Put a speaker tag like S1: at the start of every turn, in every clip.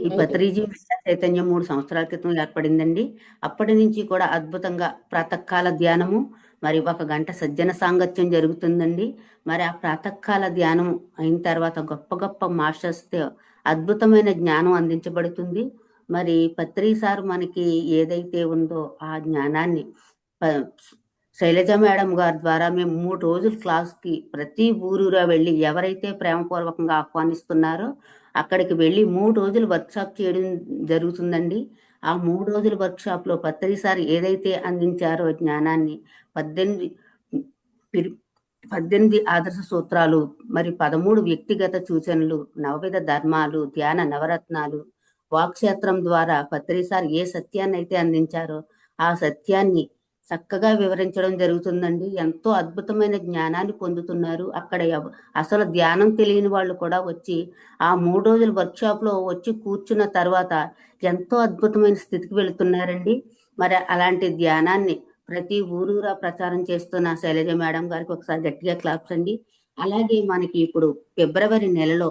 S1: ఈ పత్రిజీ మహిళా చైతన్యం 3 సంవత్సరాల క్రితం ఏర్పడిందండి. అప్పటి నుంచి కూడా అద్భుతంగా ప్రాతకాల ధ్యానము, మరి 1 గంట సజ్జన సాంగత్యం జరుగుతుందండి. మరి ఆ ప్రాతకాల ధ్యానం అయిన తర్వాత గొప్ప గొప్ప మాస్టర్స్‌తో అద్భుతమైన జ్ఞానం అందించబడుతుంది. మరి పత్రి సార్ మనకి ఏదైతే ఉందో ఆ జ్ఞానాన్ని ప శైలజ మేడం గారి ద్వారా మేము 3 రోజులు క్లాస్‌కి ప్రతి ఊరూరా వెళ్ళి ఎవరైతే ప్రేమపూర్వకంగా ఆహ్వానిస్తున్నారో అక్కడికి వెళ్ళి 3 రోజులు వర్క్షాప్ చేయడం జరుగుతుందండి. ఆ 3 రోజుల వర్క్షాప్‌లో పత్రి సార్ ఏదైతే అందించారో జ్ఞానాన్ని 18 పిరి 18 ఆదర్శ సూత్రాలు, మరి 13 వ్యక్తిగత సూచనలు, నవవిధ ధర్మాలు, ధ్యాన నవరత్నాలు, వాక్క్షేత్రం ద్వారా పత్రి సార్ ఏ సత్యాన్నైతే అందించారో ఆ సత్యాన్ని చక్కగా వివరించడం జరుగుతుందండి. ఎంతో అద్భుతమైన జ్ఞానాన్ని పొందుతున్నారు. అక్కడ అసలు ధ్యానం తెలియని వాళ్ళు కూడా వచ్చి ఆ 3 రోజుల వర్క్షాప్‌లో వచ్చి కూర్చున్న తర్వాత ఎంతో అద్భుతమైన స్థితికి వెళుతున్నారండి. మరి అలాంటి ధ్యానాన్ని ప్రతి ఊరూరా ప్రచారం చేస్తున్న శైలజ మేడం గారికి ఒకసారి గట్టిగా క్లాప్స్ అండి. అలాగే మనకి ఇప్పుడు ఫిబ్రవరి నెలలో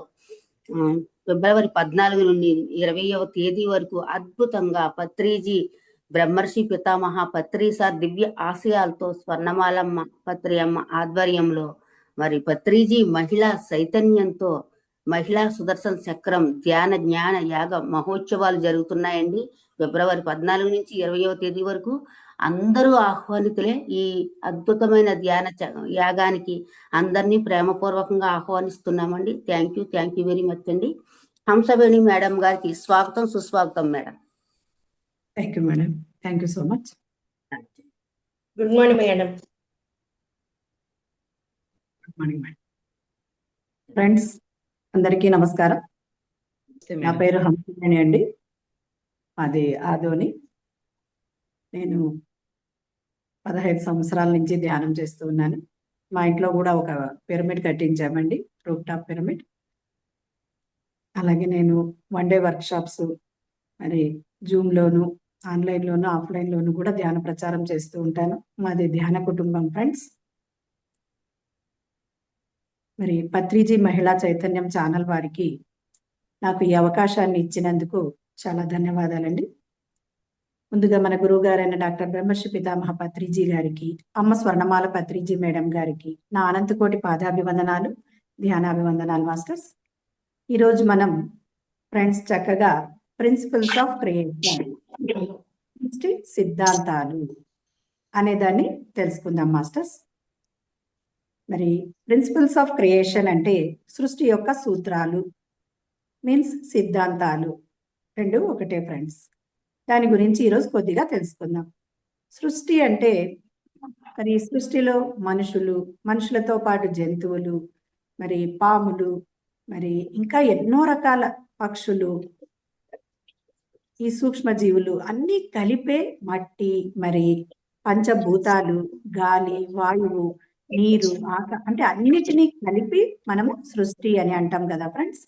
S1: ఫిబ్రవరి 14 నుండి 20వ తేదీ వరకు అద్భుతంగా పత్రిజీ బ్రహ్మర్షి పితామహ పత్రి సార్ దివ్య ఆశయాలతో స్వర్ణమాలమ్మ పత్రి అమ్మ ఆధ్వర్యంలో మరి పత్రిజీ మహిళా చైతన్యంతో మహిళా సుదర్శన చక్రం ధ్యాన జ్ఞాన యాగ మహోత్సవాలు జరుగుతున్నాయండి. ఫిబ్రవరి 14 నుంచి 20వ తేదీ వరకు అందరూ ఆహ్వానితులే. ఈ అద్భుతమైన ధ్యాన యాగానికి అందరినీ ప్రేమపూర్వకంగా ఆహ్వానిస్తున్నామండి. థ్యాంక్ యూ వెరీ మచ్ అండి. హంసవేణి మేడం గారికి స్వాగతం సుస్వాగతం madam.
S2: Thank you madam. Thank you so much.
S3: Good morning madam.
S2: Good morning madam. Friends అందరికీ నమస్కారం. నా పేరు హంసవేణి అండి. అది ఆదోని. నేను 15 సంవత్సరాల నుంచి ధ్యానం చేస్తూ ఉన్నాను. మా ఇంట్లో కూడా ఒక పిరమిడ్ కట్టించామండి, రూఫ్ టాప్ పిరమిడ్. అలాగే నేను 1 డే వర్క్షాప్స్ మరి జూమ్లోను, ఆన్లైన్లోను, ఆఫ్లైన్లోను కూడా ధ్యాన ప్రచారం చేస్తూ ఉంటాను. మాది ధ్యాన కుటుంబం ఫ్రెండ్స్. మరి పత్రిజీ మహిళా చైతన్యం ఛానల్ వారికి నాకు ఈ అవకాశాన్ని ఇచ్చినందుకు చాలా ధన్యవాదాలండి. ముందుగా మన గురువు గారైన డాక్టర్ బ్రహ్మర్షి పితామహ పత్రిజీ గారికి, అమ్మ స్వర్ణమాల పత్రిజీ మేడం గారికి నా అనంతకోటి పాదాభివందనాలు, ధ్యానాభివందనాలు మాస్టర్స్. ఈరోజు మనం ఫ్రెండ్స్ చక్కగా ప్రిన్సిపల్స్ ఆఫ్ క్రియేషన్, సిద్ధాంతాలు అనేదాన్ని తెలుసుకుందాం మాస్టర్స్. మరి ప్రిన్సిపల్స్ ఆఫ్ క్రియేషన్ అంటే సృష్టి యొక్క సూత్రాలు, మీన్స్ సిద్ధాంతాలు, రెండు ఒకటే ఫ్రెండ్స్. దాని గురించి ఈరోజు కొద్దిగా తెలుసుకుందాం. సృష్టి అంటే మరి సృష్టిలో మనుషులతో పాటు జంతువులు, మరి పాములు, మరి ఇంకా ఎన్నో రకాల పక్షులు, ఈ సూక్ష్మజీవులు అన్నీ కలిపే మట్టి, మరి పంచభూతాలు, గాలి, వాయువు, నీరు, అంటే అన్నిటినీ కలిపి మనము సృష్టి అని అంటాం కదా ఫ్రెండ్స్.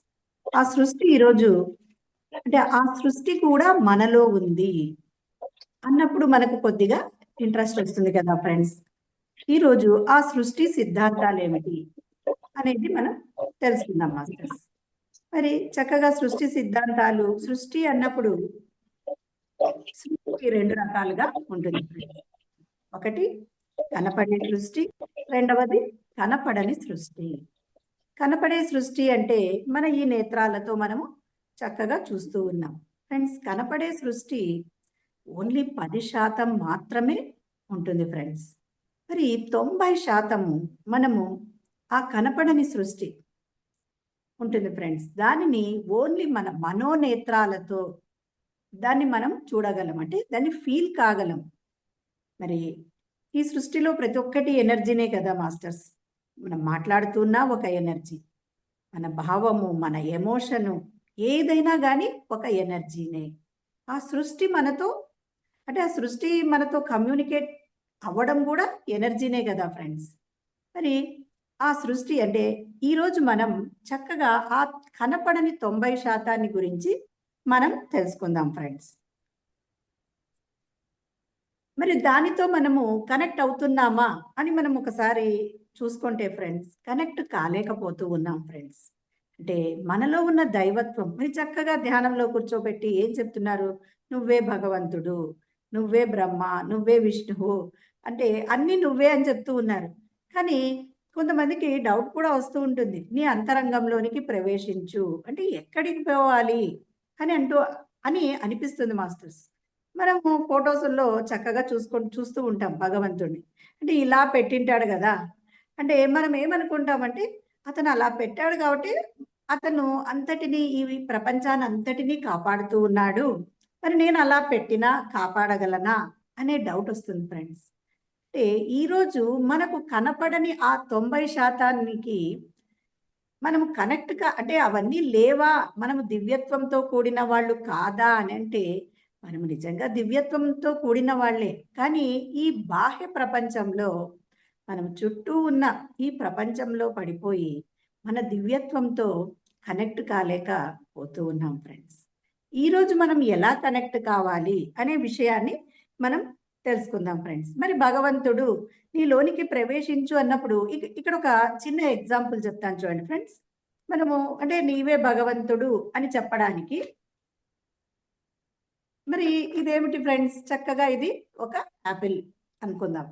S2: ఆ సృష్టి ఈరోజు అంటే ఆ సృష్టి కూడా మనలో ఉంది అన్నప్పుడు మనకు కొద్దిగా ఇంట్రెస్ట్ వస్తుంది కదా ఫ్రెండ్స్. ఈరోజు ఆ సృష్టి సిద్ధాంతాలు ఏమిటి అనేది మనం తెలుసుకుందాం మాస్టర్స్. మరి చక్కగా సృష్టి సిద్ధాంతాలు, సృష్టి అన్నప్పుడు సృష్టి 2 రకాలుగా ఉంటుంది. ఒకటి కనపడే సృష్టి, రెండవది కనపడని సృష్టి. కనపడే సృష్టి అంటే మన ఈ నేత్రాలతో మనము చక్కగా చూస్తూ ఉన్నాం ఫ్రెండ్స్. కనపడే సృష్టి ఓన్లీ 10% మాత్రమే ఉంటుంది ఫ్రెండ్స్. మరి 90% మనము ఆ కనపడని సృష్టి ఉంటుంది ఫ్రెండ్స్. దానిని ఓన్లీ మన మనోనేత్రాలతో దాన్ని మనం చూడగలం, అంటే దాన్ని ఫీల్ కాగలం. మరి ఈ సృష్టిలో ప్రతి ఒక్కటి ఎనర్జీనే కదా మాస్టర్స్. మనం మాట్లాడుతున్నా ఒక ఎనర్జీ, మన భావము, మన ఎమోషను, ఏదైనా కానీ ఒక ఎనర్జీనే. ఆ సృష్టి మనతో అంటే ఆ సృష్టి మనతో కమ్యూనికేట్ అవ్వడం కూడా ఎనర్జీనే కదా ఫ్రెండ్స్. మరి ఆ సృష్టి అంటే ఈరోజు మనం చక్కగా ఆ కనపడని 90% గురించి మనం తెలుసుకుందాం ఫ్రెండ్స్. మరి దానితో మనము కనెక్ట్ అవుతున్నామా అని మనం ఒకసారి చూసుకుంటే ఫ్రెండ్స్, కనెక్ట్ కాలేకపోతూ ఉన్నాం ఫ్రెండ్స్. అంటే మనలో ఉన్న దైవత్వం మీరు చక్కగా ధ్యానంలో కూర్చోబెట్టి ఏం చెప్తున్నారు? నువ్వే భగవంతుడు, నువ్వే బ్రహ్మ, నువ్వే విష్ణువు, అంటే అన్నీ నువ్వే అని చెప్తూ ఉన్నారు. కానీ కొంతమందికి డౌట్ కూడా వస్తూ ఉంటుంది. నీ అంతరంగంలోనికి ప్రవేశించు అంటే ఎక్కడికి పోవాలి అని అనిపిస్తుంది మాస్టర్స్. మనము ఫోటోస్‌లో చక్కగా చూస్తూ ఉంటాం భగవంతుడిని. అంటే ఇలా పెట్టింటాడు గదా! అంటే మనం ఏమనుకుంటామంటే అతను అలా పెట్టాడు కాబట్టి అతను అంతటిని ఈ ప్రపంచాన్ని అంతటిని కాపాడుతూ ఉన్నాడు. మరి నేను అలా పెట్టినా కాపాడగలనా అనే డౌట్ వస్తుంది ఫ్రెండ్స్. అంటే ఈరోజు మనకు కనపడని ఆ 90% మనం అంటే అవన్నీ లేవా? మనము దివ్యత్వంతో కూడిన వాళ్ళు కాదా అనంటే, మనము నిజంగా దివ్యత్వంతో కూడిన వాళ్ళే. కానీ ఈ బాహ్య ప్రపంచంలో మనం చుట్టూ ఉన్న ఈ ప్రపంచంలో పడిపోయి, మన దివ్యత్వంతో కనెక్ట్ కాలేక పోతూ ఉన్నాం ఫ్రెండ్స్. ఈరోజు మనం ఎలా కనెక్ట్ కావాలి అనే విషయాన్ని మనం తెలుసుకుందాం ఫ్రెండ్స్. మరి భగవంతుడు నీలోనికి ప్రవేశించు అన్నప్పుడు ఇక్కడ ఒక చిన్న ఎగ్జాంపుల్ చెప్తాను చూడండి ఫ్రెండ్స్. మనము అంటే నీవే భగవంతుడు అని చెప్పడానికి మరి ఇదేమిటి ఫ్రెండ్స్? చక్కగా ఇది ఒక యాపిల్ అనుకుందాం.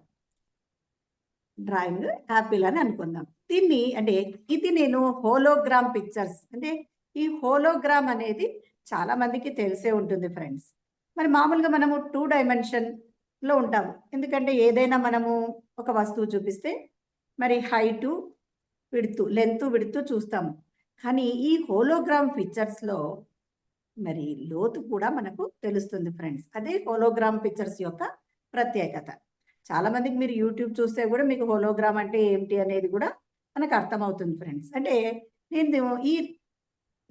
S2: డ్రాయింగ్ యాపిల్ అని అనుకుందాం. దీన్ని అంటే ఇది నేను హోలోగ్రామ్ పిక్చర్స్ అంటే ఈ హోలోగ్రామ్ అనేది చాలా మందికి తెలిసే ఉంటుంది ఫ్రెండ్స్. మరి మామూలుగా మనము 2 డైమెన్షన్‌లో ఉంటాము. ఎందుకంటే ఏదైనా మనము ఒక వస్తువు చూపిస్తే మరి హైటు, లెంత్, విడ్త్ చూస్తాము. కానీ ఈ హోలోగ్రామ్ పిక్చర్స్‌లో మరి లోతు కూడా మనకు తెలుస్తుంది ఫ్రెండ్స్. అదే హోలోగ్రామ్ పిక్చర్స్ యొక్క ప్రత్యేకత. చాలా మందికి మీరు యూట్యూబ్ చూస్తే కూడా మీకు హోలోగ్రామ్ అంటే ఏంటి అనేది కూడా మనకు అర్థమవుతుంది ఫ్రెండ్స్. అంటే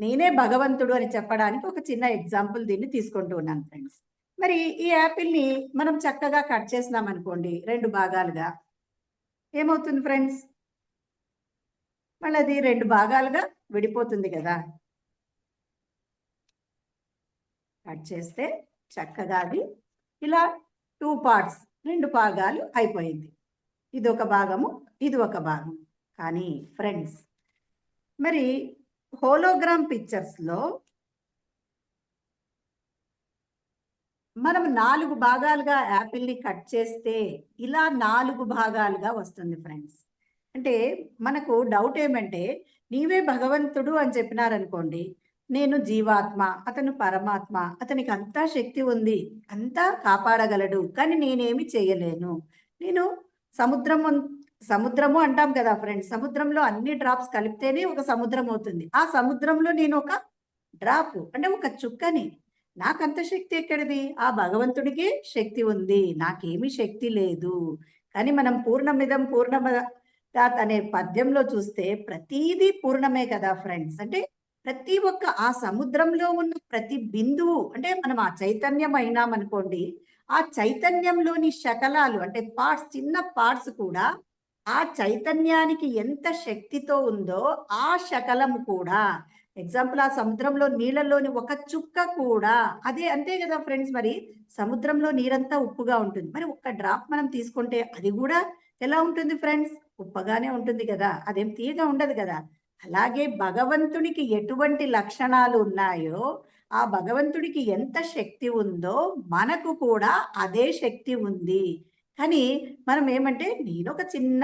S2: నేనే భగవంతుడు అని చెప్పడానికి ఒక చిన్న ఎగ్జాంపుల్ దీన్ని తీసుకుంటూ ఉన్నాను ఫ్రెండ్స్. మరి ఈ యాపిల్‌ని మనం చక్కగా కట్ చేసినాం అనుకోండి 2 భాగాలుగా. ఏమవుతుంది ఫ్రెండ్స్? మళ్ళీ అది 2 భాగాలుగా విడిపోతుంది కదా! కట్ చేస్తే చక్కగా అది ఇలా 2 పార్ట్స్ 2 భాగాలు అయిపోయింది. ఇదొక భాగము, ఇది ఒక భాగం. కానీ ఫ్రెండ్స్ మరి హోలోగ్రామ్ పిక్చర్స్‌లో మనం 4 భాగాలుగా యాపిల్‌ని కట్ చేస్తే ఇలా 4 భాగాలుగా వస్తుంది ఫ్రెండ్స్. అంటే మనకు డౌట్ ఏమంటే నీవే భగవంతుడు అని చెప్పినారనుకోండి. నేను జీవాత్మ, అతను పరమాత్మ, అతనికి అంతా శక్తి ఉంది, అంతా కాపాడగలడు. కానీ నేనేమి చేయలేను. నేను సముద్రము అంటాం కదా ఫ్రెండ్స్. సముద్రంలో అన్ని డ్రాప్స్ కలిపితేనే ఒక సముద్రం అవుతుంది. ఆ సముద్రంలో నేను ఒక డ్రాప్ అంటే ఒక చుక్కని. నాకంత శక్తి ఎక్కడిది? ఆ భగవంతుడికే శక్తి ఉంది. నాకేమీ శక్తి లేదు. కానీ మనం పూర్ణమిదం పూర్ణమదాత్ అనే పద్యంలో చూస్తే ప్రతీదీ పూర్ణమే కదా ఫ్రెండ్స్. అంటే ప్రతి ఒక్క ఆ సముద్రంలో ఉన్న ప్రతి బిందువు అంటే మనం ఆ చైతన్యం అయినామనుకోండి. ఆ చైతన్యంలోని శకలాలు అంటే పార్ట్స్, చిన్న పార్ట్స్ కూడా ఆ చైతన్యానికి ఎంత శక్తితో ఉందో ఆ శకలం కూడా ఎగ్జాంపుల్ ఆ సముద్రంలో నీళ్ళలోని ఒక చుక్క కూడా అదే అంతే కదా ఫ్రెండ్స్. మరి సముద్రంలో నీరంతా ఉప్పుగా ఉంటుంది. మరి ఒక్క డ్రాప్ మనం తీసుకుంటే అది కూడా ఎలా ఉంటుంది ఫ్రెండ్స్? ఉప్పగానే ఉంటుంది కదా, అదేం తీయగా ఉండదు కదా. అలాగే భగవంతునికి ఎటువంటి లక్షణాలు ఉన్నాయో ఆ భగవంతుడికి ఎంత శక్తి ఉందో మనకు కూడా అదే శక్తి ఉంది. కానీ మనం ఏమంటే నేను ఒక చిన్న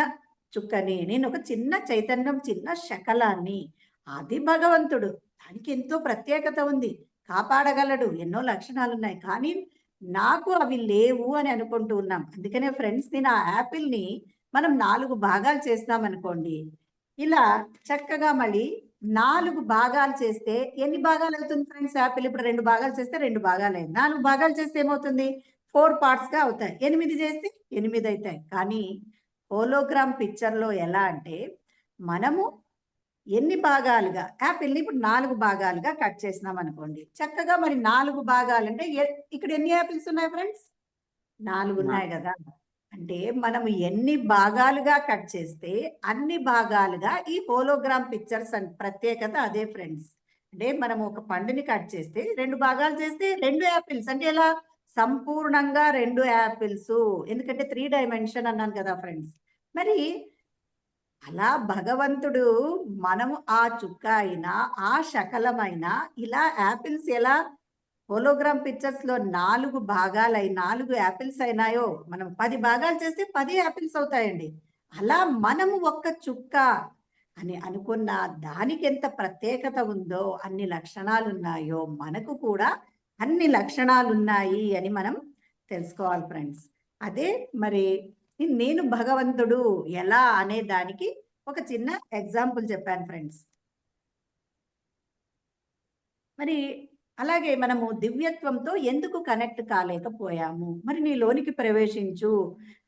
S2: చుక్కని, నేను ఒక చిన్న చైతన్యం, చిన్న శకలాన్ని, అది భగవంతుడు. దానికి ఎంతో ప్రత్యేకత ఉంది, కాపాడగలడు, ఎన్నో లక్షణాలు ఉన్నాయి. కానీ నాకు అవి లేవు అని అనుకుంటూ ఉన్నాం. అందుకనే ఫ్రెండ్స్ నేను ఆ యాపిల్‌ని మనం 4 భాగాలు చేసినామనుకోండి. ఇలా చక్కగా మళ్ళీ 4 భాగాలు చేస్తే ఎన్ని భాగాలు అవుతుంది ఫ్రెండ్స్? యాపిల్ ఇప్పుడు 2 భాగాలు చేస్తే 2 భాగాలయింది. 4 భాగాలు చేస్తే ఏమవుతుంది? 4 పార్ట్స్‌గా అవుతాయి. 8 చేస్తే 8 అవుతాయి. కానీ హోలోగ్రామ్ పిక్చర్‌లో ఎలా అంటే మనము ఎన్ని భాగాలుగా యాపిల్‌ని ఇప్పుడు 4 భాగాలుగా కట్ చేసినాం అనుకోండి. చక్కగా మరి 4 భాగాలంటే ఇక్కడ ఎన్ని యాపిల్స్ ఉన్నాయి ఫ్రెండ్స్? 4 ఉన్నాయి కదా! అంటే మనము ఎన్ని భాగాలుగా కట్ చేస్తే అన్ని భాగాలుగా ఈ హోలోగ్రామ్ పిక్చర్స్ ప్రత్యేకత అదే ఫ్రెండ్స్. అంటే మనం ఒక పండుని కట్ చేస్తే 2 భాగాలు చేస్తే 2 యాపిల్స్ అంటే ఎలా? సంపూర్ణంగా 2 యాపిల్స్. ఎందుకంటే 3 డైమెన్షన్ అన్నాను కదా ఫ్రెండ్స్. మరి అలా భగవంతుడు మనము ఆ చుక్క అయినా ఆ శకలమైనా ఇలా యాపిల్స్ ఎలా హోలోగ్రామ్ పిక్చర్స్ లో 4 భాగాలై 4 యాపిల్స్ అయినాయో మనం 10 భాగాలు చేస్తే 10 యాపిల్స్ అవుతాయండి. అలా మనము ఒక్క చుక్క అని అనుకున్న దానికి ఎంత ప్రత్యేకత ఉందో, అన్ని లక్షణాలు ఉన్నాయో మనకు కూడా అన్ని లక్షణాలు ఉన్నాయి అని మనం తెలుసుకోవాలి ఫ్రెండ్స్. అదే మరి నేను భగవంతుడు ఎలా అనే దానికి ఒక చిన్న ఎగ్జాంపుల్ చెప్పాను ఫ్రెండ్స్. మరి అలాగే మనము దివ్యత్వంతో ఎందుకు కనెక్ట్ కాలేకపోయాము? మరి నీలోనికి ప్రవేశించు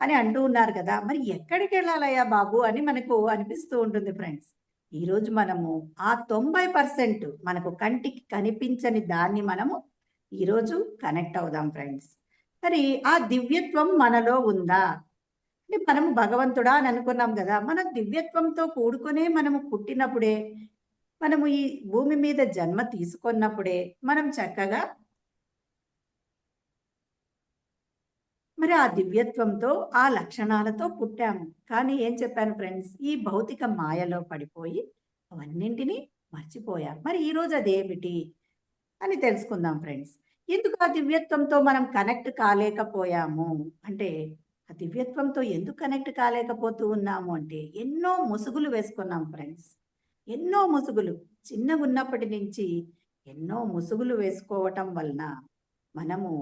S2: అని అంటూ ఉన్నారు కదా! మరి ఎక్కడికి వెళ్ళాలయ్యా బాబు అని మనకు అనిపిస్తూ ఉంటుంది ఫ్రెండ్స్. ఈరోజు మనము ఆ 90% మనకు కంటికి కనిపించని దాన్ని మనము ఈరోజు కనెక్ట్ అవుదాం ఫ్రెండ్స్. మరి ఆ దివ్యత్వం మనలో ఉందా? అంటే మనము భగవంతుడా అని అనుకున్నాం కదా! మన దివ్యత్వంతో కూడుకునే మనము పుట్టినప్పుడే, మనము ఈ భూమి మీద జన్మ తీసుకున్నప్పుడే మనం చక్కగా మరి ఆ దివ్యత్వంతో ఆ లక్షణాలతో పుట్టాము. కానీ ఏం చెప్పాను ఫ్రెండ్స్, ఈ భౌతిక మాయలో పడిపోయి అవన్నింటినీ మర్చిపోయాం. మరి ఈరోజు అదేమిటి అని తెలుసుకుందాం ఫ్రెండ్స్. ఎందుకు ఆ దివ్యత్వంతో మనం కనెక్ట్ కాలేకపోయాము అంటే, ఆ దివ్యత్వంతో ఎందుకు కనెక్ట్ కాలేకపోతూ ఉన్నాము అంటే, ఎన్నో ముసుగులు వేసుకున్నాం ఫ్రెండ్స్. ఎన్నో ముసుగులు చిన్నగున్నప్పటి నుంచి ఎన్నో ముసుగులు వేసుకోవటం వలన మనము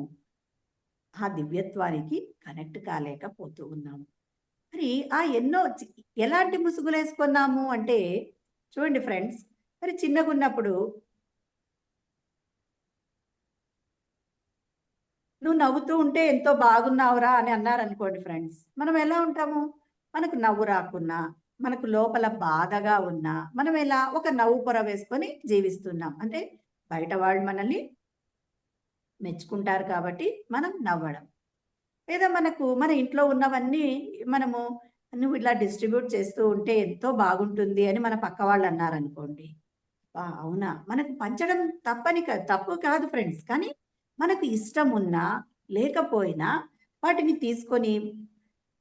S2: ఆ దివ్యత్వానికి కనెక్ట్ కాలేకపోతూ ఉన్నాము. మరి ఆ ఎన్నో ఎలాంటి ముసుగులు వేసుకున్నాము అంటే, చూడండి ఫ్రెండ్స్, మరి చిన్నగున్నప్పుడు నువ్వు నవ్వుతూ ఉంటే ఎంతో బాగున్నావురా అని అన్నారనుకోండి ఫ్రెండ్స్. మనం ఎలా ఉంటాము? మనకు నవ్వు రాకున్నా, మనకు లోపల బాధగా ఉన్నా, మనం ఎలా ఒక నవ్వు పొర వేసుకొని జీవిస్తున్నాం. అంటే బయట వాళ్ళు మనల్ని మెచ్చుకుంటారు కాబట్టి మనం నవ్వడం. లేదా మనకు మన ఇంట్లో ఉన్నవన్నీ మనము నువ్వు ఇలా డిస్ట్రిబ్యూట్ చేస్తూ ఉంటే ఎంతో బాగుంటుంది అని మన పక్క వాళ్ళు అన్నారనుకోండి. అవునా? మనకు పంచడం తప్పు కాదు ఫ్రెండ్స్. కానీ మనకు ఇష్టం ఉన్నా, లేకపోయినా వాటిని తీసుకొని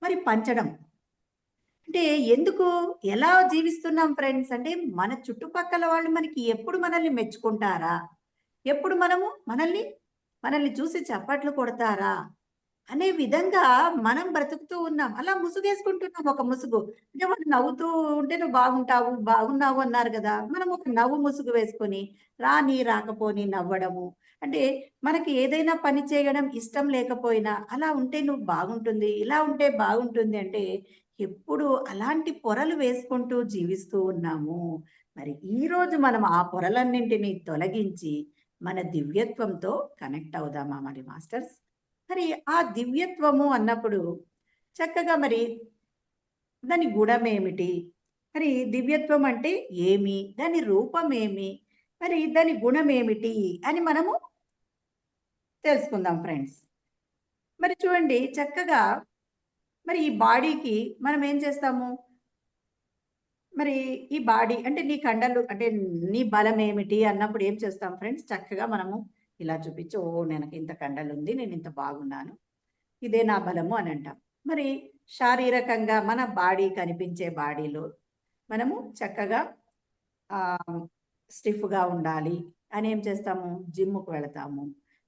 S2: మరి పంచడం. అంటే ఎందుకు? ఎలా జీవిస్తున్నాం ఫ్రెండ్స్ అంటే, మన చుట్టుపక్కల వాళ్ళు మనకి ఎప్పుడు మనల్ని మెచ్చుకుంటారా? ఎప్పుడు మనల్ని చూసి చప్పట్లు కొడతారా? అనే విధంగా మనం బ్రతుకుతూ ఉన్నాం. అలా ముసుగేసుకుంటున్నాం ఒక ముసుగు. అంటే వాళ్ళు నవ్వుతూ ఉంటే నువ్వు బాగుంటావు, బాగున్నావు అన్నారు గదా! మనం ఒక నవ్వు ముసుగు వేసుకొని రాని, రాకపోని నవ్వడము. అంటే మనకి ఏదైనా పని చేయడం ఇష్టం లేకపోయినా అలా ఉంటే నువ్వు బాగుంటుంది, ఇలా ఉంటే బాగుంటుంది అంటే ఎప్పుడు అలాంటి పొరలు వేసుకుంటూ జీవిస్తూ ఉన్నాము. మరి ఈరోజు మనం ఆ పొరలన్నింటినీ తొలగించి మన దివ్యత్వంతో కనెక్ట్ అవుదామా మరి మాస్టర్స్? మరి ఆ దివ్యత్వము అన్నప్పుడు చక్కగా మరి దాని గుణమేమిటి? మరి దివ్యత్వం అంటే ఏమి? దాని రూపం ఏమి? మరి దాని గుణమేమిటి? అని మనము తెలుసుకుందాం ఫ్రెండ్స్. మరి చూడండి చక్కగా మరి ఈ బాడీకి మనం ఏం చేస్తాము? మరి ఈ బాడీ అంటే నీ కండలు అంటే నీ బలం ఏమిటి అన్నప్పుడు ఏం చేస్తాం ఫ్రెండ్స్? చక్కగా మనము ఇలా చూపించి ఓహ్! నాకు ఇంత కండలుంది. నేను ఇంత బాగున్నాను. ఇదే నా బలము అని అంటాం. మరి శారీరకంగా మన బాడీ కనిపించే బాడీలో మనము చక్కగా స్టిఫ్‌గా ఉండాలి అని ఏం చేస్తాము? జిమ్‌కి వెళతాము.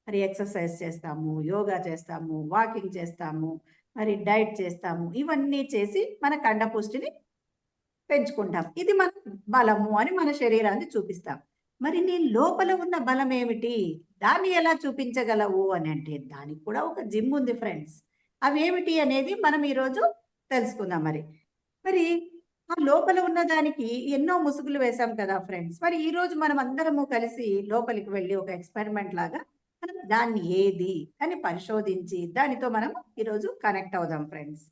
S2: మరి ఎక్సర్సైజ్ చేస్తాము, యోగా చేస్తాము, వాకింగ్ చేస్తాము, మరి డైట్ చేస్తాము. ఇవన్నీ చేసి మన కండపుష్టిని పెంచుకుంటాం. ఇది మన బలము అని మన శరీరాన్ని చూపిస్తాం. మరి నీ లోపల ఉన్న బలం ఏమిటి? దాన్ని ఎలా చూపించగలవు అని అంటే దానికి కూడా ఒక జిమ్ ఉంది ఫ్రెండ్స్. అవేమిటి అనేది మనం ఈరోజు తెలుసుకుందాం మరి. మరి ఆ లోపల ఉన్న దానికి ఎన్నో ముసుగులు వేశాం కదా ఫ్రెండ్స్. మరి ఈరోజు మనం అందరము కలిసి లోపలికి వెళ్ళి ఒక ఎక్స్‌పెరిమెంట్ లాగా మనం దాన్ని ఏది అని పరిశోధించి దానితో మనం ఈరోజు కనెక్ట్ అవుదాం ఫ్రెండ్స్.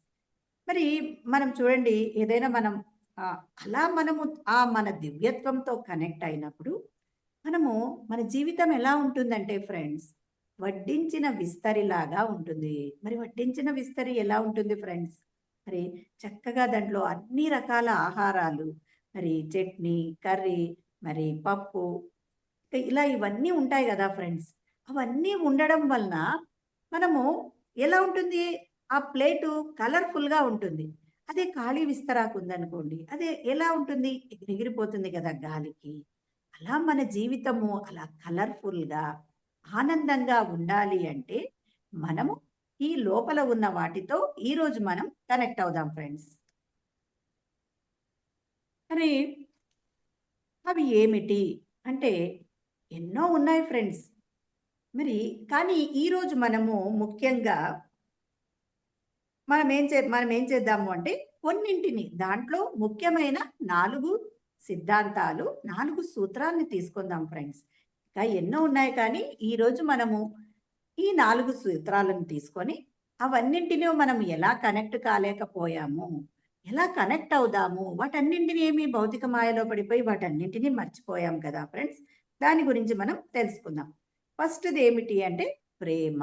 S2: మరి మనం చూడండి ఏదైనా మనం అలా మనము మన దివ్యత్వంతో కనెక్ట్ అయినప్పుడు మనము మన జీవితం ఎలా ఉంటుందంటే ఫ్రెండ్స్, వడ్డించిన విస్తరిలాగా ఉంటుంది. మరి వడ్డించిన విస్తరి ఎలా ఉంటుంది ఫ్రెండ్స్? మరి చక్కగా దాంట్లో అన్ని రకాల ఆహారాలు, మరి చట్నీ, కర్రీ, మరి పప్పు ఇలా ఇవన్నీ ఉంటాయి గదా ఫ్రెండ్స్. అవన్నీ ఉండడం వలన మనము ఎలా ఉంటుంది? ఆ ప్లేటు కలర్‌ఫుల్‌గా ఉంటుంది. అదే ఖాళీ విస్తరాకు ఉందనుకోండి, అదే ఎలా ఉంటుంది? ఎగిరిపోతుంది కదా గాలికి. అలా మన జీవితము అలా కలర్ఫుల్గా ఆనందంగా ఉండాలి అంటే మనము ఈ లోపల ఉన్న వాటితో ఈరోజు మనం కనెక్ట్ అవుదాం ఫ్రెండ్స్. మరి అవి ఏమిటి అంటే ఎన్నో ఉన్నాయి ఫ్రెండ్స్. మరి కానీ ఈరోజు మనము ముఖ్యంగా మనం ఏం చేద్దాము అంటే కొన్నింటిని దాంట్లో ముఖ్యమైన 4 సిద్ధాంతాలు, 4 సూత్రాల్ని తీసుకుందాం ఫ్రెండ్స్. ఇంకా ఎన్నో ఉన్నాయి కానీ ఈరోజు మనము ఈ 4 సూత్రాలను తీసుకొని అవన్నింటినీ మనం ఎలా కనెక్ట్ కాలేకపోయాము, ఎలా కనెక్ట్ అవుదాము, వాటన్నింటినీ ఏమి భౌతిక మాయలో పడిపోయి వాటన్నింటినీ మర్చిపోయాం కదా ఫ్రెండ్స్. దాని గురించి మనం తెలుసుకుందాం. ఫస్ట్‌ది ఏమిటి అంటే ప్రేమ.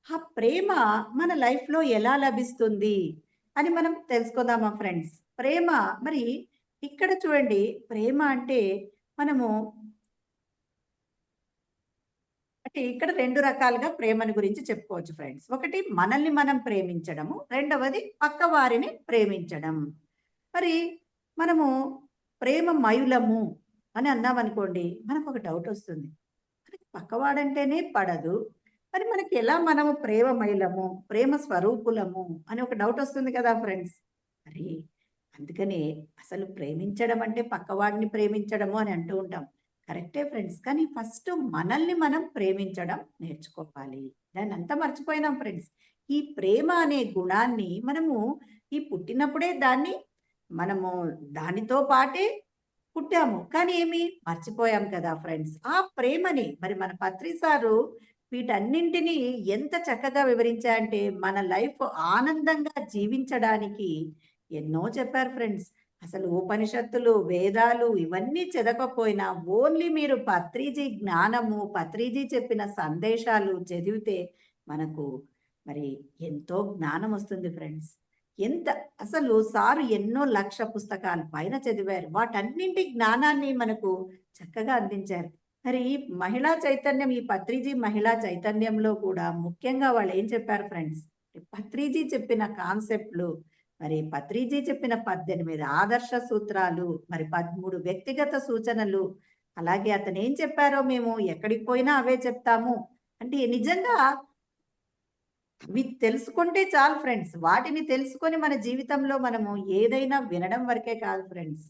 S2: ఆ ప్రేమ మన లైఫ్‌లో ఎలా లభిస్తుంది అని మనం తెలుసుకుందామా ఫ్రెండ్స్? ప్రేమ మరి ఇక్కడ చూడండి, ప్రేమ అంటే మనము అంటే ఇక్కడ 2 రకాలుగా ప్రేమను గురించి చెప్పుకోవచ్చు ఫ్రెండ్స్. ఒకటి మనల్ని మనం ప్రేమించడము, రెండవది పక్క వారిని ప్రేమించడం. మరి మనము ప్రేమ మయులము అని అన్నామనుకోండి, మనకొక డౌట్ వస్తుంది. మనకి పక్కవాడంటేనే పడదు. మరి మనకి ఎలా మనము ప్రేమ మయులము, ప్రేమ స్వరూపులము అని ఒక డౌట్ వస్తుంది కదా ఫ్రెండ్స్. మరి అందుకనే అసలు ప్రేమించడం అంటే పక్కవాడిని ప్రేమించడము అని అంటూ ఉంటాం. కరెక్టే ఫ్రెండ్స్. కానీ ఫస్ట్ మనల్ని మనం ప్రేమించడం నేర్చుకోవాలి. దాన్నంతా మర్చిపోయినాం ఫ్రెండ్స్. ఈ ప్రేమ అనే గుణాన్ని మనము ఈ పుట్టినప్పుడే మనము దానితో పాటే పుట్టాము. కానీ ఏమి మర్చిపోయాం కదా ఫ్రెండ్స్. ఆ ప్రేమని మరి మన పత్రి సారు వీటన్నింటినీ ఎంత చక్కగా వివరించారంటే మన లైఫ్ ఆనందంగా జీవించడానికి ఎన్నో చెప్పారు ఫ్రెండ్స్. అసలు ఉపనిషత్తులు, వేదాలు ఇవన్నీ చదవకపోయినా ఓన్లీ మీరు పత్రిజీ జ్ఞానము, పత్రిజీ చెప్పిన సందేశాలు చదివితే మనకు మరి ఎంతో జ్ఞానం వస్తుంది ఫ్రెండ్స్. ఎంత అసలు సారు ఎన్నో లక్ష పుస్తకాల పైన చదివారు. వాటన్నింటి జ్ఞానాన్ని మనకు చక్కగా అందించారు. మరి ఈ మహిళా చైతన్యం, ఈ పత్రిజీ మహిళా చైతన్యంలో కూడా ముఖ్యంగా వాళ్ళు ఏం చెప్పారు ఫ్రెండ్స్? పత్రిజీ చెప్పిన కాన్సెప్ట్లు, మరి పత్రిజీ చెప్పిన 18 ఆదర్శ సూత్రాలు, మరి 13 వ్యక్తిగత సూచనలు, అలాగే అతను ఏం చెప్పారో మేము ఎక్కడికి పోయినా అవే చెప్తాము అంటే నిజంగా అవి తెలుసుకుంటే చాలు ఫ్రెండ్స్. వాటిని తెలుసుకొని మన జీవితంలో మనము ఏదైనా వినడం వరకే కాదు ఫ్రెండ్స్,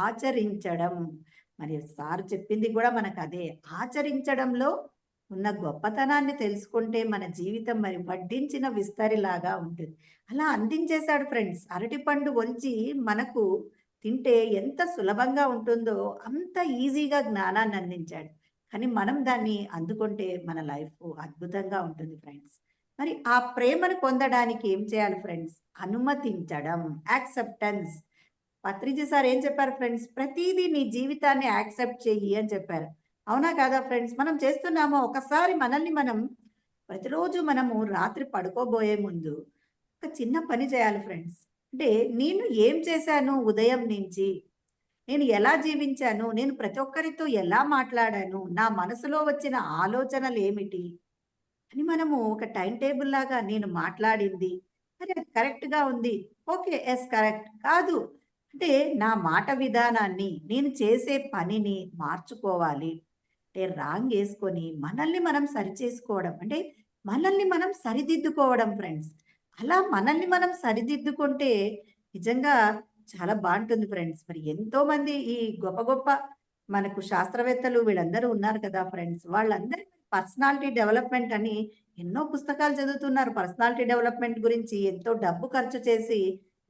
S2: ఆచరించడం. మరి సార్ చెప్పింది కూడా మనకు అదే. ఆచరించడంలో ఉన్న గొప్పతనాన్ని తెలుసుకుంటే మన జీవితం మరి వడ్డించిన విస్తరిలాగా ఉంటుంది. అలా అందించేశాడు ఫ్రెండ్స్. అరటిపండు ఒలిచి మనకు తింటే ఎంత సులభంగా ఉంటుందో అంత ఈజీగా జ్ఞానాన్ని అందించాడు. కానీ మనం దాన్ని అందుకుంటే మన లైఫ్ అద్భుతంగా ఉంటుంది ఫ్రెండ్స్. మరి ఆ ప్రేమను పొందడానికి ఏం చేయాలి ఫ్రెండ్స్? అనుమతించడం, యాక్సెప్టెన్స్. పత్రిజీ సార్ ఏం చెప్పారు ఫ్రెండ్స్? ప్రతిదీ నీ జీవితాన్ని యాక్సెప్ట్ చెయ్యి అని చెప్పారు. అవునా కాదా ఫ్రెండ్స్? మనం చేస్తున్నామో ఒకసారి మనల్ని మనం ప్రతిరోజు మనము రాత్రి పడుకోబోయే ముందు ఒక చిన్న పని చేయాలి ఫ్రెండ్స్. అంటే నేను ఏం చేశాను ఉదయం నుంచి, నేను ఎలా జీవించాను, నేను ప్రతి ఒక్కరితో ఎలా మాట్లాడాను, నా మనసులో వచ్చిన ఆలోచనలు ఏమిటి అని మనము ఒక టైం టేబుల్ లాగా నేను మాట్లాడింది మరి అది కరెక్ట్‌గా ఉంది. ఓకే. Yes correct. కాదు అంటే నా మాట విధానాన్ని, నేను చేసే పనిని మార్చుకోవాలి. అంటే రాంగ్ యేసుకొని మనల్ని మనం సరిచేసుకోవడం. అంటే మనల్ని మనం సరిదిద్దుకోవడం ఫ్రెండ్స్. అలా మనల్ని మనం సరిదిద్దుకుంటే నిజంగా చాలా బావుంటుంది ఫ్రెండ్స్. మరి ఎంతోమంది ఈ గొప్ప గొప్ప మనకు శాస్త్రవేత్తలు వీళ్ళందరూ ఉన్నారు కదా ఫ్రెండ్స్. వాళ్ళందరూ పర్సనాలిటీ డెవలప్‌మెంట్ అని ఎన్నో పుస్తకాలు చదువుతున్నారు. పర్సనాలిటీ డెవలప్‌మెంట్ గురించి ఎంతో డబ్బు ఖర్చు చేసి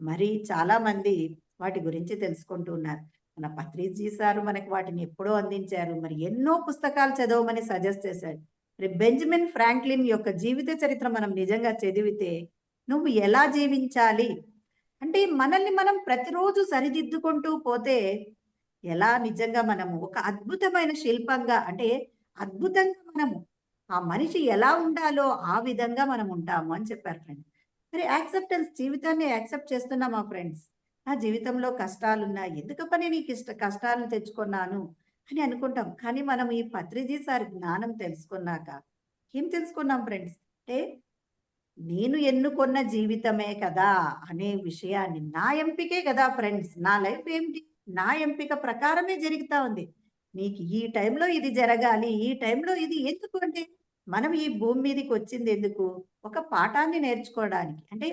S2: మరి చాలామంది వాటి గురించి తెలుసుకుంటూ ఉన్నారు. మన పత్రిజీ సారు మనకి వాటిని ఎప్పుడో అందించారు. మరి ఎన్నో పుస్తకాలు చదవమని సజెస్ట్ చేశాడు. మరి బెంజమిన్ ఫ్రాంక్లిన్ యొక్క జీవిత చరిత్ర మనం నిజంగా చదివితే నువ్వు ఎలా జీవించాలి అంటే మనల్ని మనం ప్రతిరోజు సరిదిద్దుకుంటూ పోతే ఎలా నిజంగా మనము ఒక అద్భుతమైన శిల్పంగా అంటే అద్భుతంగా మనము ఆ మనిషి ఎలా ఉండాలో ఆ విధంగా మనం ఉంటాము అని చెప్పారు ఫ్రెండ్స్. మరి యాక్సెప్టెన్స్, జీవితాన్ని యాక్సెప్ట్ చేస్తున్నామా ఫ్రెండ్స్? నా జీవితంలో కష్టాలున్నాయి, ఎందుకు పని నీకు కష్టాలను తెచ్చుకున్నాను అని అనుకుంటాం. కానీ మనం ఈ పత్రిజీ సార్ జ్ఞానం తెలుసుకున్నాక ఏం తెలుసుకున్నాం ఫ్రెండ్స్? అంటే నేను ఎన్నుకున్న జీవితమే కదా అనే విషయాన్ని, నా ఎంపికే కదా ఫ్రెండ్స్, నా లైఫ్ ఏంటి, నా ఎంపిక ప్రకారమే జరుగుతా ఉంది. నీకు ఈ టైంలో ఇది జరగాలి, ఈ టైంలో ఇది ఎందుకు అంటే, మనం ఈ భూమి మీదకి వచ్చింది ఎందుకు? ఒక పాఠాన్ని నేర్చుకోవడానికి. అంటే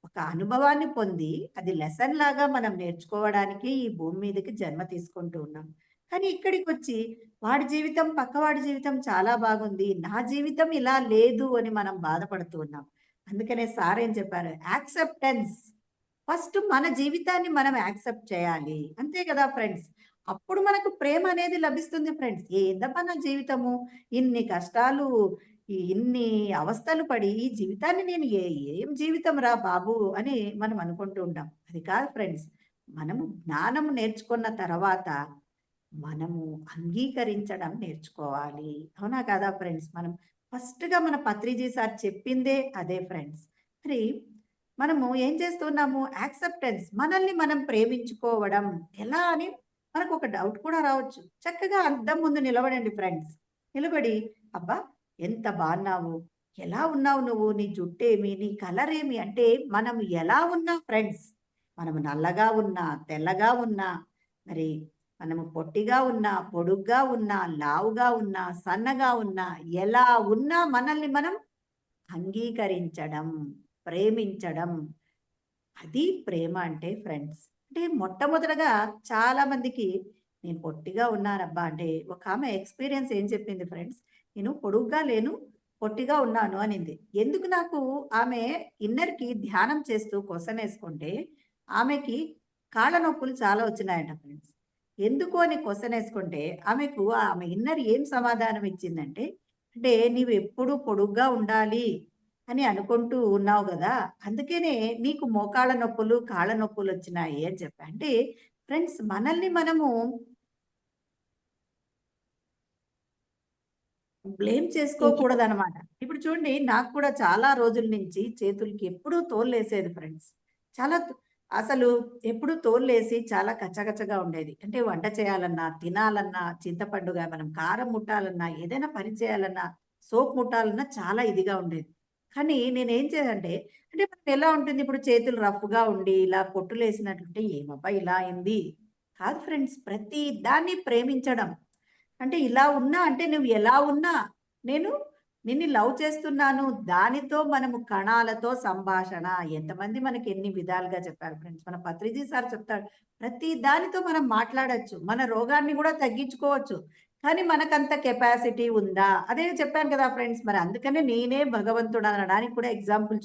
S2: ఒక అనుభవాన్ని పొంది అది లెసన్ లాగా మనం నేర్చుకోవడానికి ఈ భూమి మీదకి జన్మ తీసుకుంటూ ఉన్నాం. కానీ ఇక్కడికి వచ్చి వాడి జీవితం, పక్కవాడి జీవితం చాలా బాగుంది, నా జీవితం ఇలా లేదు అని మనం బాధపడుతూ ఉన్నాం. అందుకనే సార్ ఏం చెప్పారు? యాక్సెప్టెన్స్. ఫస్ట్ మన జీవితాన్ని మనం యాక్సెప్ట్ చేయాలి. అంతే కదా ఫ్రెండ్స్? అప్పుడు మనకు ప్రేమ అనేది లభిస్తుంది ఫ్రెండ్స్. ఏందబ్బా నా జీవితము, ఇన్ని కష్టాలు, ఇన్ని అవస్థలు పడి ఈ జీవితాన్ని నేను ఏం జీవితం రా బాబు అని మనం అనుకుంటూ ఉంటాం. అది కాదు ఫ్రెండ్స్. మనము జ్ఞానం నేర్చుకున్న తర్వాత మనము అంగీకరించడం నేర్చుకోవాలి. అవునా కాదా ఫ్రెండ్స్? మనం ఫస్ట్‌గా మన పత్రిజీ సార్ చెప్పిందే అదే ఫ్రెండ్స్. మరి మనము ఏం చేస్తున్నాము? యాక్సెప్టెన్స్. మనల్ని మనం ప్రేమించుకోవడం ఎలా అని మనకు ఒక డౌట్ కూడా రావచ్చు. చక్కగా అద్దం ముందు నిలబడండి ఫ్రెండ్స్. నిలబడి, అబ్బా! ఎంత బాగున్నావు, ఎలా ఉన్నావు నువ్వు, నీ జుట్టేమి, నీ కలర్ ఏమి, అంటే మనం ఎలా ఉన్నా ఫ్రెండ్స్, మనము నల్లగా ఉన్నా, తెల్లగా ఉన్నా, మరి మనము పొట్టిగా ఉన్నా, పొడుగ్గా ఉన్నా, లావుగా ఉన్నా, సన్నగా ఉన్నా, ఎలా ఉన్నా మనల్ని మనం అంగీకరించడం, ప్రేమించడం, అది ప్రేమ అంటే ఫ్రెండ్స్. అంటే మొట్టమొదటగా చాలా మందికి, నేను పొట్టిగా ఉన్నానబ్బా అంటే, ఒక ఆమె ఎక్స్పీరియన్స్ ఏం చెప్పింది ఫ్రెండ్స్, నేను పొడుగ్గా లేను, పొట్టిగా ఉన్నాను అనింది. ఎందుకు నాకు, ఆమె ఇన్నర్‌కి ధ్యానం చేస్తూ క్వెషన్ ఏసుకుంటే, ఆమెకి కాళ్ళ నొప్పులు చాలా వచ్చినాయంట ఫ్రెండ్స్. ఎందుకు అని క్వెషన్ ఏసుకుంటే, ఆమె ఇన్నర్ ఏం సమాధానం ఇచ్చిందంటే, అంటే నీవెప్పుడు పొడుగ్గా ఉండాలి అని అనుకుంటూ ఉన్నావు గదా! అందుకనే నీకు మోకాళ్ళ నొప్పులు, కాళ్ళ నొప్పులొచ్చినాయి అని చెప్పా. అంటే ఫ్రెండ్స్, మనల్ని మనము బ్లేమ్ చేసుకోకూడదనమాట. ఇప్పుడు చూడండి, నాకు కూడా చాలా రోజుల నుంచి చేతులకి ఎప్పుడూ తోల్లేసేది ఫ్రెండ్స్. చాలా అసలు ఎప్పుడు తోల్లేసి చాలా కచ్చగచ్చగా ఉండేది. అంటే వంట చేయాలన్నా, తినాలన్నా, చింతపండుగా మనం కారం ముట్టాలన్నా, ఏదైనా పని చేయాలన్నా, సోప్ ముట్టాలన్నా చాలా ఇదిగా ఉండేది. కానీ నేనేం చేయాలంటే, అంటే మనకి ఎలా ఉంటుంది, ఇప్పుడు చేతులు రఫ్‌గా ఉండి ఇలా పొట్టులేసినట్లుంటే ఏమబ్బా ఇలా అయింది. కాదు ఫ్రెండ్స్, ప్రతి దాన్ని ప్రేమించడం. అంటే ఇలా ఉన్నా అంటే, నువ్వు ఎలా ఉన్నా నేను నిన్ను లవ్ చేస్తున్నాను. దానితో మనము కణాలతో సంభాషణ. ఎంతమంది మనకి ఎన్ని విధాలుగా చెప్పారు ఫ్రెండ్స్. మన పత్రిజీ సార్ చెప్తాడు. ప్రతి దానితో మనం మాట్లాడొచ్చు. మన రోగాన్ని కూడా తగ్గించుకోవచ్చు. కానీ మనకంత కెపాసిటీ ఉందా? అదే చెప్పాను కదా ఫ్రెండ్స్. మరి అందుకనే నేనే భగవంతుడు అనడానికి కూడా ఎగ్జాంపుల్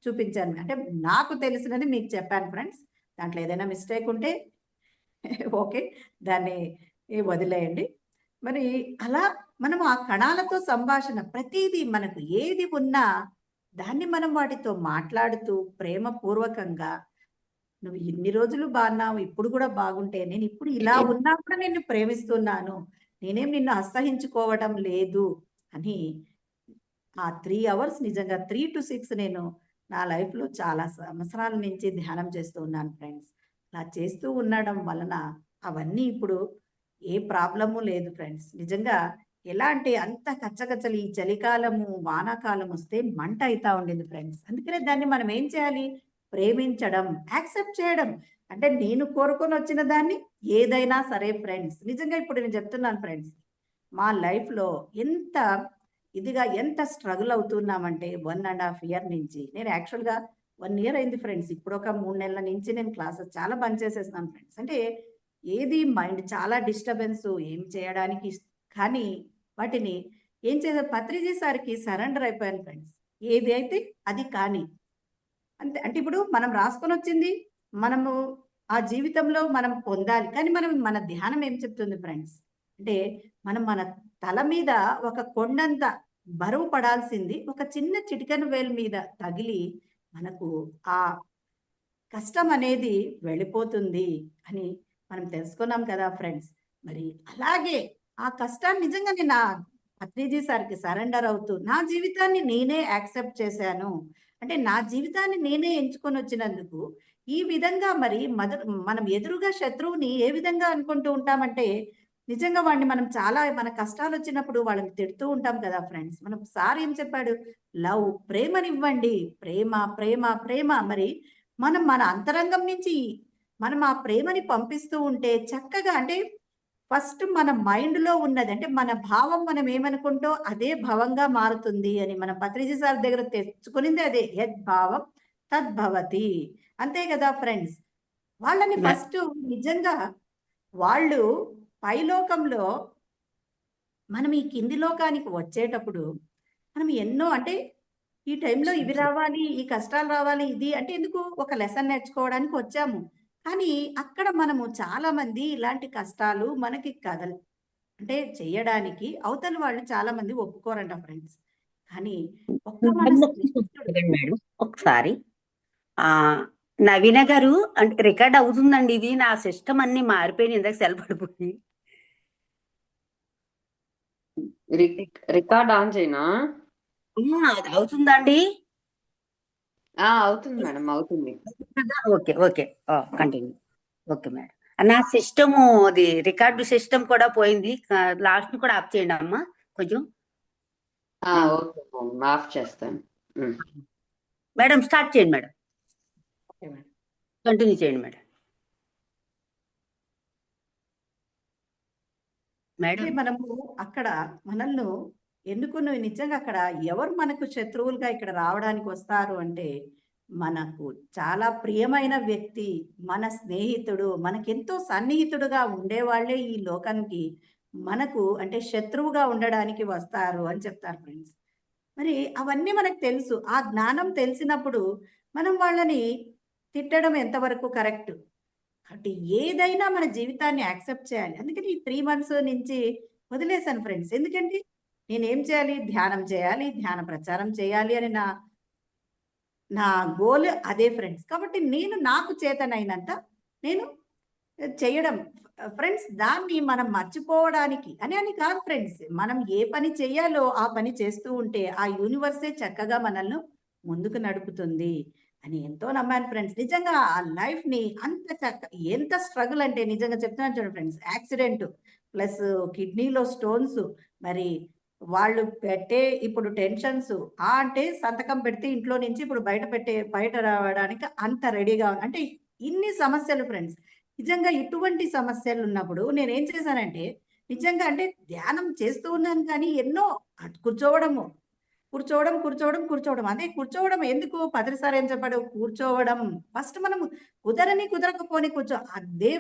S2: చూపించాను. అంటే నాకు తెలిసినది మీకు చెప్పాను ఫ్రెండ్స్. దాంట్లో ఏదైనా మిస్టేక్ ఉంటే ఓకే. దాన్ని వదిలేయండి. మరి అలా మనం ఆ కణాలతో సంభాషణ, ప్రతీదీ మనకు ఏది ఉన్నా దాన్ని మనం వాటితో మాట్లాడుతూ ప్రేమపూర్వకంగా, నువ్వు ఇన్ని రోజులు బాగున్నావు, ఇప్పుడు కూడా బాగుంటే, నేను ఇప్పుడు ఇలా ఉన్నా కూడా నిన్ను ప్రేమిస్తున్నాను, నేనేం నిన్ను అసహించుకోవడం లేదు అని, ఆ 3 అవర్స్ నిజంగా 3-6 నేను నా లైఫ్‌లో చాలా సంవత్సరాల నుంచి ధ్యానం చేస్తూ ఉన్నాను ఫ్రెండ్స్. అలా చేస్తూ ఉండడం వలన అవన్నీ ఇప్పుడు ఏ ప్రాబ్లము లేదు ఫ్రెండ్స్. నిజంగా ఎలా అంటే, అంత కచ్చకచ్చలు ఈ చలికాలము, వానాకాలం వస్తే మంట అయితా ఉండింది ఫ్రెండ్స్. అందుకనే దాన్ని మనం ఏం చేయాలి? ప్రేమించడం, యాక్సెప్ట్ చేయడం. అంటే నేను కోరుకొని వచ్చిన దాన్ని ఏదైనా సరే ఫ్రెండ్స్. నిజంగా ఇప్పుడు నేను చెప్తున్నాను ఫ్రెండ్స్. మా లైఫ్‌లో ఎంత స్ట్రగుల్ అవుతున్నామంటే 1½ ఇయర్ నుంచి. నేను యాక్చువల్‌గా 1 ఇయర్ అయింది ఫ్రెండ్స్. ఇప్పుడొక 3 నెలల నుంచి నేను క్లాసెస్ చాలా బంద్ చేసేసినాను ఫ్రెండ్స్. అంటే ఏది మైండ్ చాలా డిస్టర్బెన్స్, ఏం చేయడానికి కానీ వాటిని ఏం చేసా, పత్రిజీ సార్‌కి సరెండర్ అయిపోయాను ఫ్రెండ్స్. ఏది అయితే అది కానీ. అంతే. అంటే ఇప్పుడు మనం రాసుకొనొచ్చింది, మనము ఆ జీవితంలో మనం పొందాలి. కానీ మన ధ్యానం ఏం చెప్తుంది ఫ్రెండ్స్? అంటే మన తల మీద ఒక కొండంత బరువు పడాల్సింది ఒక చిన్న చిటికెన వేలు మీద తగిలి మనకు ఆ కష్టం అనేది వెళ్ళిపోతుంది అని మనం తెలుసుకున్నాం కదా ఫ్రెండ్స్. మరి అలాగే ఆ కష్టాన్ని నిజంగా నేను ఆ పత్రిజీ సార్‌కి సరెండర్ అవుతూ నా జీవితాన్ని నేనే యాక్సెప్ట్ చేశాను. అంటే నా జీవితాన్ని నేనే ఎంచుకొనొచ్చినందుకు ఈ విధంగా మరి మనం ఎదురుగా శత్రువుని ఏ విధంగా అనుకుంటూ ఉంటామంటే, నిజంగా వాడిని మనం చాలా మన కష్టాలు వచ్చినప్పుడు వాళ్ళని తిడుతూ ఉంటాం కదా ఫ్రెండ్స్. మనం సార్ ఏం చెప్పాడు? లవ్, ప్రేమనివ్వండి. ప్రేమ, ప్రేమ, ప్రేమ. మరి మనం మన అంతరంగం నుంచి మనం ఆ ప్రేమని పంపిస్తూ ఉంటే చక్కగా అంటే ఫస్ట్ మన మైండ్‌లో ఉన్నది అంటే మన భావం మనం ఏమనుకుంటో అదే భవంగా మారుతుంది అని మనం పత్రిజీ సార్ దగ్గర తెచ్చుకునిందే అదే. యద్భావం తద్భవతి. అంతే కదా ఫ్రెండ్స్. వాళ్ళని
S1: మే-
S2: ఫస్ట్ నిజంగా వాళ్ళు పైలోకంలో మనం ఈ కింది లోకానికి వచ్చేటప్పుడు మనం ఎన్నో అంటే ఈ టైంలో ఇవి రావాలి, ఈ కష్టాలు రావాలి, ఇది అంటే ఎందుకు ఒక లెసన్ నేర్చుకోవడానికి వచ్చాము. కానీ అక్కడ మనము చాలా మంది ఇలాంటి కష్టాలు మనకి కదల్ అంటే చేయడానికి అవతల వాళ్ళు చాలా మంది ఒప్పుకోరంట ఫ్రెండ్స్. కానీ ఒక్క మన
S1: మేడం, ఒక నిమిషం
S2: స్నేహితుడు
S1: ఆగండి మేడం ఒకసారి. ఆ నవీన గారు, అంటే రికార్డ్ అవుతుందండి ఇది? నా సిస్టమ్ అన్ని మారిపోయినాయి, ఇందాక సెల్ పడిపోయి.
S3: రికార్డ్ ఆన్ చేయనా?
S1: అది అవుతుందండి?
S3: అవుతుంది మేడం, అవుతుంది.
S1: Okay okay, continue. Okay madam. నా సిస్టమ్, అది రికార్డు సిస్టమ్ కూడా పోయింది. లాస్ట్ కూడా ఆఫ్ చేయండి అమ్మా కొంచెం.
S3: ఓకే మేడం, ఆఫ్ చేస్తాను.
S1: మేడం స్టార్ట్ చేయండి మేడం,
S2: ఓకే మేడం.
S1: కంటిన్యూ చేయండి మేడం.
S2: అంటే
S1: మేడం
S2: మనము అక్కడ మనల్ని ఎందుకు నువ్వు నిజంగా అక్కడ ఎవరు మనకు శత్రువులుగా ఇక్కడ రావడానికి వస్తారు అంటే మనకు చాలా ప్రియమైన వ్యక్తి, మన స్నేహితుడు, మనకెంతో సన్నిహితుడుగా ఉండేవాళ్లే ఈ లోకానికి మనకు అంటే శత్రువుగా ఉండడానికి వస్తారు అని చెప్తారు ఫ్రెండ్స్. మరి అవన్నీ మనకు తెలుసు. ఆ జ్ఞానం తెలిసినప్పుడు మనం వాళ్ళని తిట్టడం ఎంతవరకు కరెక్ట్? అంటే ఏదైనా మన జీవితాన్ని యాక్సెప్ట్ చేయాలి. అందుకని ఈ 3 మంత్స్ నుంచి వదిలేసాను ఫ్రెండ్స్. ఎందుకంటే నేనేం చేయాలి? ధ్యానం చేయాలి, ధ్యాన ప్రచారం చేయాలి అని నా గోల్ అదే ఫ్రెండ్స్. కాబట్టి నేను నాకు చేతనైనంత నేను చేయడం. ఫ్రెండ్స్ దాన్ని మనం మర్చిపోవడానికి అని కాదు ఫ్రెండ్స్. మనం ఏ పని చెయ్యాలో ఆ పని చేస్తూ ఉంటే ఆ యూనివర్సే చక్కగా మనల్ని ముందుకు నడుపుతుంది అని ఎంతో నమ్మాను ఫ్రెండ్స్. నిజంగా ఆ లైఫ్‌ని అంత ఎంత స్ట్రగుల్ అంటే నిజంగా చెప్తున్నాను చూడండి ఫ్రెండ్స్. యాక్సిడెంట్ ప్లస్ కిడ్నీలో స్టోన్స్, మరి వాళ్ళు పెట్టే ఇప్పుడు టెన్షన్స్, అంటే సంతకం పెడితే ఇంట్లో నుంచి ఇప్పుడు బయట రావడానికి అంత రెడీగా అంటే ఇన్ని సమస్యలు ఫ్రెండ్స్. నిజంగా ఇటువంటి సమస్యలున్నప్పుడు నేనేం చేశానంటే, నిజంగా అంటే ధ్యానం చేస్తూ ఉన్నాను కానీ ఎన్నో కూర్చోవడము, కూర్చోవడం, కూర్చోవడం, కూర్చోవడం. అదే కూర్చోవడం ఎందుకు? పత్రి సార్ ఏం చెప్పాడు? కూర్చోవడం. ఫస్ట్ మనము కుదరకపోని అదే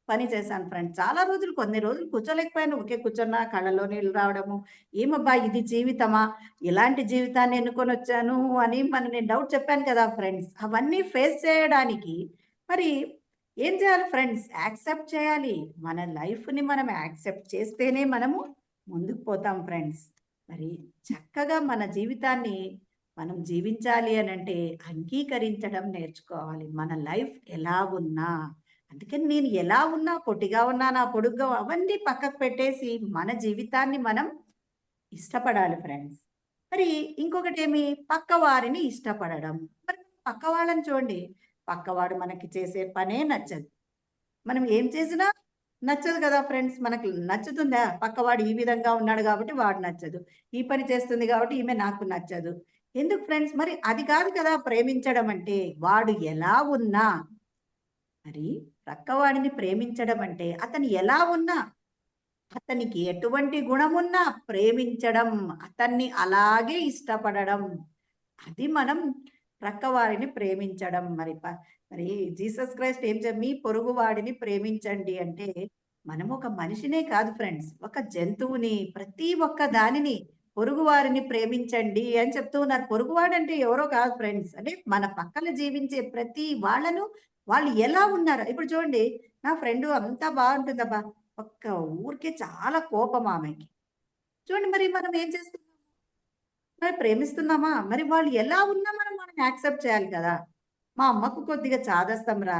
S2: పని చేశాను ఫ్రెండ్స్. చాలా రోజులు కొన్ని రోజులు కూర్చోలేకపోయాను. ఊకే కూర్చున్నా కళ్ళలో నీళ్ళు రావడము. ఏమబ్బా ఇది జీవితమా? ఇలాంటి జీవితాన్ని ఎన్నుకొనొచ్చాను అని నేను డౌట్ చెప్పాను కదా ఫ్రెండ్స్. అవన్నీ ఫేస్ చేయడానికి మరి ఏం చేయాలి ఫ్రెండ్స్? యాక్సెప్ట్ చేయాలి. మన లైఫ్‌ని మనం యాక్సెప్ట్ చేస్తేనే మనము ముందుకు పోతాం ఫ్రెండ్స్. మరి చక్కగా మన జీవితాన్ని మనం జీవించాలి అనంటే అంగీకరించడం నేర్చుకోవాలి. మన లైఫ్ ఎలా ఉన్నా. అందుకని నేను ఎలా ఉన్నా, పొట్టిగా ఉన్నానా, పొడుగ్గా అవన్నీ పక్కకు పెట్టేసి మన జీవితాన్ని మనం ఇష్టపడాలి ఫ్రెండ్స్. మరి ఇంకొకటేమి పక్కవారిని ఇష్టపడడం. మరి పక్క వాళ్ళని చూడండి. పక్కవాడు మనకి చేసే పనే నచ్చదు. మనం ఏం చేసినా నచ్చదు కదా ఫ్రెండ్స్. మనకు నచ్చుతుందా? పక్కవాడు ఈ విధంగా ఉన్నాడు కాబట్టి వాడు నచ్చదు. ఈ పని చేస్తుంది కాబట్టి ఈమె నాకు నచ్చదు. ఎందుకు ఫ్రెండ్స్? మరి అది కాదు కదా ప్రేమించడం అంటే. వాడు ఎలా ఉన్నా మరి పక్కవాడిని ప్రేమించడం అంటే అతను ఎలా ఉన్నా, అతనికి ఎటువంటి గుణమున్నా ప్రేమించడం, అతన్ని అలాగే ఇష్టపడడం. అది మనం ప్రక్కవారిని ప్రేమించడం. మరి జీసస్ క్రైస్ట్ ఏం మీ పొరుగు వాడిని ప్రేమించండి అంటే, మనం ఒక మనిషినే కాదు ఫ్రెండ్స్, ఒక జంతువుని, ప్రతి ఒక్క దానిని పొరుగు వారిని ప్రేమించండి అని చెప్తూ ఉన్నారు. పొరుగువాడంటే ఎవరో కాదు ఫ్రెండ్స్. అంటే మన పక్కన జీవించే ప్రతి వాళ్ళను వాళ్ళు ఎలా ఉన్నారు. ఇప్పుడు చూడండి, నా ఫ్రెండ్ అంతా బాగుంటుందబ్బా, ఒక్క ఊరికే చాలా కోపం ఆమెకి. చూడండి మరి మనం ఏం చేస్తున్నాం? మరి ప్రేమిస్తున్నామా? మరి వాళ్ళు ఎలా ఉన్నా మనం యాక్సెప్ట్ చేయాలి కదా! మా అమ్మకు కొద్దిగా చాదస్తం రా,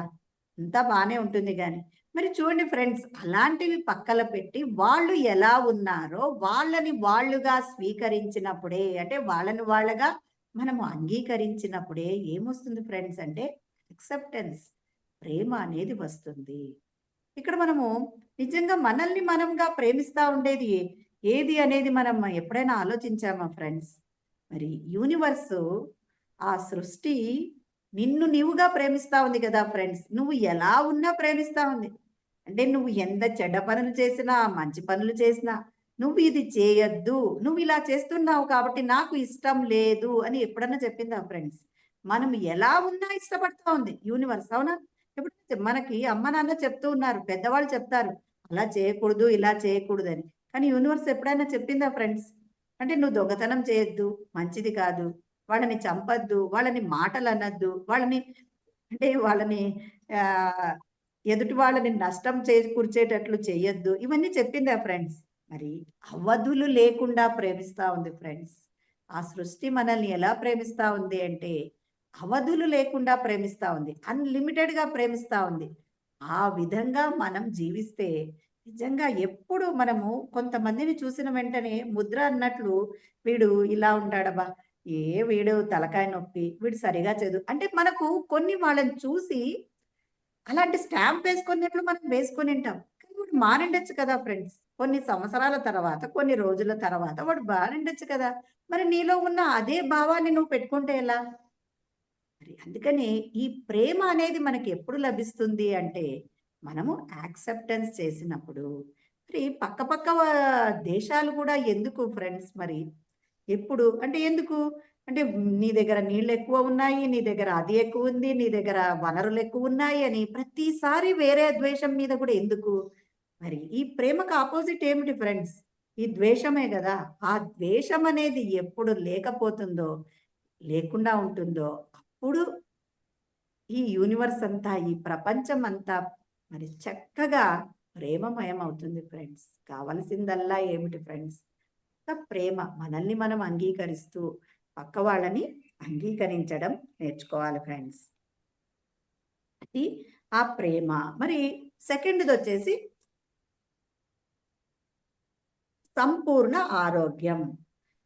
S2: అంతా బానే ఉంటుంది గాని. మరి చూడండి ఫ్రెండ్స్, అలాంటివి పక్కల పెట్టి వాళ్ళు ఎలా ఉన్నారో వాళ్ళని వాళ్ళుగా స్వీకరించినప్పుడే, అంటే వాళ్ళని వాళ్ళగా మనము అంగీకరించినప్పుడే ఏమొస్తుంది ఫ్రెండ్స్ అంటే యాక్సెప్టెన్స్, ప్రేమ అనేది వస్తుంది. ఇక్కడ మనము నిజంగా మనల్ని మనంగా ప్రేమిస్తా ఉండేది ఏది అనేది మనం ఎప్పుడైనా ఆలోచించామా ఫ్రెండ్స్? మరి యూనివర్స్, ఆ సృష్టి నిన్ను నీవుగా ప్రేమిస్తా ఉంది కదా ఫ్రెండ్స్. నువ్వు ఎలా ఉన్నా ప్రేమిస్తా ఉంది. అంటే నువ్వు ఎంత చెడ్డ పనులు చేసినా, మంచి పనులు చేసినా, నువ్వు ఇది చేయొద్దు, నువ్వు ఇలా చేస్తున్నావు కాబట్టి నాకు ఇష్టం లేదు అని ఎప్పుడన్నా చెప్పిందా ఫ్రెండ్స్? మనం ఎలా ఉన్నా ఇష్టపడతా ఉంది యూనివర్స్, అవునా? ఇప్పుడు మనకి అమ్మ నాన్న చెప్తూ ఉన్నారు, పెద్దవాళ్ళు చెప్తారు అలా చేయకూడదు, ఇలా చేయకూడదు అని. కానీ యూనివర్స్ ఎప్పుడైనా చెప్పిందా ఫ్రెండ్స్? అంటే నువ్వు దొంగతనం చేయొద్దు, మంచిది కాదు, వాళ్ళని చంపొద్దు, వాళ్ళని మాటలు అనొద్దు, వాళ్ళని ఆ ఎదుటి వాళ్ళని నష్టం చేకూర్చేటట్లు చేయొద్దు, ఇవన్నీ చెప్పిందా ఫ్రెండ్స్? మరి అవధులు లేకుండా ప్రేమిస్తా ఉంది ఫ్రెండ్స్. ఆ సృష్టి మనల్ని ఎలా ప్రేమిస్తా ఉంది అంటే అవధులు లేకుండా ప్రేమిస్తా ఉంది, అన్లిమిటెడ్ గా ప్రేమిస్తా ఉంది. ఆ విధంగా మనం జీవిస్తే నిజంగా ఎప్పుడు మనము కొంతమందిని చూసిన వెంటనే ముద్ర అన్నట్లు, వీడు ఇలా ఉంటాడబ్బా, వీడు తలకాయ నొప్పి, వీడు సరిగా చదువు అంటే మనకు కొన్ని వాళ్ళని చూసి అలాంటి స్టాంప్ వేసుకున్నట్లు మనం వేసుకొని ఉంటాం. కానీ వాడు మారిండొచ్చు కదా ఫ్రెండ్స్. కొన్ని సంవత్సరాల తర్వాత, కొన్ని రోజుల తర్వాత వాడు మారిండొచ్చు కదా. మరి నీలో ఉన్న అదే భావాన్ని నువ్వు పెట్టుకుంటే ఎలా? మరి అందుకని ఈ ప్రేమ అనేది మనకి ఎప్పుడు లభిస్తుంది అంటే మనము యాక్సెప్టెన్స్ చేసినప్పుడు. మరి పక్క దేశాలు కూడా ఎందుకు ఫ్రెండ్స్ మరి ఎప్పుడు అంటే ఎందుకు అంటే నీ దగ్గర నీళ్ళు ఎక్కువ ఉన్నాయి, నీ దగ్గర అది ఎక్కువ ఉంది, నీ దగ్గర వనరులు ఎక్కువ ఉన్నాయి అని ప్రతిసారి వేరే ద్వేషం మీద కూడా ఎందుకు? మరి ఈ ప్రేమకు ఆపోజిట్ ఏమిటి ఫ్రెండ్స్? ఈ ద్వేషమే కదా. ఆ ద్వేషం అనేది ఎప్పుడు లేకపోతుందో, లేకుండా ఉంటుందో, అప్పుడు ఈ యూనివర్స్ అంతా, ఈ ప్రపంచం అంతా మరి చక్కగా ప్రేమమయం అవుతుంది ఫ్రెండ్స్. కావలసిందల్లా ఏమిటి ఫ్రెండ్స్? ప్రేమ. మనల్ని మనం అంగీకరిస్తూ పక్క వాళ్ళని అంగీకరించడం నేర్చుకోవాలి ఫ్రెండ్స్. అది ఆ ప్రేమ. మరి సెకండ్ది వచ్చేసి సంపూర్ణ ఆరోగ్యం.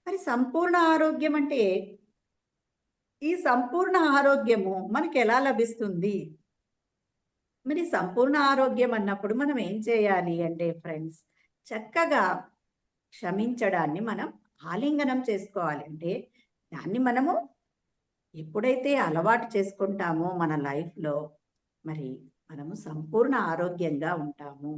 S2: మరి సంపూర్ణ ఆరోగ్యం అంటే ఈ సంపూర్ణ ఆరోగ్యము మనకి ఎలా లభిస్తుంది? మరి సంపూర్ణ ఆరోగ్యం అన్నప్పుడు మనం ఏం చేయాలి అంటే ఫ్రెండ్స్, చక్కగా క్షమించడాన్ని మనం ఆలింగనం చేసుకోవాలి. అంటే దాన్ని మనము ఎప్పుడైతే అలవాటు చేసుకుంటామో మన లైఫ్లో, మరి మనము సంపూర్ణ ఆరోగ్యంగా ఉంటాము.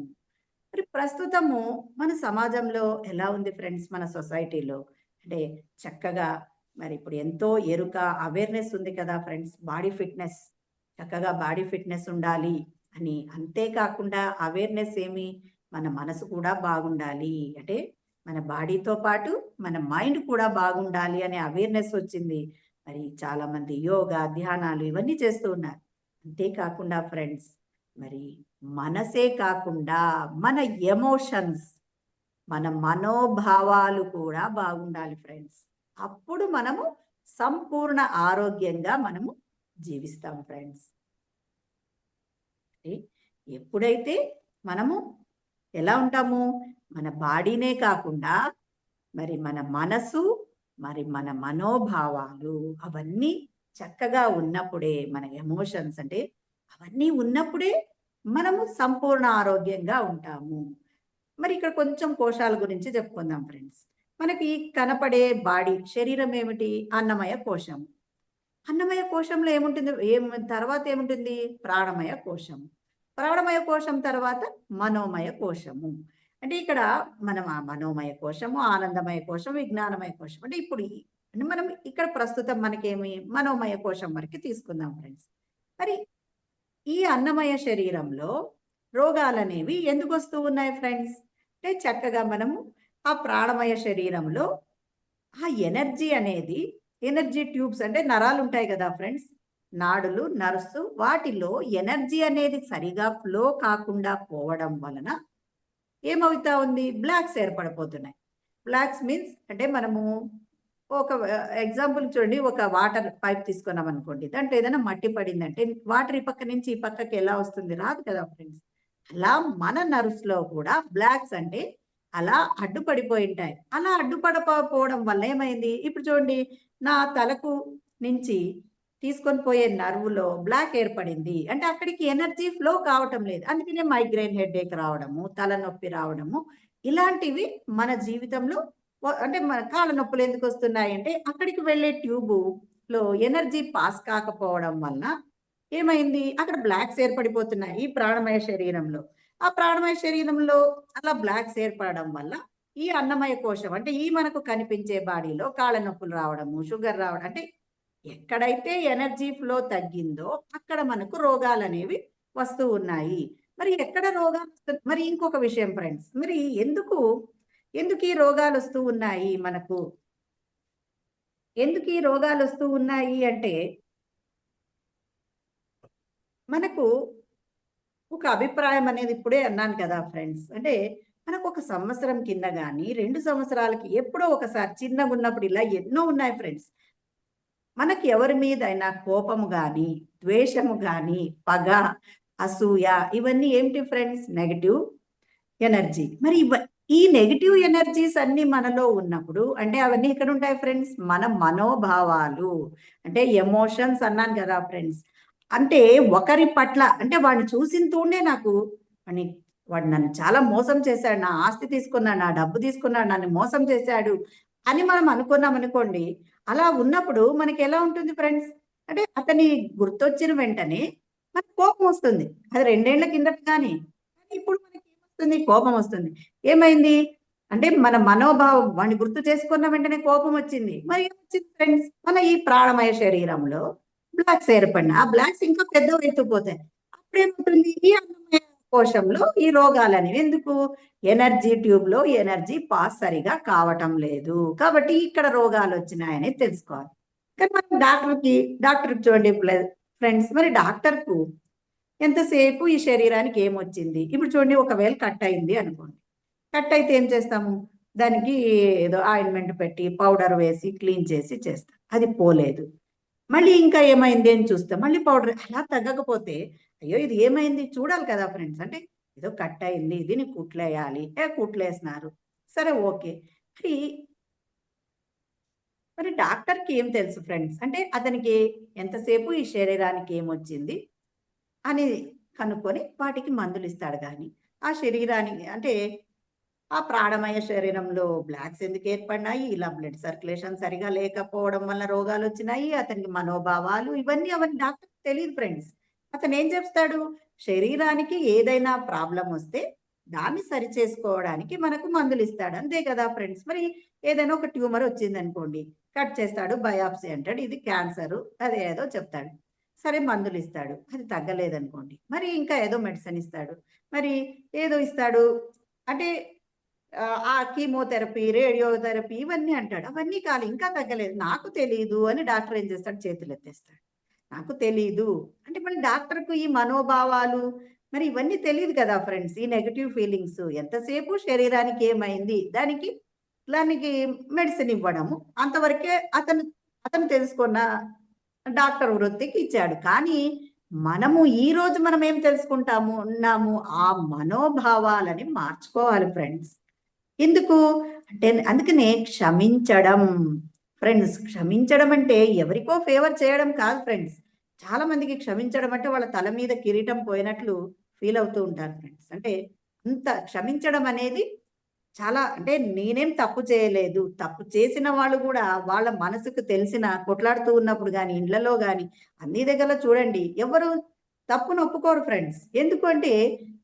S2: మరి ప్రస్తుతము మన సమాజంలో ఎలా ఉంది ఫ్రెండ్స్? మన సొసైటీలో అంటే చక్కగా మరి ఇప్పుడు ఎంతో ఎరుక, అవేర్నెస్ ఉంది కదా ఫ్రెండ్స్. బాడీ ఫిట్నెస్, చక్కగా బాడీ ఫిట్నెస్ ఉండాలి అని. అంతేకాకుండా అవేర్నెస్ ఏమి, మన మనసు కూడా బాగుండాలి. అంటే మన బాడీతో పాటు మన మైండ్ కూడా బాగుండాలి అనే అవేర్నెస్ వచ్చింది. మరి చాలా మంది యోగా, ధ్యానాలు ఇవన్నీ చేస్తూ ఉన్నారు. అంతేకాకుండా ఫ్రెండ్స్, మరి మనసే కాకుండా మన ఎమోషన్స్, మన మనోభావాలు కూడా బాగుండాలి ఫ్రెండ్స్. అప్పుడు మనము సంపూర్ణ ఆరోగ్యంగా మనము జీవిస్తాం ఫ్రెండ్స్. ఎప్పుడైతే మనము ఎలా ఉంటాము, మన బాడీనే కాకుండా మరి మన మనసు, మరి మన మనోభావాలు అవన్నీ చక్కగా ఉన్నప్పుడే, మన ఎమోషన్స్ అంటే అవన్నీ ఉన్నప్పుడే మనము సంపూర్ణ ఆరోగ్యంగా ఉంటాము. మరి ఇక్కడ కొంచెం కోశాల గురించి చెప్పుకుందాం ఫ్రెండ్స్. మనకి కనపడే బాడీ, శరీరం ఏమిటి? అన్నమయ కోశం. అన్నమయ కోశంలో ఏముంటుంది? తర్వాత ఏముంటుంది? ప్రాణమయ కోశం. ప్రాణమయ కోశం తర్వాత మనోమయ కోశము. అంటే ఇక్కడ మనం ఆ మనోమయ కోశము, ఆనందమయ కోశం, విజ్ఞానమయ కోశం. అంటే ఇప్పుడు మనం ఇక్కడ ప్రస్తుతం మనకేమి మనోమయ కోశం వరకు తీసుకుందాం ఫ్రెండ్స్. మరి ఈ అన్నమయ శరీరంలో రోగాలనేవి ఎందుకు వస్తూ ఉన్నాయి ఫ్రెండ్స్? అంటే చక్కగా మనము ఆ ప్రాణమయ శరీరంలో ఆ ఎనర్జీ అనేది, ఎనర్జీ ట్యూబ్స్ అంటే నరాలు ఉంటాయి కదా ఫ్రెండ్స్, నాడులు, నర్సు, వాటిలో ఎనర్జీ అనేది సరిగా ఫ్లో కాకుండా పోవడం వలన ఏమవుతా ఉంది? బ్లాక్స్ ఏర్పడిపోతున్నాయి. బ్లాక్స్ మీన్స్ అంటే మనము ఒక ఎగ్జాంపుల్ చూడండి, ఒక వాటర్ పైప్ తీసుకున్నాం అనుకోండి, దాంట్లో ఏదైనా మట్టి పడిందంటే వాటర్ ఈ పక్క నుంచి ఈ పక్కకి ఎలా వస్తుంది? రాదు కదా ఫ్రెండ్స్. అలా మన నర్వ్స్ లో కూడా బ్లాక్స్ అంటే అలా అడ్డుపడిపోయి ఉంటాయి. అలా అడ్డుపడకపోవడం వల్ల ఏమైంది? ఇప్పుడు చూడండి, నా తలకు నుంచి తీసుకొని పోయే నర్వులో బ్లాక్ ఏర్పడింది అంటే అక్కడికి ఎనర్జీ ఫ్లో కావటం లేదు. అందుకనే మైగ్రేన్ హెడేక్ రావడము, తలనొప్పి రావడము ఇలాంటివి మన జీవితంలో అంటే మన కాళ్ళ నొప్పులు ఎందుకు వస్తున్నాయి అంటే అక్కడికి వెళ్ళే ట్యూబు లో ఎనర్జీ పాస్ కాకపోవడం వల్ల ఏమైంది, అక్కడ బ్లాక్స్ ఏర్పడిపోతున్నాయి ఈ ప్రాణమయ శరీరంలో. ఆ ప్రాణమయ శరీరంలో అలా బ్లాక్స్ ఏర్పడడం వల్ల ఈ అన్నమయ కోశం అంటే ఈ మనకు కనిపించే బాడీలో కాళ్ళ నొప్పులు రావడము, షుగర్ రావడం అంటే ఎక్కడైతే ఎనర్జీ ఫ్లో తగ్గిందో అక్కడ మనకు రోగాలు అనేవి వస్తూ ఉన్నాయి. మరి ఎక్కడ రోగాలు మరి ఇంకొక విషయం ఫ్రెండ్స్, మరి ఎందుకు ఈ రోగాలు వస్తూ ఉన్నాయి మనకు? ఎందుకు ఈ రోగాలు వస్తూ ఉన్నాయి అంటే మనకు ఒక అభిప్రాయం అనేది ఇప్పుడే అన్నాను కదా ఫ్రెండ్స్, అంటే మనకు ఒక సంవత్సరం కింద కానీ 2 సంవత్సరాలకి ఎప్పుడో ఒకసారి చిన్నగా ఉన్నప్పుడు ఇలా ఎన్నో ఉన్నాయి ఫ్రెండ్స్. మనకి ఎవరి మీద అయినా కోపము కానీ, ద్వేషము కానీ, పగ, అసూయ ఇవన్నీ ఏంటి ఫ్రెండ్స్? Negative energy. మరి ఈ నెగటివ్ ఎనర్జీస్ అన్ని మనలో ఉన్నప్పుడు అంటే అవన్నీ ఎక్కడ ఉంటాయి ఫ్రెండ్స్? మన మనోభావాలు అంటే ఎమోషన్స్ అన్నాను కదా ఫ్రెండ్స్. అంటే ఒకరి పట్ల అంటే వాడిని చూసిన తోనే నాకు వాడు నన్ను చాలా మోసం చేశాడు, నా ఆస్తి తీసుకున్నాడు, నా డబ్బు తీసుకున్నాడు, నన్ను మోసం చేశాడు అని మనం అనుకున్నాం అనుకోండి. అలా ఉన్నప్పుడు మనకి ఎలా ఉంటుంది ఫ్రెండ్స్ అంటే అతని గుర్తొచ్చిన వెంటనే మనకు కోపం వస్తుంది. అది 2 ఏళ్ల కిందట కానీ ఇప్పుడు మనకి ఏమొస్తుంది? కోపం వస్తుంది. ఏమైంది అంటే మన మనోభావం వాడిని గుర్తు చేసుకున్న వెంటనే కోపం వచ్చింది. మరి ఏమొచ్చింది ఫ్రెండ్స్? మన ఈ ప్రాణమయ శరీరంలో బ్లాక్స్ ఏర్పడిన ఆ బ్లాక్స్ ఇంకా పెద్దవి ఎత్తుకుపోతాయి. అప్పుడేమవుతుంది? ఈ అన్నమయ కోశంలో ఈ రోగాలు అనేవి ఎందుకు? ఎనర్జీ ట్యూబ్ లో ఎనర్జీ పాస్ సరిగా కావటం లేదు కాబట్టి ఇక్కడ రోగాలు వచ్చినాయని తెలుసుకోవాలి. కానీ మనం డాక్టర్కి చూడండి ఫ్రెండ్స్, మరి డాక్టర్ కు ఎంతసేపు ఈ శరీరానికి ఏమొచ్చింది? ఇప్పుడు చూడండి, ఒకవేళ కట్ అయింది అనుకోండి, కట్ అయితే ఏం చేస్తాము? దానికి ఏదో ఆయింట్మెంట్ పెట్టి పౌడర్ వేసి క్లీన్ చేసి చేస్తాం. అది పోలేదు. మళ్ళీ ఇంకా ఏమైంది అని చూస్తాం, మళ్ళీ పౌడర్. అలా తగ్గకపోతే అయ్యో ఇది ఏమైంది చూడాలి కదా ఫ్రెండ్స్. అంటే ఏదో కట్ అయింది, దీన్ని కుట్లేయాలి, కుట్లేసినారు, సరే ఓకే. మరి డాక్టర్కి ఏం తెలుసు ఫ్రెండ్స్? అంటే అతనికి ఎంతసేపు ఈ శరీరానికి ఏమొచ్చింది అని కనుక్కొని వాటికి మందులు ఇస్తాడు. కానీ ఆ శరీరానికి అంటే ఆ ప్రాణమయ శరీరంలో బ్లాక్స్ ఎందుకు ఏర్పడినాయి, ఇలా బ్లడ్ సర్క్యులేషన్ సరిగా లేకపోవడం వల్ల రోగాలు వచ్చినాయి, అతనికి మనోభావాలు అవన్నీ డాక్టర్ తెలియదు ఫ్రెండ్స్. అతను ఏం చెప్తాడు? శరీరానికి ఏదైనా ప్రాబ్లం వస్తే దాన్ని సరి చేసుకోవడానికి మనకు మందులు ఇస్తాడు, అంతే కదా ఫ్రెండ్స్. మరి ఏదైనా ఒక ట్యూమర్ వచ్చింది అనుకోండి, కట్ చేస్తాడు, బయాప్సీ అంటాడు, ఇది క్యాన్సర్ అది ఏదో చెప్తాడు, సరే మందులు ఇస్తాడు, అది తగ్గలేదనుకోండి, మరి ఇంకా ఏదో మెడిసిన్ ఇస్తాడు, మరి ఏదో ఇస్తాడు అంటే ఆ కీమోథెరపీ, రేడియోథెరపీ ఇవన్నీ అంటాడు. అవన్నీ కాదు, ఇంకా తగ్గలేదు, నాకు తెలియదు అని డాక్టర్ ఏం చేస్తాడు? చేతులు ఎత్తేస్తాడు, నాకు తెలీదు అంటే. మళ్ళీ డాక్టర్కు ఈ మనోభావాలు మరి ఇవన్నీ తెలియదు కదా ఫ్రెండ్స్. ఈ నెగటివ్ ఫీలింగ్స్ ఎంతసేపు శరీరానికి ఏమైంది దానికి మెడిసిన్ ఇవ్వడము అంతవరకే అతను తెలుసుకున్న డాక్టర్ వృత్తికి ఇచ్చాడు. కానీ మనము ఈ రోజు మనం ఏం ఉన్నాము? ఆ మనోభావాలని మార్చుకోవాలి ఫ్రెండ్స్. ఎందుకు అంటే అందుకనే క్షమించడం ఫ్రెండ్స్. క్షమించడం అంటే ఎవరికో ఫేవర్ చేయడం కాదు ఫ్రెండ్స్. చాలా మందికి క్షమించడం అంటే వాళ్ళ తల మీద కిరీటం పోయినట్లు ఫీల్ అవుతూ ఉంటారు ఫ్రెండ్స్. అంటే అంత క్షమించడం అనేది చాలా అంటే నేనేం తప్పు చేయలేదు, తప్పు చేసిన వాళ్ళు కూడా వాళ్ళ మనసుకు తెలిసిన కొట్లాడుతూ ఉన్నప్పుడు కానీ ఇండ్లలో కానీ అన్ని దగ్గర చూడండి ఎవరు తప్పును ఒప్పుకోరు ఫ్రెండ్స్. ఎందుకు అంటే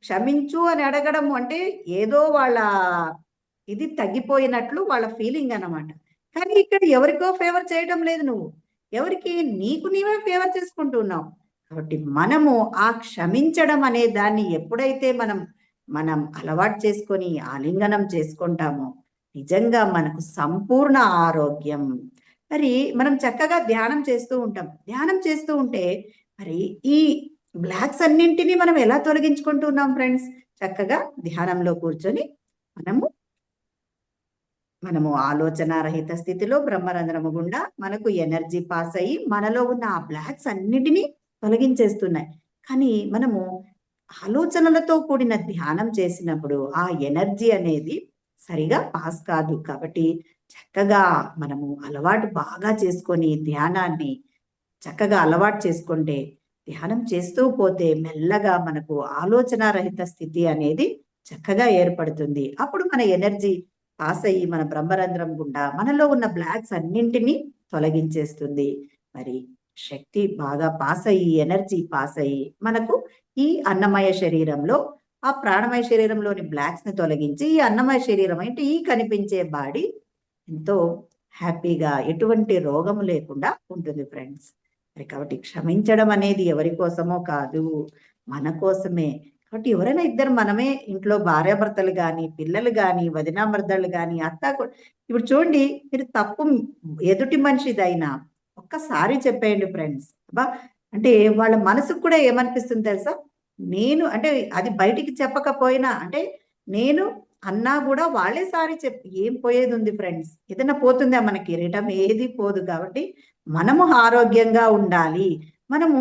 S2: క్షమించు అని అడగడం అంటే ఏదో వాళ్ళ ఇది తగ్గిపోయినట్లు వాళ్ళ ఫీలింగ్ అన్నమాట. కానీ ఇక్కడ ఎవరికో ఫేవర్ చేయడం లేదు, నువ్వు ఎవరికి నీకు నీవే ఫేవర్ చేసుకుంటున్నావు. కాబట్టి మనము ఆ క్షమించడం అనే దాన్ని ఎప్పుడైతే మనం అలవాటు చేసుకొని ఆలింగనం చేసుకుంటామో నిజంగా మనకు సంపూర్ణ ఆరోగ్యం. మరి మనం చక్కగా ధ్యానం చేస్తూ ఉంటాం. ధ్యానం చేస్తూ ఉంటే మరి ఈ బ్లాక్స్ అన్నింటినీ మనం ఎలా తొలగించుకుంటున్నాం ఫ్రెండ్స్? చక్కగా ధ్యానంలో కూర్చొని మనము ఆలోచన రహిత స్థితిలో బ్రహ్మరంధ్రము గుండా మనకు ఎనర్జీ పాస్ అయ్యి మనలో ఉన్న ఆ బ్లాక్స్ అన్నిటినీ తొలగించేస్తున్నాయి. కానీ మనము ఆలోచనలతో కూడిన ధ్యానం చేసినప్పుడు ఆ ఎనర్జీ అనేది సరిగా పాస్ కాదు. కాబట్టి చక్కగా మనము అలవాటు బాగా చేసుకొని ధ్యానాన్ని చక్కగా అలవాటు చేసుకుంటే, ధ్యానం చేస్తూ పోతే మెల్లగా మనకు ఆలోచన రహిత స్థితి అనేది చక్కగా ఏర్పడుతుంది. అప్పుడు మన ఎనర్జీ పాస్ అయ్యి మన బ్రహ్మరంధ్రం గుండా మనలో ఉన్న బ్లాక్స్ అన్నింటినీ తొలగించేస్తుంది. మరి శక్తి బాగా పాస్ అయ్యి, ఎనర్జీ పాస్ అయ్యి మనకు ఈ అన్నమయ శరీరంలో ఆ ప్రాణమయ శరీరంలోని బ్లాక్స్ ని తొలగించి ఈ అన్నమయ శరీరం అంటే ఈ కనిపించే బాడీ ఎంతో హ్యాపీగా ఎటువంటి రోగము లేకుండా ఉంటుంది ఫ్రెండ్స్. మరి కాబట్టి క్షమించడం అనేది ఎవరి కోసమో కాదు, మన కోసమే. కాబట్టి ఎవరైనా ఇద్దరు మనమే ఇంట్లో భార్యాభర్తలు కానీ, పిల్లలు కానీ, వదినామర్దలు కానీ, ఇప్పుడు చూడండి, మీరు తప్పు ఎదుటి మనిషిదైనా ఒక్కసారి చెప్పేయండి ఫ్రెండ్స్. అబ్బా, అంటే వాళ్ళ మనసుకు కూడా ఏమనిపిస్తుంది తెలుసా, నేను అంటే అది బయటికి చెప్పకపోయినా అంటే నేను అన్నా కూడా వాళ్ళే సారీ చెప్పి ఏం పోయేది ఉంది ఫ్రెండ్స్, ఏదైనా పోతుందా మనకి, రిటర్న్ ఏది పోదు. కాబట్టి మనము ఆరోగ్యంగా ఉండాలి. మనము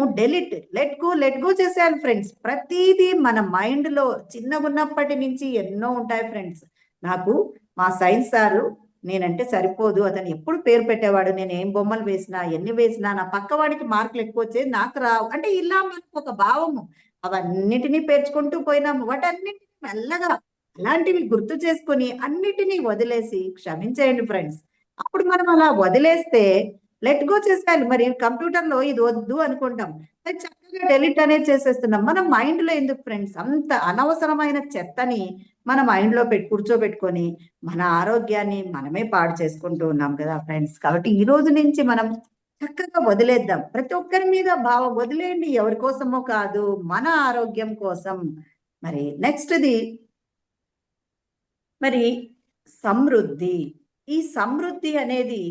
S2: లెట్ గో చేసేయాలి ఫ్రెండ్స్. ప్రతిదీ మన మైండ్ లో చిన్నగా ఉన్నప్పటి నుంచి ఎన్నో ఉంటాయి ఫ్రెండ్స్. నాకు మా సైన్స్ సారు నేనంటే సరిపోదు, అతను ఎప్పుడు పేరు పెట్టేవాడు, నేను ఏం బొమ్మలు వేసినా ఎన్ని వేసినా నా పక్కవాడికి మార్కులు ఎక్కువ వచ్చేది, నాకు రావు అంటే ఇలా మనకు ఒక భావము. అవన్నిటినీ పేర్చుకుంటూ పోయినాము. వాటన్నిటిని మెల్లగా అలాంటివి గుర్తు చేసుకొని అన్నిటినీ వదిలేసి క్షమించేయండి ఫ్రెండ్స్. అప్పుడు మనం అలా వదిలేస్తే లెట్ గో చేసేయాలి. మరి కంప్యూటర్ లో ఇది వద్దు అనుకుంటాం, అది చక్కగా డెలిట్ అనేది చేసేస్తున్నాం. మన మైండ్ లో ఎందుకు ఫ్రెండ్స్ అంత అనవసరమైన చెత్తని మన మైండ్ లో కూర్చోబెట్టుకొని మన ఆరోగ్యాన్ని మనమే పాడు చేసుకుంటూ ఉన్నాం కదా ఫ్రెండ్స్. కాబట్టి ఈ రోజు నుంచి మనం చక్కగా వదిలేద్దాం. ప్రతి ఒక్కరి మీద భావం వదిలేయండి, ఎవరి కోసమో కాదు, మన ఆరోగ్యం కోసం. మరి నెక్స్ట్ది మరి సమృద్ధి. ఈ సమృద్ధి అనేది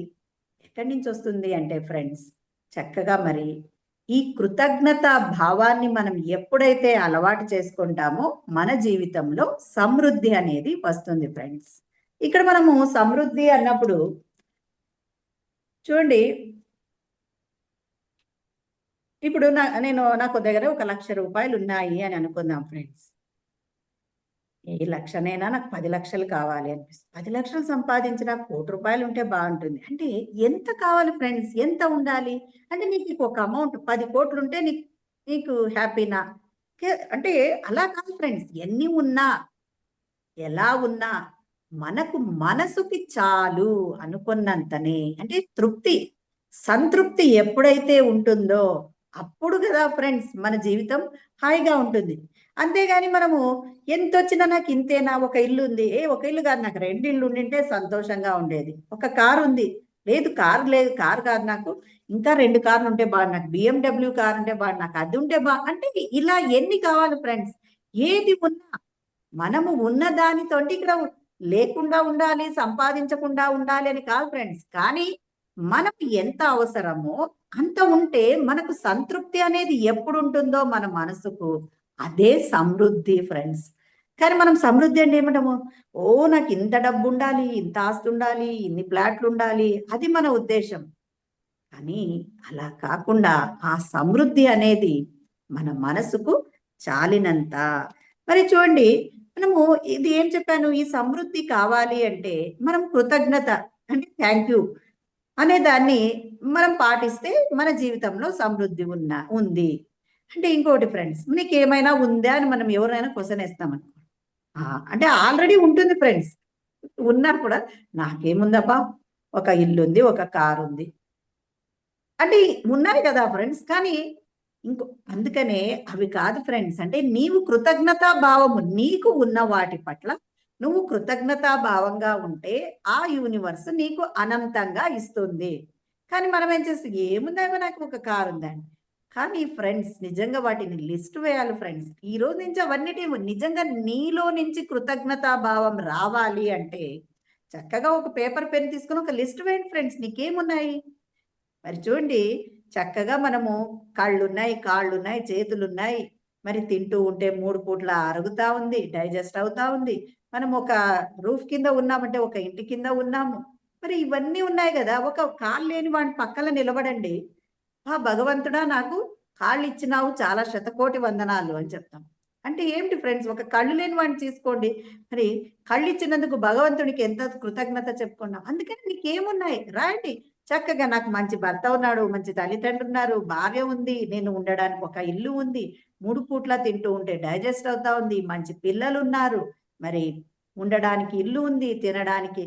S2: ఎక్కడి నుంచి వస్తుంది అంటే ఫ్రెండ్స్, చక్కగా మరి ఈ కృతజ్ఞత భావాన్ని మనం ఎప్పుడైతే అలవాటు చేసుకుంటామో మన జీవితంలో సమృద్ధి అనేది వస్తుంది ఫ్రెండ్స్. ఇక్కడ మనము సమృద్ధి అన్నప్పుడు చూడండి, ఇప్పుడు నాకు దగ్గర 1,00,000 రూపాయలు ఉన్నాయి అని అనుకుందాం ఫ్రెండ్స్. ఏ లక్షనైనా నాకు 10 లక్షలు కావాలి అనిపిస్తుంది. 10 లక్షలు సంపాదించిన 1,00,00,000 రూపాయలు ఉంటే బాగుంటుంది. అంటే ఎంత కావాలి ఫ్రెండ్స్, ఎంత ఉండాలి అంటే నీకు ఒక అమౌంట్ 10 కోట్లు ఉంటే నీకు హ్యాపీనా అంటే అలా కాదు ఫ్రెండ్స్. ఎన్ని ఉన్నా ఎలా ఉన్నా మనకు మనసుకి చాలు అనుకున్నంతనే అంటే సంతృప్తి ఎప్పుడైతే ఉంటుందో అప్పుడు కదా ఫ్రెండ్స్ మన జీవితం హాయిగా ఉంటుంది. అంతేగాని మనము ఎంత వచ్చినా నాకు ఇంతేనా, ఒక ఇల్లు ఉంది, ఒక ఇల్లు కాదు నాకు 2 ఇళ్ళు ఉండింటే సంతోషంగా ఉండేది, ఒక కారు ఉంది, లేదు కారు కాదు నాకు ఇంకా 2 కార్లు ఉంటే బాగు, నాకు BMW కారు ఉంటే బాగు, నాకు అది ఉంటే అంటే ఇలా ఎన్ని కావాలి ఫ్రెండ్స్. ఏది ఉన్నా మనము ఉన్న దానితో ఇక్కడ లేకుండా ఉండాలి, సంపాదించకుండా ఉండాలి అని కాదు ఫ్రెండ్స్. కానీ మనకు ఎంత అవసరమో అంత ఉంటే మనకు సంతృప్తి అనేది ఎప్పుడు ఉంటుందో మన మనసుకు అదే సమృద్ధి ఫ్రెండ్స్. కానీ మనం సమృద్ధి అంటే ఏమంటాము, నాకు ఇంత డబ్బు ఉండాలి, ఇంత ఆస్తి ఉండాలి, ఇన్ని ప్లాట్లు ఉండాలి, అది మన ఉద్దేశం. కానీ అలా కాకుండా ఆ సమృద్ధి అనేది మన మనసుకు చాలినంత. మరి చూడండి, మనము ఇది ఏం చెప్పాను, ఈ సమృద్ధి కావాలి అంటే మనం కృతజ్ఞత అంటే థ్యాంక్ యూ అనే దాన్ని మనం పాటిస్తే మన జీవితంలో సమృద్ధి ఉంది. అంటే ఇంకోటి ఫ్రెండ్స్, నీకు ఏమైనా ఉందా అని మనం ఎవరైనా క్వశ్చన్ వేస్తామనుకో, అంటే ఆల్రెడీ ఉంటుంది ఫ్రెండ్స్. ఉన్నా కూడా నాకేముందబ్బా, ఒక ఇల్లు ఉంది, ఒక కారు ఉంది అంటే ఉన్నాయి కదా ఫ్రెండ్స్. కానీ అందుకనే అవి కాదు ఫ్రెండ్స్. అంటే నీవు కృతజ్ఞతా భావము నీకు ఉన్న వాటి పట్ల నువ్వు కృతజ్ఞతా భావంగా ఉంటే ఆ యూనివర్స్ నీకు అనంతంగా ఇస్తుంది. కానీ మనం ఏం చేస్తాం, ఏముందేమో నాకు ఒక కారు ఉందండి. కానీ ఫ్రెండ్స్ నిజంగా వాటిని లిస్ట్ వేయాలి ఫ్రెండ్స్. ఈ రోజు నుంచి అవన్నిటి నిజంగా నీలో నుంచి కృతజ్ఞతా భావం రావాలి అంటే చక్కగా ఒక పేపర్ పెన్ తీసుకుని ఒక లిస్ట్ వేయండి ఫ్రెండ్స్, నీకేమున్నాయి. మరి చూడండి, చక్కగా మనము కళ్ళున్నాయి, కాళ్ళున్నాయి, చేతులున్నాయి, మరి తింటూ ఉంటే 3 పూట్ల అరుగుతా ఉంది, డైజెస్ట్ అవుతా ఉంది. మనం ఒక రూఫ్ కింద ఉన్నామంటే ఒక ఇంటి కింద ఉన్నాము. మరి ఇవన్నీ ఉన్నాయి కదా. ఒక కాళ్ళు లేని వాడి పక్కన నిలబడండి, భగవంతుడా నాకు కాళ్ళు ఇచ్చినావు, చాలా శతకోటి వందనాలు అని చెప్తాం. అంటే ఏంటి ఫ్రెండ్స్, ఒక కళ్ళు లేని వాడిని తీసుకోండి, మరి కళ్ళు ఇచ్చినందుకు భగవంతుడికి ఎంత కృతజ్ఞత చెప్పుకున్నాం. అందుకని నీకేమున్నాయి రాయండి, చక్కగా నాకు మంచి భర్త ఉన్నాడు, మంచి తల్లిదండ్రులు ఉన్నారు, భార్య ఉంది, నేను ఉండడానికి ఒక ఇల్లు ఉంది, 3 పూట్ల తింటూ ఉంటే డైజెస్ట్ అవుతా ఉంది, మంచి పిల్లలు ఉన్నారు, మరి ఉండడానికి ఇల్లు ఉంది, తినడానికి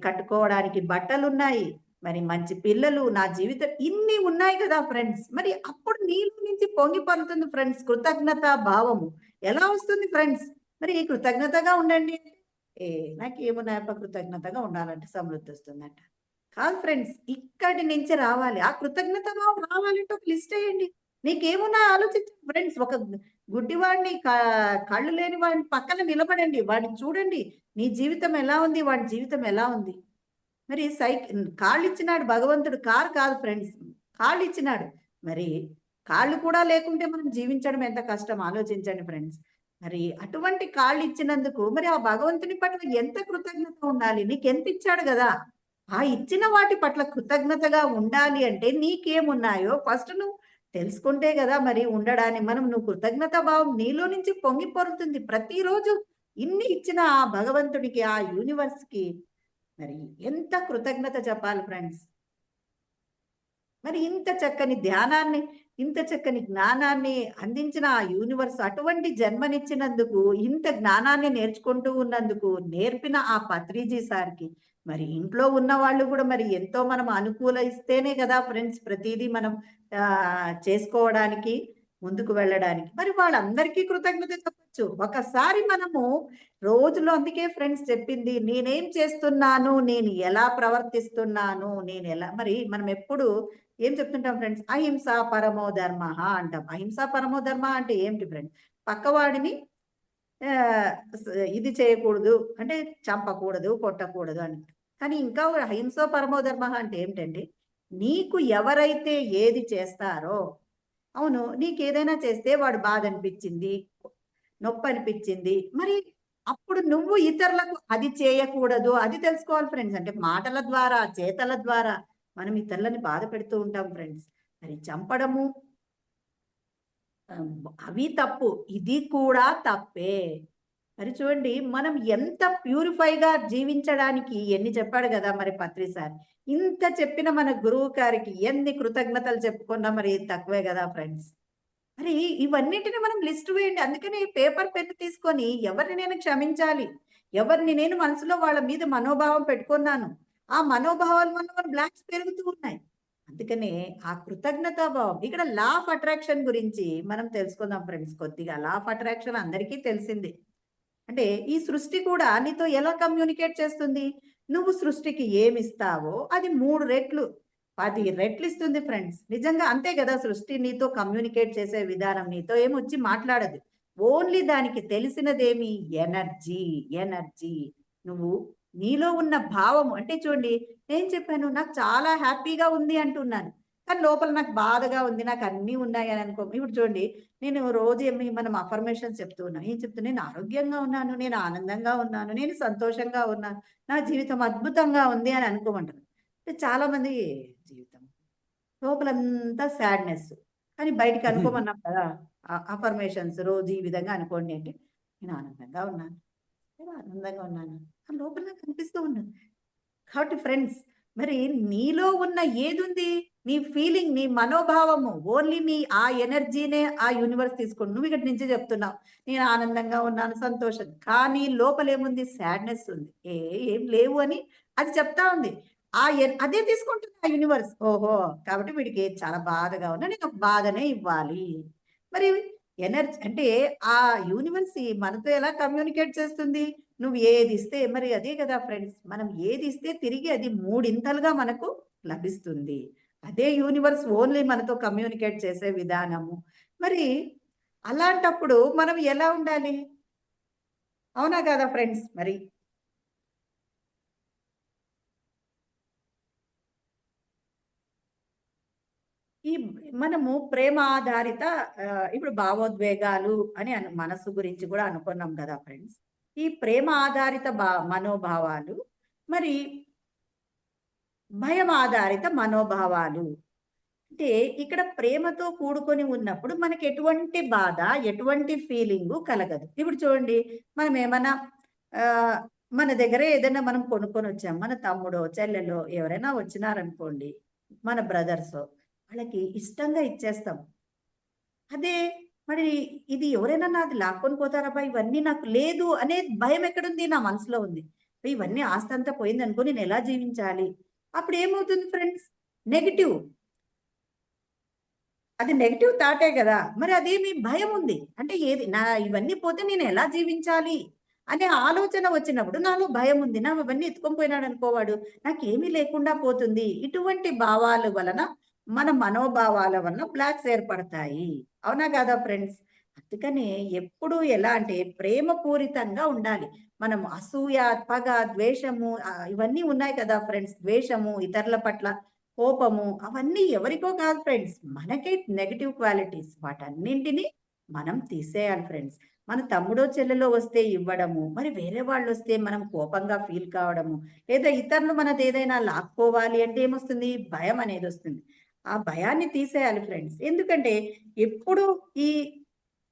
S2: కట్టుకోవడానికి బట్టలు ఉన్నాయి, మరి మంచి పిల్లలు, నా జీవితం ఇన్ని ఉన్నాయి కదా ఫ్రెండ్స్. మరి అప్పుడు నీలో నుంచి పొంగి పడుతుంది ఫ్రెండ్స్ కృతజ్ఞత భావము. ఎలా వస్తుంది ఫ్రెండ్స్? మరి కృతజ్ఞతగా ఉండండి. నాకేమున్నాయప్ప కృతజ్ఞతగా ఉండాలంటే సమృద్ధి వస్తుందంట. కాదు ఫ్రెండ్స్, ఇక్కడి నుంచి రావాలి. ఆ కృతజ్ఞత భావం రావాలంటే ఒక లిస్ట్ వేయండి. నీకేమున్నా ఆలోచించండి ఫ్రెండ్స్. ఒక గుడ్డివాడిని కళ్ళు లేని వాడిని పక్కన నిలబడండి, వాడిని చూడండి. నీ జీవితం ఎలా ఉంది, వాడి జీవితం ఎలా ఉంది. మరి కాళ్ళు ఇచ్చినాడు భగవంతుడు, కారు కాదు ఫ్రెండ్స్, కాళ్ళు ఇచ్చినాడు. మరి కాళ్ళు కూడా లేకుంటే మనం జీవించడం ఎంత కష్టం ఆలోచించండి ఫ్రెండ్స్. మరి అటువంటి కాళ్ళు ఇచ్చినందుకు మరి ఆ భగవంతుని పట్ల ఎంత కృతజ్ఞత ఉండాలి. నీకెంత ఇచ్చాడు కదా, ఆ ఇచ్చిన వాటి పట్ల కృతజ్ఞతగా ఉండాలి అంటే నీకేమున్నాయో ఫస్ట్ నువ్వు తెలుసుకుంటే కదా మరి ఉండడానికి. నువ్వు కృతజ్ఞత భావం నీలో నుంచి పొంగి పొరుతుంది ప్రతిరోజు. ఇన్ని ఇచ్చిన ఆ భగవంతుడికి, ఆ యూనివర్స్ కి మరి ఎంత కృతజ్ఞత చెప్పాలి ఫ్రెండ్స్. మరి ఇంత చక్కని ధ్యానాన్ని, ఇంత చక్కని జ్ఞానాన్ని అందించిన ఆ యూనివర్స్ అటువంటి జన్మనిచ్చినందుకు, ఇంత జ్ఞానాన్ని నేర్చుకుంటూ ఉన్నందుకు నేర్పిన ఆ పత్రిజీ సార్కి, మరి ఇంట్లో ఉన్న వాళ్ళు కూడా మరి ఎంతో మనం అనుకూలిస్తేనే కదా ఫ్రెండ్స్ ప్రతిదీ మనం చేసుకోవడానికి, ముందుకు వెళ్ళడానికి. మరి వాళ్ళందరికీ కృతజ్ఞత చెప్పచ్చు. ఒకసారి మనము రోజులో, అందుకే ఫ్రెండ్స్ చెప్పింది, నేనేం చేస్తున్నాను, నేను ఎలా ప్రవర్తిస్తున్నాను, నేను ఎలా, మరి మనం ఎప్పుడు ఏం చెప్తుంటాం ఫ్రెండ్స్, అహింస పరమో ధర్మ అంటాం. అహింస పరమో ధర్మ అంటే ఏమిటి ఫ్రెండ్స్? పక్కవాడిని ఇది చేయకూడదు అంటే చంపకూడదు, కొట్టకూడదు అని. కానీ ఇంకా అహింస పరమో ధర్మ అంటే ఏమిటండి? నీకు ఎవరైతే ఏది చేస్తారో, అవును, నీకు ఏదైనా చేస్తే వాడు బాధ అనిపించింది, నొప్పి అనిపించింది, మరి అప్పుడు నువ్వు ఇతరులకు అది చేయకూడదు, అది తెలుసుకోవాలి ఫ్రెండ్స్. అంటే మాటల ద్వారా, చేతల ద్వారా మనం ఇతరులని బాధ పెడుతూ ఉంటాం ఫ్రెండ్స్. మరి చంపడము అవి తప్పు, ఇది కూడా తప్పే. మరి చూడండి, మనం ఎంత ప్యూరిఫైగా జీవించడానికి ఎన్ని చెప్పాడు కదా మరి పత్రి సార్. ఇంత చెప్పిన మన గురువు గారికి ఎన్ని కృతజ్ఞతలు చెప్పుకున్నా మరి తక్కువే కదా ఫ్రెండ్స్. మరి ఇవన్నిటిని మనం లిస్ట్ వేయండి. అందుకని పేపర్ పెన్ తీసుకొని ఎవరిని నేను క్షమించాలి, ఎవరిని నేను మనసులో వాళ్ళ మీద మనోభావం పెట్టుకున్నాను, ఆ మనోభావాల వల్ల మన బ్లాక్స్ పెరుగుతూ ఉన్నాయి. అందుకనే ఆ కృతజ్ఞతా భావం. ఇక్కడ లా ఆఫ్ అట్రాక్షన్ గురించి మనం తెలుసుకుందాం ఫ్రెండ్స్ కొద్దిగా. లా ఆఫ్ అట్రాక్షన్ అందరికీ తెలిసింది. అంటే ఈ సృష్టి కూడా నీతో ఎలా కమ్యూనికేట్ చేస్తుంది? నువ్వు సృష్టికి ఏమిస్తావో అది 3 రెట్లు 10 రెట్లు ఇస్తుంది ఫ్రెండ్స్. నిజంగా అంతే కదా. సృష్టి నీతో కమ్యూనికేట్ చేసే విధానం, నీతో ఏమొచ్చి మాట్లాడదు. ఓన్లీ దానికి తెలిసినదేమి? ఎనర్జీ. ఎనర్జీ. నువ్వు నీలో ఉన్న భావము. అంటే చూడండి, నేను చెప్పాను నాకు చాలా హ్యాపీగా ఉంది అంటున్నాను, కానీ లోపల నాకు బాధగా ఉంది, నాకు అన్నీ ఉన్నాయి అని అనుకో. ఇప్పుడు చూడండి, నేను రోజు మనం అఫర్మేషన్స్ చెప్తూ ఉన్నాను. ఏం చెప్తున్నా? నేను ఆరోగ్యంగా ఉన్నాను, నేను ఆనందంగా ఉన్నాను, నేను సంతోషంగా ఉన్నాను, నా జీవితం అద్భుతంగా ఉంది అని అనుకోమంటారు. చాలా మంది జీవితం లోపలంతా సాడ్నెస్, కానీ బయటికి అనుకోమన్నాం కదా. అఫర్మేషన్స్ రోజు ఈ విధంగా అనుకోండి అంటే, నేను ఆనందంగా ఉన్నాను, నేను ఆనందంగా ఉన్నాను ఆ లోపల నాకు అనిపిస్తూ ఉన్నది. కాబట్టి ఫ్రెండ్స్, మరి నీలో ఉన్న ఏదుంది? నీ ఫీలింగ్, నీ మనోభావము. ఓన్లీ నీ ఆ ఎనర్జీనే ఆ యూనివర్స్ తీసుకోండి. నువ్వు ఇక్కడి నుంచి చెప్తున్నావు నేను ఆనందంగా ఉన్నాను, సంతోషం, కానీ లోపల ఏముంది? సాడ్నెస్ ఉంది. ఏం లేవు అని అది చెప్తా ఉంది. అదే తీసుకుంటుంది ఆ యూనివర్స్. ఓహో, కాబట్టి వీడికి చాలా బాధగా ఉన్నా, నేను ఒక బాధనే ఇవ్వాలి. మరి ఎనర్జీ అంటే ఆ యూనివర్స్ మనతో ఎలా కమ్యూనికేట్ చేస్తుంది? నువ్వు ఏది ఇస్తే మరి అదే కదా ఫ్రెండ్స్. మనం ఏది ఇస్తే తిరిగి అది 3 మనకు లభిస్తుంది. అదే యూనివర్స్ ఓన్లీ మనతో కమ్యూనికేట్ చేసే విధానము. మరి అలాంటప్పుడు మనం ఎలా ఉండాలి? అవునా కదా ఫ్రెండ్స్? మరి ఈ మనము ప్రేమ ఆధారిత ఇప్పుడు భావోద్వేగాలు అని మనసు గురించి కూడా అనుకున్నాం కదా ఫ్రెండ్స్. ఈ ప్రేమ ఆధారిత మనోభావాలు, మరి భయం ఆధారిత మనోభావాలు. అంటే ఇక్కడ ప్రేమతో కూడుకొని ఉన్నప్పుడు మనకి ఎటువంటి బాధ, ఎటువంటి ఫీలింగు కలగదు. ఇప్పుడు చూడండి, మనం ఏమన్నా మన దగ్గర ఏదైనా మనం కొనుక్కొని వచ్చాం, మన తమ్ముడో చెల్లెలో ఎవరైనా వచ్చినారనుకోండి, మన బ్రదర్స్, వాళ్ళకి ఇష్టంగా ఇచ్చేస్తాం. అదే మరి ఇది ఎవరైనా నాది లాక్కొని పోతారబ్బా, ఇవన్నీ నాకు లేదు అనే భయం ఎక్కడుంది? నా మనసులో ఉంది. ఇవన్నీ ఆస్తి అంతా పోయిందనుకో నేను ఎలా జీవించాలి? అప్పుడు ఏమవుతుంది ఫ్రెండ్స్? నెగటివ్. అది నెగటివ్ థాటే కదా. మరి అదేమి భయం ఉంది. అంటే ఏది నా ఇవన్నీ పోతే నేను ఎలా జీవించాలి అనే ఆలోచన వచ్చినప్పుడు నాలో భయం ఉంది. నా ఇవన్నీ ఎత్తుకొని పోయినాడు అనుకోవాడు, నాకేమీ లేకుండా పోతుంది. ఇటువంటి భావాల వలన మన మనోభావాల వలన బ్లాక్స్ ఏర్పడతాయి. అవునా కాదా ఫ్రెండ్స్? అందుకని ఎప్పుడు ఎలా అంటే ప్రేమపూరితంగా ఉండాలి. మనం అసూయ, పగ, ద్వేషము ఇవన్నీ ఉన్నాయి కదా ఫ్రెండ్స్. ద్వేషము, ఇతరుల పట్ల కోపము, అవన్నీ ఎవరికో కాదు ఫ్రెండ్స్, మనకే నెగటివ్ క్వాలిటీస్. వాటన్నింటినీ మనం తీసేయాలి ఫ్రెండ్స్. మన తమ్ముడో చెల్లెలో వస్తే ఇవ్వడము, మరి వేరే వాళ్ళు వస్తే మనం కోపంగా ఫీల్ కావడము, లేదా ఇతరులు మనది ఏదైనా లాక్కోవాలి అంటే ఏమొస్తుంది? భయం అనేది వస్తుంది. ఆ భయాన్ని తీసేయాలి ఫ్రెండ్స్. ఎందుకంటే ఎప్పుడు ఈ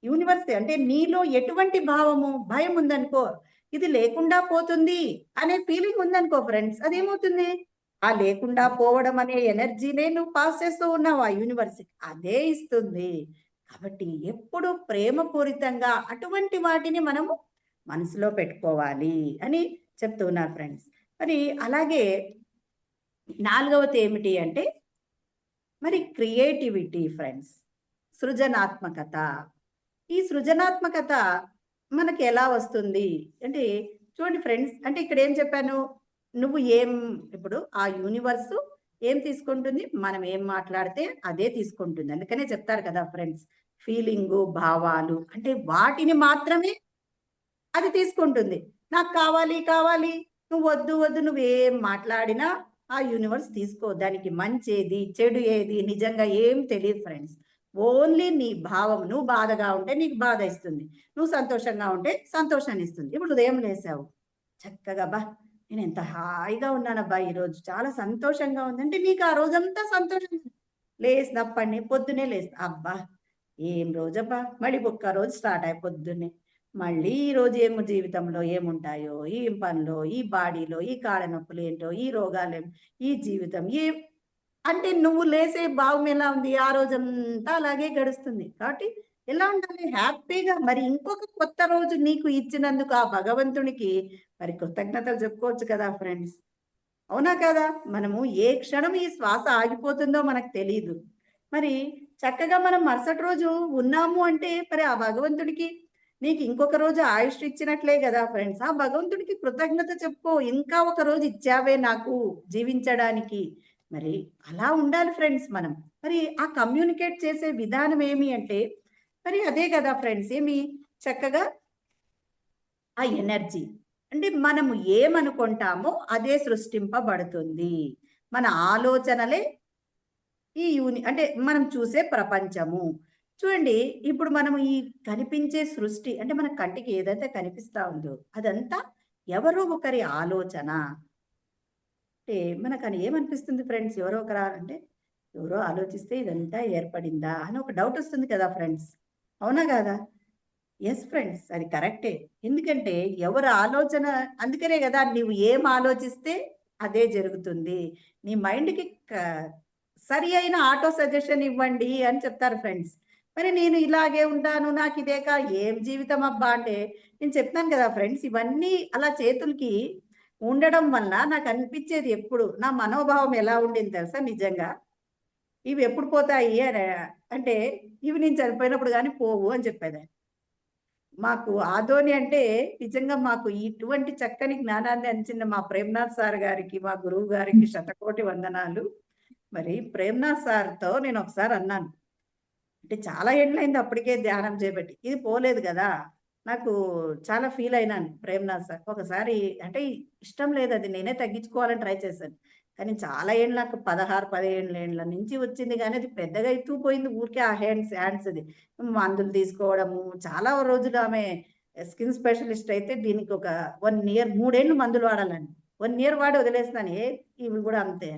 S2: యూనివర్స్ అంటే నీలో ఎటువంటి భావము, భయం ఉందనుకో, ఇది లేకుండా పోతుంది అనే ఫీలింగ్ ఉందనుకో ఫ్రెండ్స్, అదేమవుతుంది? ఆ లేకుండా పోవడం అనే ఎనర్జీనే నువ్వు పాస్ చేస్తూ ఉన్నావు ఆ యూనివర్స్, అదే ఇస్తుంది. కాబట్టి ఎప్పుడు ప్రేమపూరితంగా అటువంటి వాటిని మనము మనసులో పెట్టుకోవాలి అని చెప్తున్నారు ఫ్రెండ్స్. మరి అలాగే నాలుగవది ఏమిటి అంటే మరి క్రియేటివిటీ ఫ్రెండ్స్, సృజనాత్మకత. ఈ సృజనాత్మకత మనకి ఎలా వస్తుంది అంటే, చూడండి ఫ్రెండ్స్, అంటే ఇక్కడ ఏం చెప్పాను? నువ్వు ఏం ఇప్పుడు ఆ యూనివర్స్ ఏం తీసుకుంటుంది? మనం ఏం మాట్లాడితే అదే తీసుకుంటుంది. అందుకనే చెప్తారు కదా ఫ్రెండ్స్, ఫీలింగు, భావాలు అంటే వాటిని మాత్రమే అది తీసుకుంటుంది. నాకు కావాలి కావాలి, నువ్వు వద్దు వద్దు, నువ్వేం మాట్లాడినా ఆ యూనివర్స్ తీసుకో. దానికి మంచి ఏది, చెడు ఏది నిజంగా ఏం తెలియదు ఫ్రెండ్స్. ఓన్లీ నీ భావం. నువ్వు బాధగా ఉంటే నీకు బాధ ఇస్తుంది, నువ్వు సంతోషంగా ఉంటే సంతోషాన్ని ఇస్తుంది. ఇప్పుడు ఉదయం లేసావు, చక్కగా బా నేను ఎంత హాయిగా ఉన్నానబ్బా, ఈరోజు చాలా సంతోషంగా ఉందంటే నీకు ఆ రోజంతా సంతోషం. లేచినప్పటిని పొద్దునే లేస్తా, అబ్బా ఏం రోజబ్బా, మళ్ళీ ఒక్క రోజు స్టార్ట్ అయ్యి పొద్దున్నే మళ్ళీ ఈ రోజు ఏమో జీవితంలో ఏముంటాయో, ఈ పనిలో, ఈ బాడీలో, ఈ కాళ్ళ నొప్పులు ఏంటో, ఈ రోగాలు ఈ జీవితం అంటే నువ్వు లేసే భావం ఎలా ఉంది? ఆ రోజంతా అలాగే గడుస్తుంది. కాబట్టి ఎలా ఉండాలి? హ్యాపీగా. మరి ఇంకొక కొత్త రోజు నీకు ఇచ్చినందుకు ఆ భగవంతునికి మరి కృతజ్ఞతలు చెప్పుకోవచ్చు కదా ఫ్రెండ్స్. అవునా కదా? మనము ఏ క్షణం ఈ శ్వాస ఆగిపోతుందో మనకు తెలియదు. మరి చక్కగా మనం మరుసటి రోజు ఉన్నాము అంటే మరి ఆ భగవంతుడికి నీకు ఇంకొక రోజు ఆయుష్ ఇచ్చినట్లే కదా ఫ్రెండ్స్. ఆ భగవంతుడికి కృతజ్ఞత చెప్పుకో, ఇంకా ఒక రోజు ఇచ్చావే నాకు జీవించడానికి. మరి అలా ఉండాలి ఫ్రెండ్స్ మనం. మరి ఆ కమ్యూనికేట్ చేసే విధానం ఏమి అంటే మరి అదే కదా ఫ్రెండ్స్, ఏమి చక్కగా ఆ ఎనర్జీ అంటే మనము ఏమనుకుంటామో అదే సృష్టింపబడుతుంది. మన ఆలోచనలే ఈ అంటే మనం చూసే ప్రపంచము. చూడండి, ఇప్పుడు మనం ఈ కనిపించే సృష్టి అంటే మన కంటికి ఏదైతే కనిపిస్తా ఉందో అదంతా ఎవరో ఒకరి ఆలోచన. అంటే మనకని ఏమనిపిస్తుంది ఫ్రెండ్స్? ఎవరో ఒకరు అంటే ఎవరో ఆలోచిస్తే ఇదంతా ఏర్పడిందా అని ఒక డౌట్ వస్తుంది కదా ఫ్రెండ్స్. అవునా కాదా? ఎస్ ఫ్రెండ్స్, అది కరెక్టే. ఎందుకంటే ఎవరి ఆలోచన, అందుకనే కదా నీవు ఏం ఆలోచిస్తే అదే జరుగుతుంది. నీ మైండ్కి సరి అయిన ఆటో సజెషన్ ఇవ్వండి అని చెప్తారు ఫ్రెండ్స్. మరి నేను ఇలాగే ఉంటాను, నాకు ఇదేక ఏం జీవితం అబ్బా అంటే నేను చెప్తాను కదా ఫ్రెండ్స్, ఇవన్నీ అలా చేతులకి ఉండడం వల్ల నాకు అనిపించేది ఎప్పుడు నా మనోభావం ఎలా ఉండింది తెలుసా? నిజంగా ఇవి ఎప్పుడు పోతాయి అని అంటే, ఇవి నేను చనిపోయినప్పుడు కానీ పోవు అని చెప్పేది. మాకు ఆదోని అంటే నిజంగా మాకు ఇటువంటి చక్కని జ్ఞానాన్ని అందించిన మా ప్రేమ్నాథ్ సార్ గారికి, మా గురువు గారికి శతకోటి వందనాలు. మరి ప్రేమ్నాథ్ సార్తో నేను ఒకసారి అన్నాను, అంటే చాలా ఏళ్ళైంది అప్పటికే ధ్యానం చేయబట్టి, ఇది పోలేదు కదా. నాకు చాలా ఫీల్ అయినాను ప్రేమ్నాథ్ సార్. ఒకసారి అంటే ఇష్టం లేదు, అది నేనే తగ్గించుకోవాలని ట్రై చేశాను. కానీ చాలా ఏళ్ళు, నాకు 16, 17 ఏళ్ళ నుంచి వచ్చింది కానీ అది పెద్దగా పోయింది. ఊరికే ఆ హ్యాండ్స్ది మందులు తీసుకోవడము. చాలా రోజులు ఆమె స్కిన్ స్పెషలిస్ట్ అయితే దీనికి ఒక 1 ఇయర్ 3 ఏళ్ళు మందులు వాడాలని 1 ఇయర్ వాడి వదిలేస్తాను. ఇవి కూడా అంతే.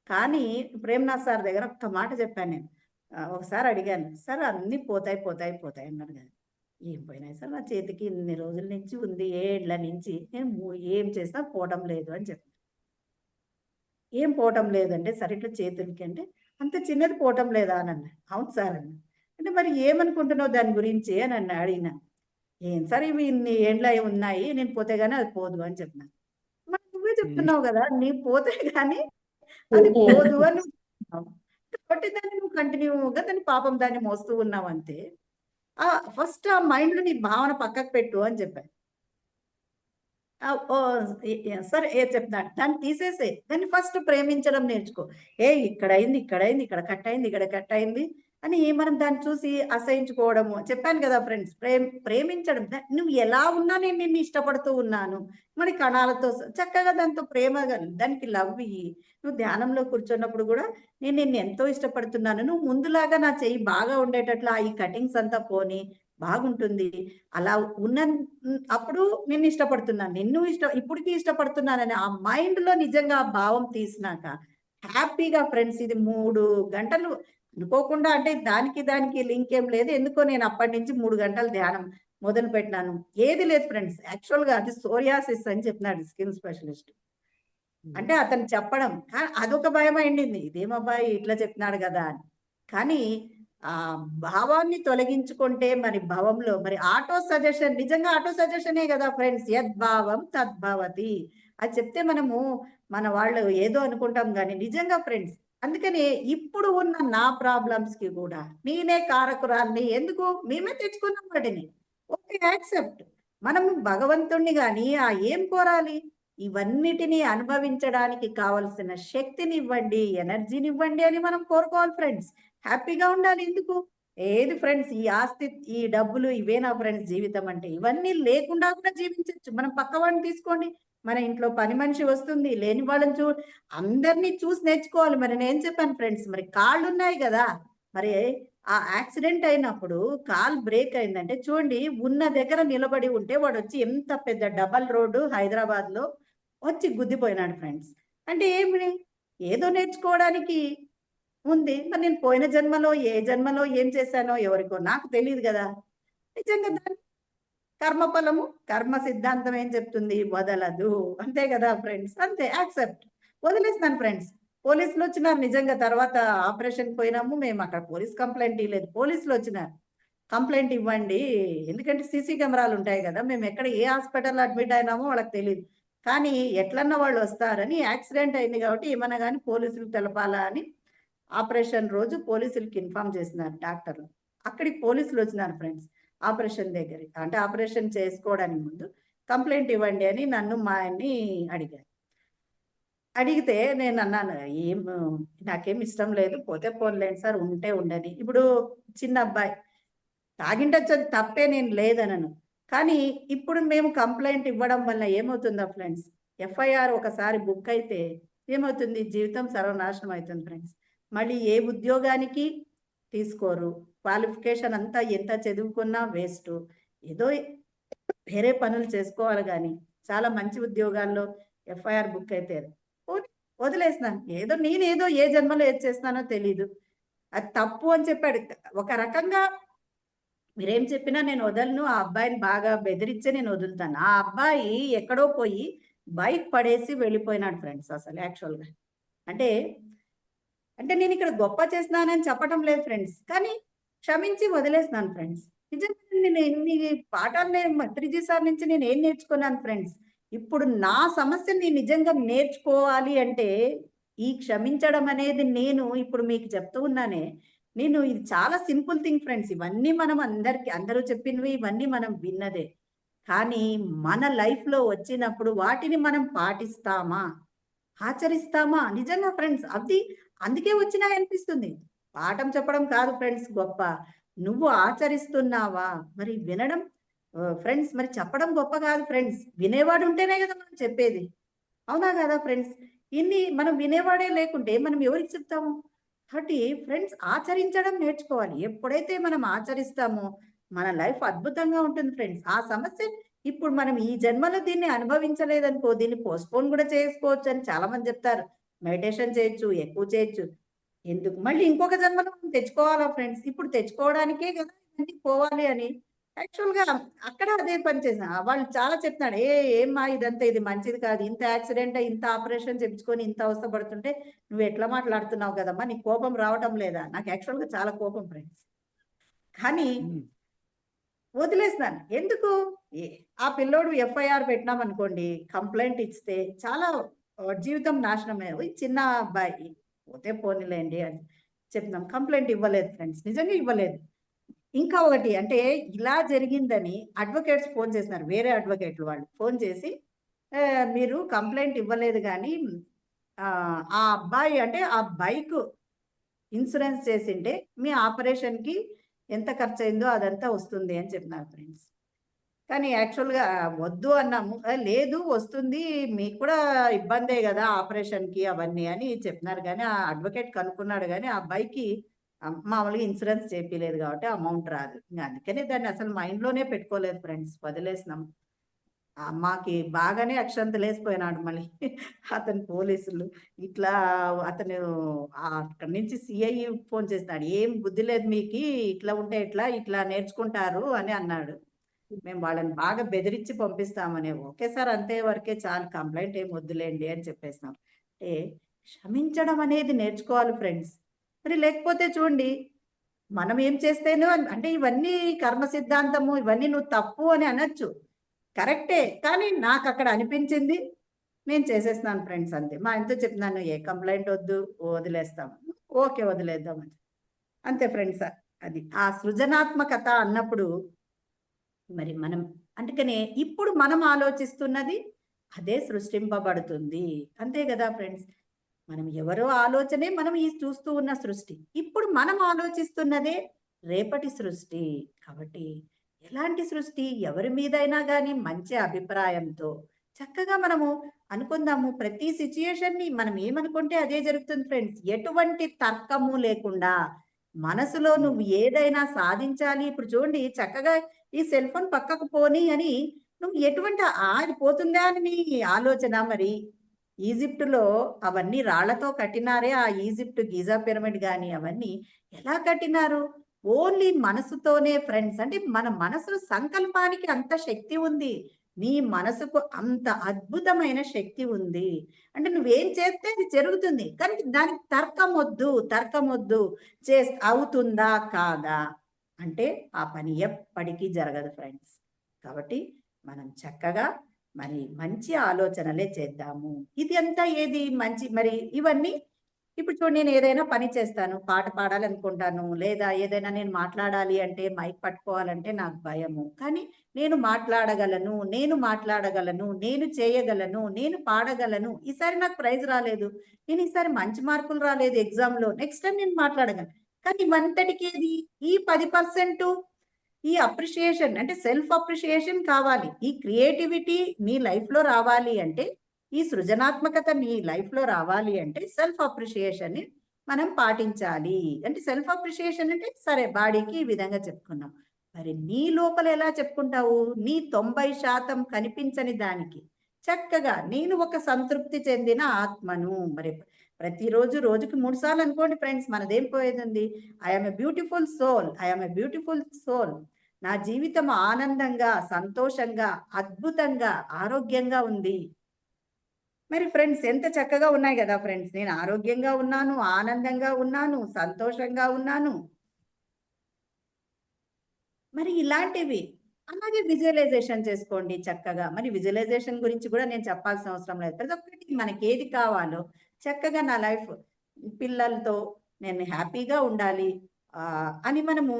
S2: కానీ ప్రేమ్నాథ్ సార్ దగ్గర ఒక్క మాట చెప్పాను నేను. ఒకసారి అడిగాను, సార్ అన్నీ పోతాయి పోతాయి పోతాయి అన్నారు కదా, ఏం పోయినాయి సార్ నా చేతికి ఇన్ని రోజుల నుంచి ఉంది, ఏళ్ల నుంచి నేను ఏం చేసినా పోవటం లేదు అని చెప్పి. ఏం పోవటం లేదంటే సరే ఇట్లా చేతులకి అంటే అంత చిన్నది పోవటం లేదా అని అన్నా. అవును సార్ అన్న. అంటే మరి ఏమనుకుంటున్నావు దాని గురించి అని అడిగిన. ఏం సార్ ఇవి ఇన్ని ఏండ్ల ఉన్నాయి, నేను పోతే గానీ అది పోదు అని చెప్పిన. మరి నువ్వే చెప్తున్నావు కదా, నీ పోతే గానీ అది పోదు అని చెప్తున్నావు. కాబట్టి దాన్ని నువ్వు కంటిన్యూగా దాన్ని పాపం దాన్ని మోస్తూ ఉన్నావు అంతే. ఫస్ట్ ఆ మైండ్ లో నీ భావన పక్కకు పెట్టు అని చెప్పాను. సరే చెప్తాను, దాన్ని తీసేసే, దాన్ని ఫస్ట్ ప్రేమించడం నేర్చుకో. ఇక్కడ అయింది, ఇక్కడ అయింది, ఇక్కడ కట్ అయింది, ఇక్కడ కట్ అయింది అని మనం దాన్ని చూసి అసహించుకోవడము. చెప్పాను కదా ఫ్రెండ్స్, ప్రేమించడం. నువ్వు ఎలా ఉన్నా నేను నిన్ను ఇష్టపడుతూ ఉన్నాను, మరి కణాలతో చక్కగా దాంతో ప్రేమగా దానికి లవ్ ఇయ్యి. నువ్వు ధ్యానంలో కూర్చున్నప్పుడు కూడా నేను నిన్ను ఎంతో ఇష్టపడుతున్నాను, నువ్వు ముందులాగా నా చెయ్యి బాగా ఉండేటట్లు ఈ కటింగ్స్ అంతా పోని బాగుంటుంది, అలా ఉన్న అప్పుడు నిన్ను ఇష్టపడుతున్నాను, నిన్ను ఇప్పటికీ ఇష్టపడుతున్నానని ఆ మైండ్ లో నిజంగా ఆ భావం తీసినాక హ్యాపీగా ఫ్రెండ్స్ ఇది 3 గంటలు అనుకోకుండా, అంటే దానికి లింక్ ఏం లేదు, ఎందుకో నేను అప్పటి నుంచి 3 గంటలు ధ్యానం మొదలు పెట్టినాను. ఏది లేదు ఫ్రెండ్స్, యాక్చువల్ గా అది సోరియాసిస్ అని చెప్పినాడు స్కిన్ స్పెషలిస్ట్. అంటే అతను చెప్పడం అదొక భయం అయింది, ఇదేమబ్బాయి ఇట్లా చెప్తున్నాడు కదా అని. కానీ ఆ భావాన్ని తొలగించుకుంటే మరి భావంలో మరి ఆటో సజెషన్, నిజంగా ఆటో సజెషనే కదా ఫ్రెండ్స్, యద్భావం తద్భవతి. అది చెప్తే మనము మన వాళ్ళు ఏదో అనుకుంటాం కానీ నిజంగా ఫ్రెండ్స్. అందుకని ఇప్పుడు ఉన్న నా ప్రాబ్లమ్స్ కి కూడా నేనే కారకురాల్ని, ఎందుకు మేమే తెచ్చుకున్నాం వాటిని. Okay, accept. మనం భగవంతుణ్ణి గాని ఏం కోరాలి, ఇవన్నిటిని అనుభవించడానికి కావలసిన శక్తిని ఇవ్వండి, ఎనర్జీని ఇవ్వండి అని మనం కోరుకోవాలి ఫ్రెండ్స్. హ్యాపీగా ఉండాలి. ఎందుకు ఏది ఫ్రెండ్స్, ఈ ఆస్తి ఈ డబ్బులు ఇవేనా ఫ్రెండ్స్ జీవితం అంటే? ఇవన్నీ లేకుండా కూడా జీవించవచ్చు. మనం పక్క వాడిని తీసుకోండి, మన ఇంట్లో పని మనిషి వస్తుంది, లేని వాళ్ళని అందరినీ చూసి నేర్చుకోవాలి. మరి నేను చెప్పాను ఫ్రెండ్స్, మరి కాళ్ళు ఉన్నాయి కదా, మరి ఆ యాక్సిడెంట్ అయినప్పుడు కాల్ బ్రేక్ అయిందంటే చూడండి, ఉన్న దగ్గర నిలబడి ఉంటే వాడు వచ్చి ఎంత పెద్ద డబల్ రోడ్డు హైదరాబాద్ లో వచ్చి గుద్దిపోయినాడు ఫ్రెండ్స్. అంటే ఏమి, ఏదో నేర్చుకోవడానికి ఉంది. మరి నేను పోయిన జన్మలో ఏ జన్మలో ఏం చేశానో ఎవరికో నాకు తెలియదు కదా. నిజంగా దాన్ని కర్మఫలము కర్మ సిద్ధాంతం ఏం చెప్తుంది, వదలదు. అంతే కదా ఫ్రెండ్స్, అంతే, యాక్సెప్ట్, వదిలేస్తాను ఫ్రెండ్స్. పోలీసులు వచ్చినారు నిజంగా, తర్వాత ఆపరేషన్ పోయినాము మేము, అక్కడ పోలీస్ కంప్లైంట్ ఇవ్వలేదు, పోలీసులు వచ్చినారు కంప్లైంట్ ఇవ్వండి, ఎందుకంటే సీసీ కెమెరాలు ఉంటాయి కదా, మేము ఎక్కడ ఏ హాస్పిటల్లో అడ్మిట్ అయినామో వాళ్ళకి తెలియదు, కానీ ఎట్లన్నా వాళ్ళు వస్తారని, యాక్సిడెంట్ అయింది కాబట్టి ఏమన్నా కానీ పోలీసులు తెలపాలా అని ఆపరేషన్ రోజు పోలీసులకి ఇన్ఫార్మ్ చేసినారు డాక్టర్లు. అక్కడికి పోలీసులు వచ్చినారు ఫ్రెండ్స్ ఆపరేషన్ దగ్గరికి, అంటే ఆపరేషన్ చేసుకోవడానికి ముందు కంప్లైంట్ ఇవ్వండి అని నన్ను మా ఆయన్ని అడిగారు. అడిగితే నేను అన్నాను, నాకేం ఇష్టం లేదు, పోతే పోన్లేండి సార్, ఉంటే ఉండని. ఇప్పుడు చిన్న అబ్బాయి తాగిండొచ్చు, తప్పే నేను లేదనను, కానీ ఇప్పుడు మేము కంప్లైంట్ ఇవ్వడం వల్ల ఏమవుతుందో ఫ్రెండ్స్, ఎఫ్ఐఆర్ ఒకసారి బుక్ అయితే ఏమవుతుంది, జీవితం సర్వనాశనం అవుతుంది ఫ్రెండ్స్. మళ్ళీ ఏ ఉద్యోగానికి తీసుకోరు, క్వాలిఫికేషన్ అంతా ఎంత చదువుకున్నా వేస్ట్, ఏదో వేరే పనులు చేసుకోవాలి. కానీ చాలా మంచి ఉద్యోగాల్లో ఎఫ్ఐఆర్ బుక్ అయితే వదిలేసినాను. నేనేదో ఏ జన్మలో ఏది చేస్తానో తెలీదు, అది తప్పు అని చెప్పాడు. ఒక రకంగా మీరేం చెప్పినా నేను వదలను, ఆ అబ్బాయిని బాగా బెదిరించే నేను వదులుతాను. ఆ అబ్బాయి ఎక్కడో పోయి బైక్ పడేసి వెళ్ళిపోయినాడు ఫ్రెండ్స్. అసలు యాక్చువల్గా అంటే నేను ఇక్కడ గొప్ప చేస్తున్నానని చెప్పటం లేదు ఫ్రెండ్స్, కానీ క్షమించి వదిలేస్తున్నాను ఫ్రెండ్స్. నిజంగా నేను ఎన్ని పాఠాలు త్రిజీ సార్ నుంచి నేను ఏం నేర్చుకున్నాను ఫ్రెండ్స్. ఇప్పుడు నా సమస్యని నిజంగా నేర్చుకోవాలి అంటే ఈ క్షమించడం అనేది నేను ఇప్పుడు మీకు చెప్తూ ఉన్నానే, నేను ఇది చాలా సింపుల్ థింగ్ ఫ్రెండ్స్. ఇవన్నీ మనం అందరూ చెప్పినవి ఇవన్నీ మనం విన్నదే, కానీ మన లైఫ్ లో వచ్చినప్పుడు వాటిని మనం పాటిస్తామా, ఆచరిస్తామా నిజంగా ఫ్రెండ్స్, అది అందుకే వచ్చినాయి అనిపిస్తుంది. పాఠం చెప్పడం కాదు ఫ్రెండ్స్ గొప్ప, నువ్వు ఆచరిస్తున్నావా మరి వినడం ఫ్రెండ్స్, మరి చెప్పడం గొప్ప కాదు ఫ్రెండ్స్, వినేవాడు ఉంటేనే కదా మనం చెప్పేది, అవునా కదా ఫ్రెండ్స్. ఇన్ని మనం వినేవాడే లేకుంటే మనం ఎవరికి చెప్తాము. కాబట్టి ఫ్రెండ్స్ ఆచరించడం నేర్చుకోవాలి. ఎప్పుడైతే మనం ఆచరిస్తామో మన లైఫ్ అద్భుతంగా ఉంటుంది ఫ్రెండ్స్. ఆ సమస్య ఇప్పుడు మనం ఈ జన్మలో దీన్ని అనుభవించలేదనుకో, దీన్ని పోస్ట్పోన్ కూడా చేసుకోవచ్చు అని చాలా మంది చెప్తారు. మెడిటేషన్ చేయొచ్చు, ఎక్కువ చేయొచ్చు, ఎందుకు మళ్ళీ ఇంకొక జన్మలో మనం తెచ్చుకోవాలా ఫ్రెండ్స్. ఇప్పుడు తెచ్చుకోవడానికే కదా ఇవన్నీ పోవాలి అని. యాక్చువల్గా అక్కడ అదే పని చేసిన వాళ్ళు చాలా చెప్తున్నాడు, ఏమ్మా ఇదంతా ఇది మంచిది కాదు, ఇంత యాక్సిడెంట్ ఇంత ఆపరేషన్ చేయించుకొని ఇంత అవస్థ పడుతుంటే నువ్వు ఎట్లా మాట్లాడుతున్నావు కదమ్మా, నీకు కోపం రావటం లేదా? నాకు యాక్చువల్గా చాలా కోపం ఫ్రెండ్స్, కానీ వదిలేస్తున్నాను. ఎందుకు? ఆ పిల్లోడు ఎఫ్ఐఆర్ పెట్టినాం అనుకోండి, కంప్లైంట్ ఇస్తే చాలా జీవితం నాశనమే. చిన్న అబ్బాయి పోతే పోనీలేండి అని చెప్తున్నాం, కంప్లైంట్ ఇవ్వలేదు ఫ్రెండ్స్, నిజంగా ఇవ్వలేదు. ఇంకా ఒకటి అంటే ఇలా జరిగిందని అడ్వకేట్స్ ఫోన్ చేస్తున్నారు, వేరే అడ్వకేట్లు వాళ్ళు ఫోన్ చేసి మీరు కంప్లైంట్ ఇవ్వలేదు కానీ ఆ అబ్బాయి అంటే ఆ బైక్ ఇన్సూరెన్స్ చేసింటే మీ ఆపరేషన్కి ఎంత ఖర్చు అయిందో అదంతా వస్తుంది అని చెప్పినారు ఫ్రెండ్స్. కానీ యాక్చువల్గా వద్దు అన్నాము, లేదు వస్తుంది, మీకు కూడా ఇబ్బందే కదా ఆపరేషన్కి అవన్నీ అని చెప్పినారు. కానీ ఆ అడ్వకేట్ కనుక్కున్నాడు కానీ ఆ అబ్బాయికి మామూలుగా ఇన్సూరెన్స్ చేపిలేదు కాబట్టి అమౌంట్ రాదు. ఇంకా అందుకనే దాన్ని అసలు మైండ్లోనే పెట్టుకోలేదు ఫ్రెండ్స్, వదిలేసినాం. మాకి బాగానే అక్షంతలు వేసిపోయినాడు మళ్ళీ అతను పోలీసులు. ఇట్లా అతను అక్కడి నుంచి సిఐ ఫోన్ చేసినాడు, ఏం బుద్ధి లేదు మీకు, ఇట్లా ఉంటే ఎట్లా, ఇట్లా నేర్చుకుంటారు అని అన్నాడు. మేము వాళ్ళని బాగా బెదిరించి పంపిస్తామని, ఓకే సార్ అంతే వరకే చాలు, కంప్లైంట్ ఏం వద్దులేండి అని చెప్పేసినాం. అంటే క్షమించడం అనేది నేర్చుకోవాలి ఫ్రెండ్స్. మరి లేకపోతే చూడండి, మనం ఏం చేస్తేనో అంటే ఇవన్నీ కర్మ సిద్ధాంతము, ఇవన్నీ నువ్వు తప్పు అని అనొచ్చు, కరెక్టే, కానీ నాకు అక్కడ అనిపించింది నేను చేసేస్తున్నాను ఫ్రెండ్స్, అంతే. మా ఎంతో చెప్తున్నాను, ఏ కంప్లైంట్ వద్దు, వదిలేస్తాం, ఓకే వదిలేద్దామని, అంతే ఫ్రెండ్స్. అది ఆ సృజనాత్మకత అన్నప్పుడు మరి మనం అందుకనే ఇప్పుడు మనం ఆలోచిస్తున్నది అదే సృష్టింపబడుతుంది, అంతే కదా ఫ్రెండ్స్. మనం ఎవరో ఆలోచనే మనం ఈ చూస్తూ ఉన్న సృష్టి, ఇప్పుడు మనం ఆలోచిస్తున్నదే రేపటి సృష్టి. కాబట్టి ఎలాంటి సృష్టి, ఎవరి మీదైనా కానీ మంచి అభిప్రాయంతో చక్కగా మనము అనుకుందాము. ప్రతి సిచ్యుయేషన్ ని మనం ఏమనుకుంటే అదే జరుగుతుంది ఫ్రెండ్స్, ఎటువంటి తర్కము లేకుండా మనసులో నువ్వు ఏదైనా సాధించాలి. ఇప్పుడు చూడండి చక్కగా ఈ సెల్ ఫోన్ పక్కకు పోని అని నువ్వు ఎటువంటి అది పోతుందా అని నీ ఆలోచన. మరి ఈజిప్టులో అవన్నీ రాళ్లతో కట్టినారే, ఆ ఈజిప్ట్ గిజా పిరమిడ్ కానీ అవన్నీ ఎలా కట్టినారు? ఓన్లీ మనసుతోనే ఫ్రెండ్స్. అంటే మన మనసు సంకల్పానికి అంత శక్తి ఉంది, నీ మనసుకు అంత అద్భుతమైన శక్తి ఉంది. అంటే నువ్వేం చేస్తే అది జరుగుతుంది, కానీ దానికి తర్కం వద్దు. అవుతుందా కాదా అంటే ఆ పని ఎప్పటికీ జరగదు ఫ్రెండ్స్. కాబట్టి మనం చక్కగా మరి మంచి ఆలోచనలే చేద్దాము. ఇది అంతా ఏది మంచి, మరి ఇవన్నీ ఇప్పుడు చూడు, నేను ఏదైనా పని చేస్తాను, పాట పాడాలనుకుంటాను, లేదా ఏదైనా నేను మాట్లాడాలి అంటే మైక్ పట్టుకోవాలంటే నాకు భయము, కానీ నేను మాట్లాడగలను, నేను చేయగలను, నేను పాడగలను. ఈసారి నాకు ప్రైజ్ రాలేదు, నేను ఈసారి మంచి మార్కులు రాలేదు ఎగ్జామ్లో, నెక్స్ట్ టైం నేను మాట్లాడగలను. కానీ ఇవంతటికి ఈ 10% ఈ అప్రిషియేషన్ అంటే సెల్ఫ్ అప్రిషియేషన్ కావాలి. ఈ క్రియేటివిటీ నీ లైఫ్లో రావాలి అంటే, ఈ సృజనాత్మకత నీ లైఫ్లో రావాలి అంటే సెల్ఫ్ అప్రిషియేషన్ మనం పాటించాలి. అంటే సెల్ఫ్ అప్రిషియేషన్ అంటే సరే బాడీకి ఈ విధంగా చెప్పుకున్నాం, మరి నీ లోపల ఎలా చెప్పుకుంటావు? నీ 90% కనిపించని దానికి చక్కగా నేను ఒక సంతృప్తి చెందిన ఆత్మను. మరి ప్రతిరోజు రోజుకి 3 సార్లు అనుకోండి ఫ్రెండ్స్, మనదేం పోయేది? ఐఎమ్ ఎ బ్యూటిఫుల్ సోల్, నా జీవితం ఆనందంగా, సంతోషంగా, అద్భుతంగా, ఆరోగ్యంగా ఉంది. మరి ఫ్రెండ్స్ ఎంత చక్కగా ఉన్నాయి కదా ఫ్రెండ్స్, నేను ఆరోగ్యంగా ఉన్నాను, ఆనందంగా ఉన్నాను, సంతోషంగా ఉన్నాను. మరి ఇలాంటివి అలాగే విజువలైజేషన్ చేసుకోండి చక్కగా. మరి విజువలైజేషన్ గురించి కూడా నేను చెప్పాల్సిన అవసరం లేదు. ప్రతి ఒక్కరికి మనకి ఏది కావాలో చక్కగా నా లైఫ్ పిల్లలతో నేను హ్యాపీగా ఉండాలి అని మనము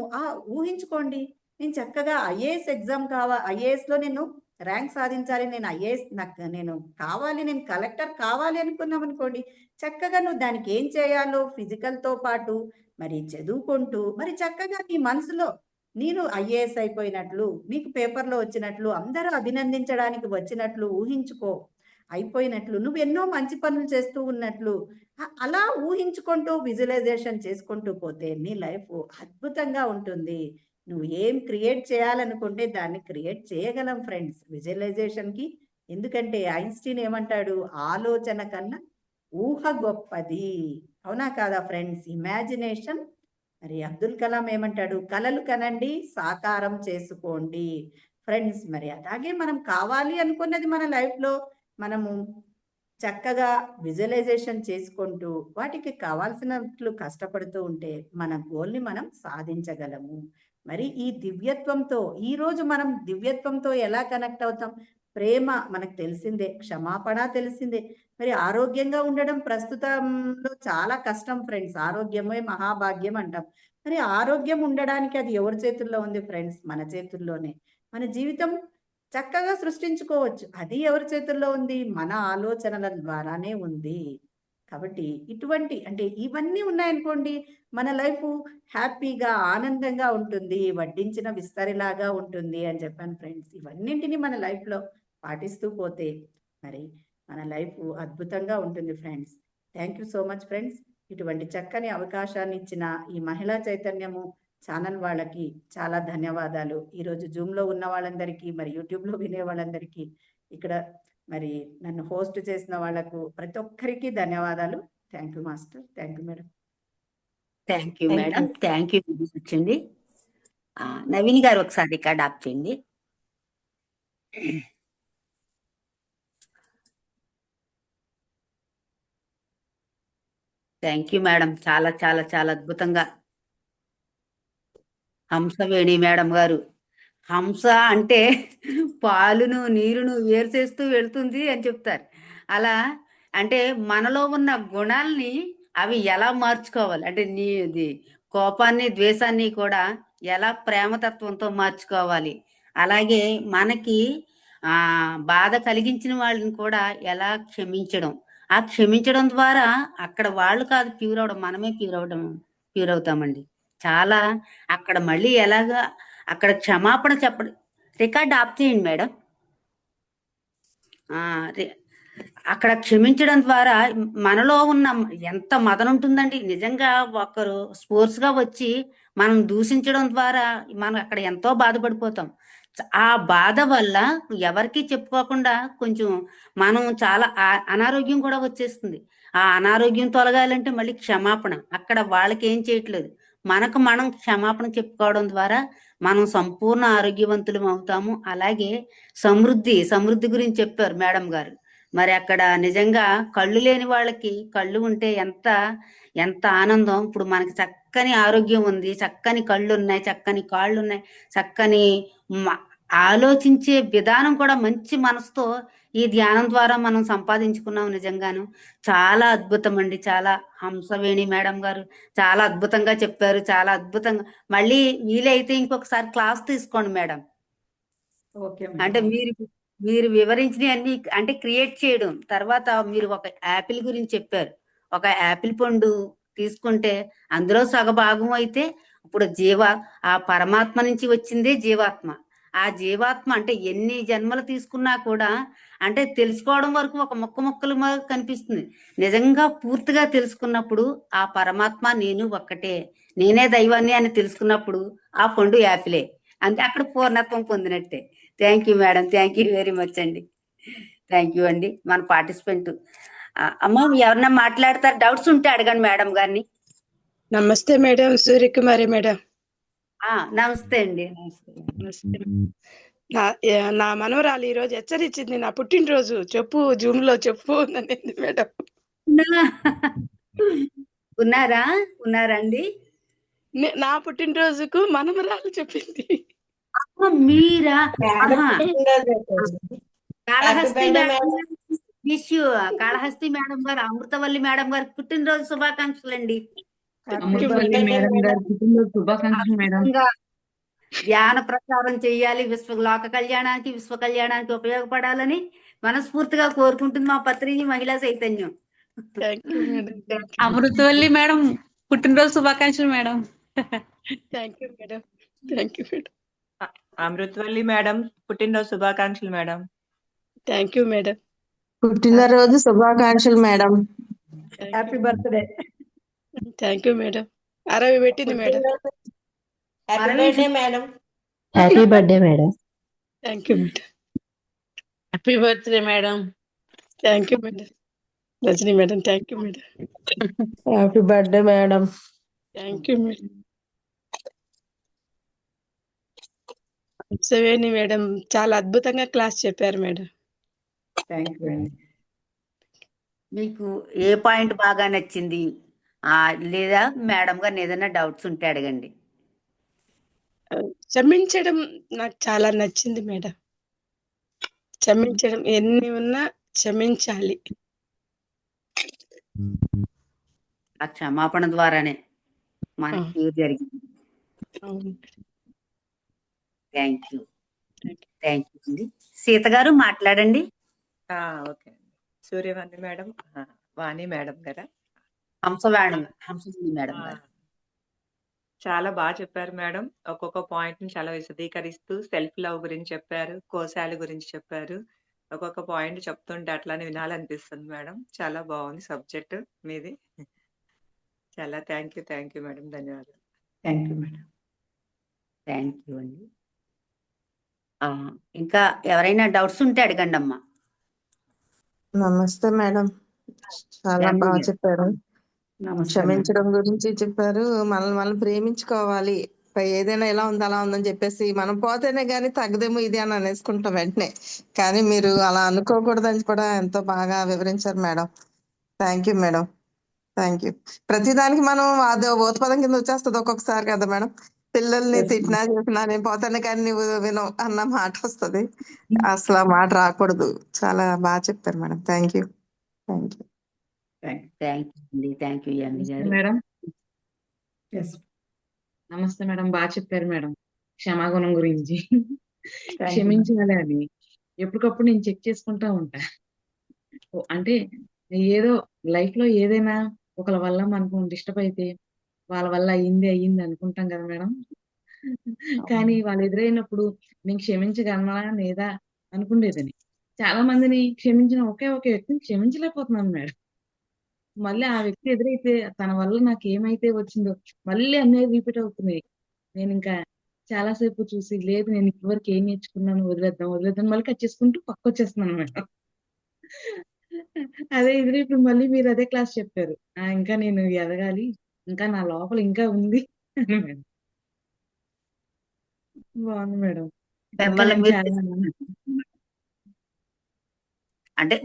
S2: ఊహించుకోండి. నేను చక్కగా ఐఏఎస్ ఎగ్జామ్ ఐఏఎస్లో నేను ర్యాంక్ సాధించాలి, నేను ఐఏఎస్ నేను కావాలి, నేను కలెక్టర్ కావాలి అనుకున్నాం అనుకోండి, చక్కగా నువ్వు దానికి ఏం చేయాలో ఫిజికల్తో పాటు మరి చదువుకుంటూ మరి చక్కగా నీ మనసులో నేను ఐఏఎస్ అయిపోయినట్లు, నీకు పేపర్లో వచ్చినట్లు, అందరూ అభినందించడానికి వచ్చినట్లు ఊహించుకో. అయిపోయినట్లు నువ్వు ఎన్నో మంచి పనులు చేస్తూ ఉన్నట్లు అలా ఊహించుకుంటూ విజువలైజేషన్ చేసుకుంటూ పోతే నీ లైఫ్ అద్భుతంగా ఉంటుంది. నువ్వు ఏం క్రియేట్ చేయాలనుకుంటే దాన్ని క్రియేట్ చేయగలం ఫ్రెండ్స్ విజువలైజేషన్కి. ఎందుకంటే ఐన్స్టీన్ ఏమంటాడు? ఆలోచన కన్నా ఊహ గొప్పది. అవునా కాదా ఫ్రెండ్స్? ఇమాజినేషన్ మరి అబ్దుల్ కలాం ఏమంటాడు? కలలు కనండి, సాకారం చేసుకోండి. ఫ్రెండ్స్, మరి అలాగే మనం కావాలి అనుకున్నది మన లైఫ్లో మనము చక్కగా విజువలైజేషన్ చేసుకుంటూ వాటికి కావాల్సినట్లు కష్టపడుతూ ఉంటే మన గోల్ని మనం సాధించగలము. మరి ఈ దివ్యత్వంతో ఈరోజు మనం దివ్యత్వంతో ఎలా కనెక్ట్ అవుతాం? ప్రేమ మనకు తెలిసిందే, క్షమాపణ తెలిసిందే. మరి ఆరోగ్యంగా ఉండడం ప్రస్తుతంలో చాలా కష్టం ఫ్రెండ్స్. ఆరోగ్యమే మహాభాగ్యం అంటాం. మరి ఆరోగ్యం ఉండడానికి అది ఎవరి చేతుల్లో ఉంది ఫ్రెండ్స్? మన చేతుల్లోనే. మన జీవితం చక్కగా సృష్టించుకోవచ్చు. అది ఎవరి చేతుల్లో ఉంది? మన ఆలోచనల ద్వారానే ఉంది. కాబట్టి ఇటువంటి అంటే ఇవన్నీ ఉన్నాయనుకోండి, మన లైఫ్ హ్యాపీగా ఆనందంగా ఉంటుంది, వడ్డించిన విస్తరిలాగా ఉంటుంది అని చెప్పాను ఫ్రెండ్స్. ఇవన్నింటినీ మన లైఫ్లో పాటిస్తూ పోతే మరి మన లైఫ్ అద్భుతంగా ఉంటుంది friends. Thank you so much friends. ఇటువంటి చక్కని అవకాశాన్ని ఇచ్చిన ఈ మహిళా చైతన్యము ఛానల్ వాళ్ళకి చాలా ధన్యవాదాలు. ఈరోజు జూమ్లో ఉన్న వాళ్ళందరికీ, మరి యూట్యూబ్లో వినే వాళ్ళందరికీ, ఇక్కడ మరి నన్ను హోస్ట్ చేసిన వాళ్ళకు ప్రతి ఒక్కరికి ధన్యవాదాలు. Thank you master. Thank you madam.
S1: Thank you madam. Thank you అండి. నవీన్ గారు ఒకసారి రికార్డ్ ఆప్ చేయండి. Thank you madam. చాలా చాలా చాలా అద్భుతంగా. హంసవేణి మేడం గారు, హంస అంటే పాలును నీరును వేరు చేస్తూ వెళ్తుంది అని చెప్తారు. అలా అంటే మనలో ఉన్న గుణాలని అవి ఎలా మార్చుకోవాలి అంటే ఇది కోపాన్ని ద్వేషాన్ని కూడా ఎలా ప్రేమతత్వంతో మార్చుకోవాలి, అలాగే మనకి బాధ కలిగించిన వాళ్ళని కూడా ఎలా క్షమించడం, ఆ క్షమించడం ద్వారా అక్కడ వాళ్ళు కాదు ప్యూర్ అవడం, మనమే ప్యూర్ అవుతామండి. చాలా అక్కడ మళ్ళీ ఎలాగా అక్కడ క్షమాపణ చెప్పడం. రికార్డ్ ఆఫ్ చేయండి మేడం. అక్కడ క్షమించడం ద్వారా మనలో ఉన్న ఎంత మదన ఉంటుందండి. నిజంగా ఒకరు స్పోర్ట్స్గా వచ్చి మనం దూషించడం ద్వారా మనం అక్కడ ఎంతో బాధపడిపోతాం. ఆ బాధ వల్ల ఎవరికి చెప్పుకోకుండా కొంచెం మనం చాలా అనారోగ్యం కూడా వచ్చేస్తుంది. ఆ అనారోగ్యం తొలగాలంటే మళ్ళీ క్షమాపణ. అక్కడ వాళ్ళకి ఏం చేయట్లేదు, మనకు మనం క్షమాపణ చెప్పుకోవడం ద్వారా మనం సంపూర్ణ ఆరోగ్యవంతులం అవుతాము. అలాగే సమృద్ధి గురించి చెప్పారు మేడం గారు. మరి అక్కడ నిజంగా కళ్ళు లేని వాళ్ళకి కళ్ళు ఉంటే ఎంత ఎంత ఆనందం. ఇప్పుడు మనకి చక్కని ఆరోగ్యం ఉంది, చక్కని కళ్ళు ఉన్నాయి, చక్కని కాళ్ళు ఉన్నాయి, చక్కని ఆలోచించే విధానం కూడా మంచి మనసుతో ఈ ధ్యానం ద్వారా మనం సంపాదించుకున్నాం. నిజంగాను చాలా అద్భుతం అండి. చాలా హంసవేణి మేడం గారు చాలా అద్భుతంగా చెప్పారు. చాలా అద్భుతంగా. మళ్ళీ వీలైతే ఇంకొకసారి క్లాస్ తీసుకోండి మేడం. అంటే మీరు వివరించిన అన్ని అంటే క్రియేట్ చేయడం తర్వాత మీరు ఒక యాపిల్ గురించి చెప్పారు. ఒక యాపిల్ పండు తీసుకుంటే అందులో సగభాగం అయితే ఇప్పుడు ఆ పరమాత్మ నుంచి వచ్చిందే జీవాత్మ. ఆ జీవాత్మ అంటే ఎన్ని జన్మలు తీసుకున్నా కూడా అంటే తెలుసుకోవడం వరకు ఒక మొక్కలు కనిపిస్తుంది. నిజంగా పూర్తిగా తెలుసుకున్నప్పుడు ఆ పరమాత్మ నేను ఒక్కటే, నేనే దైవాన్ని అని తెలుసుకున్నప్పుడు ఆ పండు యాపిలే. అంటే అక్కడ పూర్ణత్వం పొందినట్టే. Thank you madam. Thank you very much అండి. థ్యాంక్ యూ అండి. మన పార్టిసిపెంట్ అమ్మ ఎవరన్నా మాట్లాడతారు, డౌట్స్ ఉంటే అడగండి మేడం గారిని.
S4: నమస్తే మేడం, సూర్యకుమారి మేడం.
S1: నమస్తే అండి.
S4: నమస్తే. నా మనవరాలు ఈరోజు హెచ్చరించింది, నా పుట్టినరోజు చెప్పు, జూమ్ లో చెప్పు అనేది మేడం.
S1: ఉన్నారండి?
S4: నా పుట్టినరోజుకు మనవరాలు చెప్పింది.
S1: మీరా? కాళహస్తి మేడం గారు, అమృతవల్లి మేడం గారు పుట్టినరోజు శుభాకాంక్షలు అండి. ధ్యాన ప్రచారం చెయ్యాలి, లోక కళ్యాణానికి విశ్వ కళ్యాణానికి ఉపయోగపడాలని మనస్ఫూర్తిగా కోరుకుంటుంది మా పత్రిజీ మహిళా చైతన్యం.
S5: అమృతవల్లి మేడం పుట్టినరోజు శుభాకాంక్షలు madam.
S4: Thank you madam. Thank you madam.
S6: Amruthavalli madam పుట్టినరోజు శుభాకాంక్షలు మేడం.
S4: Thank you madam.
S7: పుట్టినరోజు శుభాకాంక్షలు madam.
S2: Happy birthday.
S4: Thank you madam. 60 పెట్టింది madam.
S7: Happy birthday madam. Happy birthday madam.
S4: Thank you madam.
S5: Happy birthday madam.
S4: Thank you madam. Rajani madam thank you madam.
S7: Happy birthday madam.
S4: Thank you madam. Hamsaveni madam చాలా అద్భుతంగా class చెప్పారు madam.
S2: Thank you అండి.
S1: మీకు ఏ point బాగా నచ్చింది? లేదా madam గారిని ఏదైనా డౌట్స్ ఉంటే అడగండి.
S4: క్షమించడం నాకు చాలా నచ్చింది మేడం. క్షమించడం ఎన్ని ఉన్నా క్షమించాలి.
S1: ఆ క్షమాపణ ద్వారానే మనకి జరిగింది.
S4: అవును.
S1: థ్యాంక్ యూ అండి. సీత గారు మాట్లాడండి.
S6: ఓకే అండి. సూర్యవాణి మేడం, వాణి మేడం గారా?
S1: హంసవేణి మేడం గారు.
S6: చాలా బాగా చెప్పారు మేడం. ఒక్కొక్క పాయింట్ ని చాలా విశదీకరిస్తూ సెల్ఫ్ లవ్ గురించి చెప్పారు, కోశాల గురించి చెప్పారు. ఒక్కొక్క పాయింట్ చెప్తుంటే అట్లానే వినాలనిపిస్తుంది మేడం. చాలా బాగుంది సబ్జెక్ట్ మీది. చాలా థ్యాంక్ యూ మేడం. ధన్యవాదాలు.
S2: Thank you madam.
S1: Thank you అండి. ఇంకా ఎవరైనా డౌట్స్ ఉంటే అడగండి అమ్మా.
S8: నమస్తే మేడం, చాలా
S1: రండి
S8: బాగా
S1: మేడం.
S8: చెప్పారు.
S2: నమస్తే మేడం.
S8: క్షమించడం గురించి చెప్పారు. మనల్ని ప్రేమించుకోవాలి. ఏదైనా ఎలా ఉంది అలా ఉందని చెప్పేసి మనం పోతేనే గానీ తగ్గదేమో ఇది అని అనేసుకుంటాం వెంటనే. కానీ మీరు అలా అనుకోకూడదని కూడా ఎంతో బాగా వివరించారు madam. Thank you madam. Thank you. ప్రతిదానికి మనం అది ఓతపదం కింద వచ్చేస్తుంది ఒక్కొక్కసారి కదా మేడం. పిల్లల్ని
S2: Yes,
S8: తిట్టినా చెప్పినా నేను పోతాను కానీ నువ్వు వినవు అన్న మాట వస్తుంది. అసలు ఆ మాట రాకూడదు. చాలా బాగా చెప్పారు madam. Thank you. Thank you.
S1: Thank you అండి. థ్యాంక్ యూ అండి
S5: నమస్తే
S1: గారు.
S5: మేడం.
S2: Yes.
S5: నమస్తే మేడం. బాగా చెప్పారు మేడం క్షమాగుణం గురించి.
S2: Thank you.
S5: క్షమించాలి అని ఎప్పటికప్పుడు నేను చెక్ చేసుకుంటా ఉంటా. అంటే ఏదో లైఫ్ లో ఏదైనా ఒకళ్ళ వల్ల మనకు డిస్టర్బ్ అయితే వాళ్ళ వల్ల అయ్యింది అనుకుంటాం కదా మేడం. కానీ వాళ్ళు ఎదురైనప్పుడు నేను క్షమించగలనా లేదా అనుకునేదని. చాలా మందిని క్షమించిన ఒకే ఒక వ్యక్తిని క్షమించలేకపోతున్నాను మేడం. మళ్ళీ ఆ వ్యక్తి ఎదురైతే తన వల్ల నాకు ఏమైతే వచ్చిందో మళ్ళీ అన్నీ రిపీట్ అవుతున్నాయి. నేను ఇంకా చాలా సేపు చూసి లేదు నేను ఇప్పటివరకు ఏం నేర్చుకున్నాను వదిలేద్దాం మళ్ళీ కట్ చేసుకుంటూ పక్కొచ్చేస్తున్నాను మేడం. అదే ఎదురు ఇప్పుడు మళ్ళీ మీరు అదే క్లాస్ చెప్పారు. ఇంకా నేను ఎదగాలి, ఇంకా నా లోపల ఇంకా ఉంది అని మేడం. బాగుంది మేడం. ఇంకా
S1: మిమ్మల్ని
S5: నేను
S1: మీరు
S5: చాలా
S1: అంటే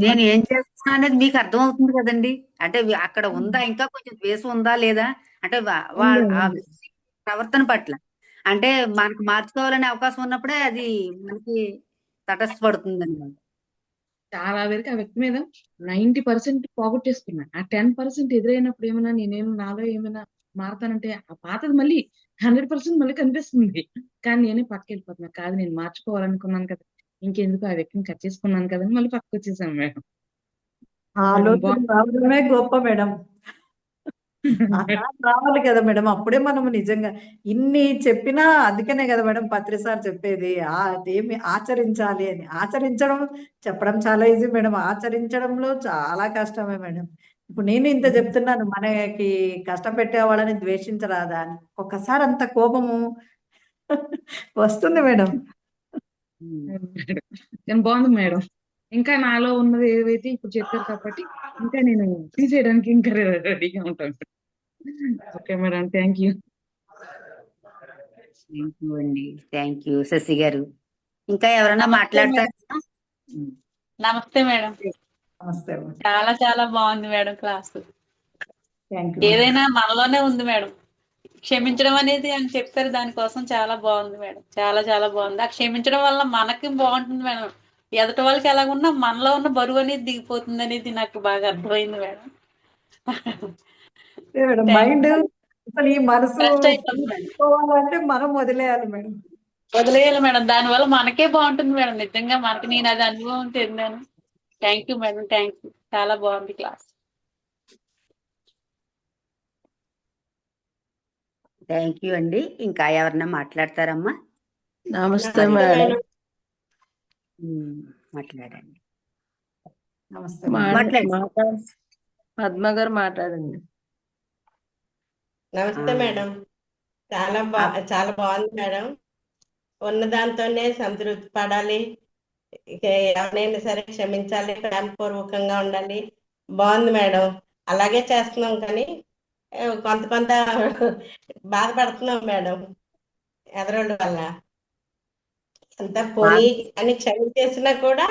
S1: నేను ఏం చేస్తున్నా అనేది మీకు అర్థం అవుతుంది కదండి. అంటే అక్కడ ఉందా, ఇంకా కొంచెం ద్వేషం ఉందా లేదా అంటే వాళ్ళ ఆ
S5: ఉంది.
S1: వ్యక్తి ప్రవర్తన పట్ల అంటే మనకు మార్చుకోవాలనే అవకాశం ఉన్నప్పుడే అది మనకి తటస్థపడుతుంది అనమాట.
S5: చాలా వరకు ఆ వ్యక్తి మీద 90% పోగొట్టేసుకున్నా. ఆ 10% ఎదురైనప్పుడు ఏమైనా నాలో ఏమైనా మారతానంటే ఆ పాతది మళ్ళీ 100% మళ్ళీ కనిపిస్తుంది. కానీ నేనే పక్కకెళ్ళిపోతున్నా. కాదు నేను మార్చుకోవాలనుకున్నాను కదా! ఇంకెందుకు ఆ వ్యక్తిని కట్ చేసుకున్నాను కదా! అని మళ్ళీ పక్కకొచ్చేసాను మేడం.
S2: ఆలోచన రావడమే గొప్ప మేడం. అలా రావాలి కదా మేడం. అప్పుడే మనం నిజంగా ఇన్ని చెప్పినా అందుకనే కదా మేడం పత్రి సార్ చెప్పేది అదేమి ఆచరించాలి అని. ఆచరించడం చెప్పడం చాలా ఈజీ మేడం. ఆచరించడంలో చాలా కష్టమే మేడం. ఇప్పుడు నేను ఇంత చెప్తున్నాను మనకి కష్టపెట్టే వాళ్ళని ద్వేషించరాదా అని. ఒక్కసారి అంత కోపము వస్తుంది మేడం.
S5: కానీ బాగుంది మేడం. ఇంకా నాలో ఉన్నది ఏవైతే ఇప్పుడు చెప్పారు కాబట్టి ఇంకా నేను తీసేయడానికి ఇంకా రెడీగా ఉంటాను. Okay madam. Thank you.
S1: Thank you అండి. థ్యాంక్ యూ శశి గారు. ఇంకా ఎవరైనా
S5: నమస్తే
S1: మాట్లాడతారా?
S5: నమస్తే మేడం.
S2: నమస్తే మేడం.
S5: చాలా చాలా బాగుంది మేడం క్లాస్.
S2: Thank you.
S5: ఏదైనా మనలోనే ఉంది మేడం. క్షమించడం అనేది అని చెప్పారు, దానికోసం చాలా బాగుంది మేడం. చాలా చాలా బాగుంది. ఆ క్షమించడం వల్ల మనకి బాగుంటుంది మేడం. ఎదుటి వాళ్ళకి ఎలాగున్నా మనలో ఉన్న బరువు అనేది దిగిపోతుంది అనేది నాకు బాగా అర్థమైంది మేడం.
S2: మేడం మైండ్ అసలు ఈ మనసు
S5: Rest అయిపోతుంది మేడం.
S2: పోవాలంటే మనం వదిలేయాలి మేడం.
S5: వదిలేయాలి మేడం. దానివల్ల మనకే బాగుంటుంది మేడం. నిజంగా మనకి నేను అది అనుభవం చెందాను. Thank you madam. Thank you. చాలా బాగుంది క్లాస్.
S1: థ్యాంక్ యూ అండి. ఇంకా ఎవరైనా మాట్లాడతారమ్మా?
S8: నమస్తే
S7: నమస్తే
S8: మేడం.
S7: మేడం.
S2: నమస్తే
S1: మాట్లాడండి.
S2: మేడం.
S1: మాట్లాడండి.
S8: పద్మ గారు మాట్లాడండి.
S7: నమస్తే మేడం. చాలా బాగుంది మేడం. ఉన్న దాంతోనే సంతృప్తి పడాలి. ఇక ఎవరైనా సరే క్షమించాలి, ప్రేమపూర్వకంగా ఉండాలి. బాగుంది మేడం. అలాగే చేస్తున్నాం కానీ కొంత బాధపడుతున్నాం మేడం ఎదరోళ్ళ వల్ల. అంతా పోనీ అని క్షమించేసినా కూడా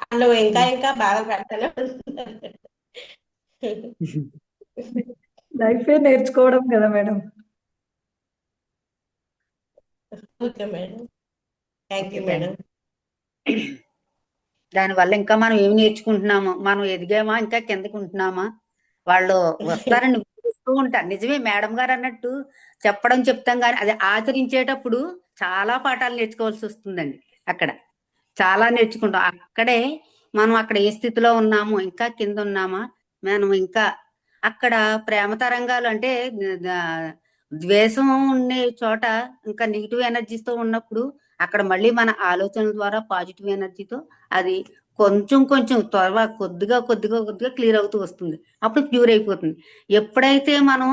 S7: వాళ్ళు ఇంకా ఇంకా బాధ పెడతానే ఉంటున్నారు.
S2: లైఫే నేర్చుకోవడం కదా madam.
S7: Okay madam, thank
S1: okay
S7: you
S1: thank
S7: madam.
S1: దానివల్ల ఇంకా మనం ఏమి నేర్చుకుంటున్నాము, మనం ఎదిగామా ఇంకా కిందకి ఉంటున్నామా, వాళ్ళు వస్తారని చూస్తూ ఉంటారు. నిజమే మేడం గారు అన్నట్టు చెప్తాం కానీ అది ఆచరించేటప్పుడు చాలా పాఠాలు నేర్చుకోవాల్సి వస్తుందండి. అక్కడ చాలా నేర్చుకుంటాం. అక్కడే మనం అక్కడ ఏ స్థితిలో ఉన్నాము, ఇంకా కింద ఉన్నామా, మనం ఇంకా అక్కడ ప్రేమ తరంగాలు అంటే ద్వేషం ఉండే చోట ఇంకా నెగిటివ్ ఎనర్జీతో ఉన్నప్పుడు అక్కడ మళ్ళీ మన ఆలోచనల ద్వారా పాజిటివ్ ఎనర్జీతో అది కొంచెం కొంచెం కొద్దిగా క్లియర్ అవుతూ వస్తుంది. అప్పుడు క్యూర్ అయిపోతుంది. ఎప్పుడైతే మనం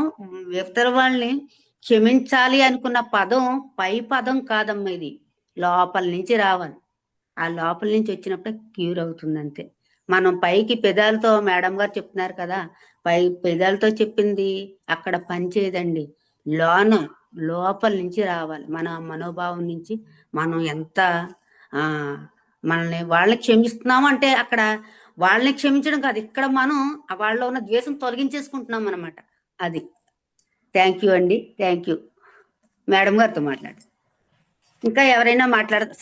S1: ఇతర వాళ్ళని క్షమించాలి అనుకున్న పదం పై పదం కాదమ్మా, ఇది లోపల నుంచి రావాలి. ఆ లోపల నుంచి వచ్చినప్పుడే క్యూర్ అవుతుంది అంతే. మనం పైకి పెదాలతో మేడం గారు చెప్తున్నారు కదా, పెదాలతో చెప్పింది అక్కడ పనిచేయదండి. లోపల నుంచి రావాలి. మన మనోభావం నుంచి మనం ఎంత మనల్ని వాళ్ళని క్షమిస్తున్నాము అంటే అక్కడ వాళ్ళని క్షమించడం కాదు, ఇక్కడ మనం వాళ్ళలో ఉన్న ద్వేషం తొలగించేసుకుంటున్నాం అనమాట. అది. థ్యాంక్ యూ అండి, థ్యాంక్ యూ. మేడం గారితో మాట్లాడు. ఇంకా ఎవరైనా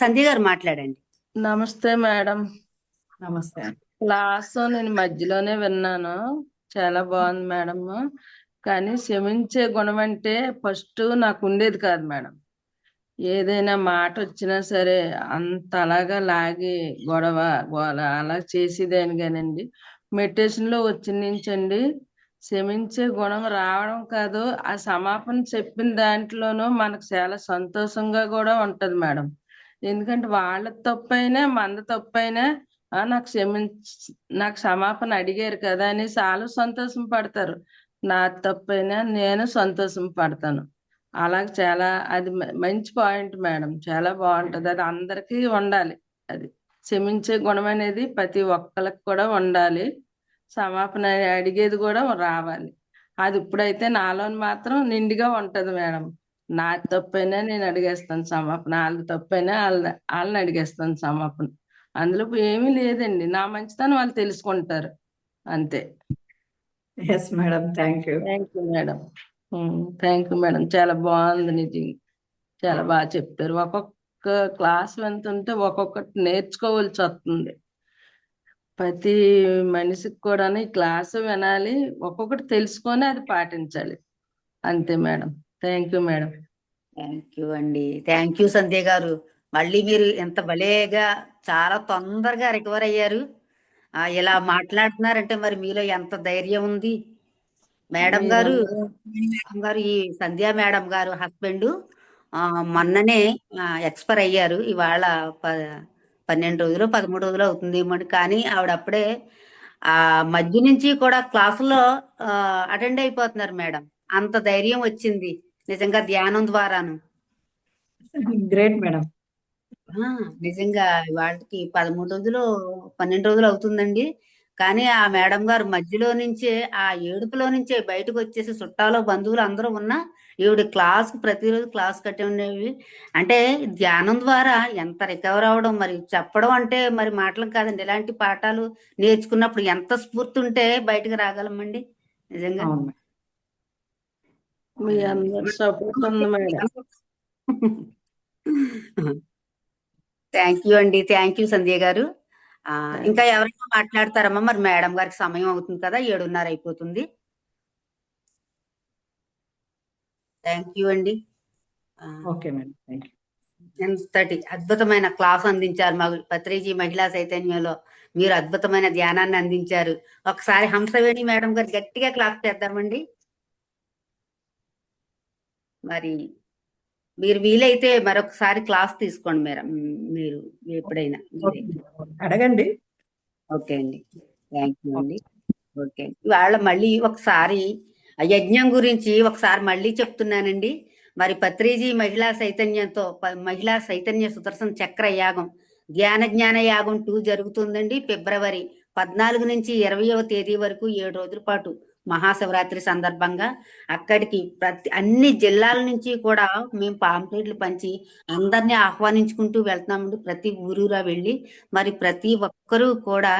S1: సంధ్య గారు మాట్లాడండి.
S9: నమస్తే మేడం.
S2: నమస్తే.
S9: క్లాస్ నేను మధ్యలోనే విన్నాను, చాలా బాగుంది మేడం. కానీ క్షమించే గుణం అంటే ఫస్ట్ నాకు ఉండేది కాదు మేడం. ఏదైనా మాట వచ్చినా సరే అంత అలాగా లాగి గొడవ అలా చేసేదాన్ని కానండి. మెడిటేషన్లో వచ్చిన నుంచండి క్షమించే గుణం రావడం కాదు, ఆ సమాపన చెప్పిన దాంట్లోనూ మనకు చాలా సంతోషంగా కూడా ఉంటది మేడం. ఎందుకంటే వాళ్ళ తప్పైనా మన తప్పైనా నాకు క్షమాపణ అడిగారు కదా అని చాలా సంతోషం పడతారు. నా తప్పైనా నేను సంతోషం పడతాను. అలాగే చాలా అది మంచి పాయింట్ మేడం, చాలా బాగుంటది. అది అందరికీ ఉండాలి. అది క్షమించే గుణం అనేది ప్రతి ఒక్కరికి కూడా ఉండాలి. క్షమాపణ అడిగేది కూడా రావాలి. అది ఇప్పుడైతే నాలోని మాత్రం నిండుగా ఉంటది మేడం. నా తప్పైనా నేను అడిగేస్తాను క్షమాపణ, వాళ్ళ తప్పైనా వాళ్ళని అడిగేస్తాను క్షమాపణ. అందులో ఏమీ లేదండి, నా మంచితనం వాళ్ళు తెలుసుకుంటారు అంతే.
S2: Yes madam, thank you.
S9: Thank you madam. Thank you madam, చాలా బాగుంది. నిజంగా చాలా బాగా చెప్తారు. ఒక్కొక్క క్లాస్ వెళ్తుంటే ఒక్కొక్కటి నేర్చుకోవాల్సి వస్తుంది. ప్రతి మనిషికి కూడా ఈ క్లాసు వినాలి, ఒక్కొక్కటి తెలుసుకొని అది పాటించాలి అంతే madam. Thank you madam.
S1: Thank you అండి, థ్యాంక్ యూ సంధ్య గారు. మళ్ళీ మీరు ఎంత భలేగా చాలా తొందరగా రికవర్ అయ్యారు. ఇలా మాట్లాడుతున్నారంటే మరి మీలో ఎంత ధైర్యం ఉంది. మేడం గారు ఈ సంధ్య మేడం గారు హస్బెండ్ మొన్ననే ఎక్స్పైర్ అయ్యారు. ఇవాళ 12 రోజులు 13 రోజులు అవుతుంది ఏమో. కానీ ఆవిడ అప్పుడే మధ్య నుంచి కూడా క్లాసులో అటెండ్ అయిపోతున్నారు మేడం. అంత ధైర్యం వచ్చింది నిజంగా ధ్యానం ద్వారాను.
S2: Great madam.
S1: నిజంగా వాళ్ళకి 13 రోజులు 12 రోజులు అవుతుందండి. కానీ ఆ మేడం గారు మధ్యలో నుంచే ఆ ఏడుపులో నుంచే బయటకు వచ్చేసి చుట్టాలు బంధువులు అందరూ ఉన్నా ఈవిడ ప్రతిరోజు క్లాస్ కట్టి ఉండేవి. అంటే ధ్యానం ద్వారా ఎంత రికవర్ అవడం, మరి చెప్పడం అంటే మరి మాటలు కాదండి. ఇలాంటి పాఠాలు నేర్చుకున్నప్పుడు ఎంత స్ఫూర్తి ఉంటే బయటకు రాగలమండి నిజంగా.
S9: మీ అందరి సపోర్ట్ ఉంది మేడం.
S1: థ్యాంక్ యూ అండి, థ్యాంక్ యూ సంధ్య గారు. ఇంకా ఎవరైనా మాట్లాడతారమ్మా? మరి మేడం గారికి సమయం అవుతుంది కదా, 7:30 అయిపోతుంది. థ్యాంక్ యూ అండి.
S2: Okay madam, thank you.
S1: ఎంతటి అద్భుతమైన క్లాస్ అందించారు మా పత్రిజీ మహిళా చైతన్యంలో. మీరు అద్భుతమైన ధ్యానాన్ని అందించారు. ఒకసారి హంసవేణి మేడం గారు గట్టిగా క్లాస్ చేద్దామండి. మరి మీరు వీలైతే మరొకసారి క్లాస్ తీసుకోండి మేడం, మీరు ఎప్పుడైనా
S2: అడగండి.
S1: ఓకే అండి, థ్యాంక్ యూ అండి. ఓకే, ఇవాళ మళ్ళీ ఒకసారి యజ్ఞం గురించి ఒకసారి మళ్ళీ చెప్తున్నానండి. మరి పత్రిజీ మహిళా చైతన్య సుదర్శన చక్ర యాగం ధ్యాన జ్ఞాన యాగం 2 జరుగుతుందండి. ఫిబ్రవరి 14 నుంచి 20వ తేదీ వరకు 7 రోజుల పాటు మహాశివరాత్రి సందర్భంగా అక్కడికి అన్ని జిల్లాల నుంచి కూడా మేము పాంప్లెట్లు పంచి అందరినీ ఆహ్వానించుకుంటూ వెళ్తున్నామండి. ప్రతి ఊరూరా వెళ్ళి మరి ప్రతి ఒక్కరూ కూడా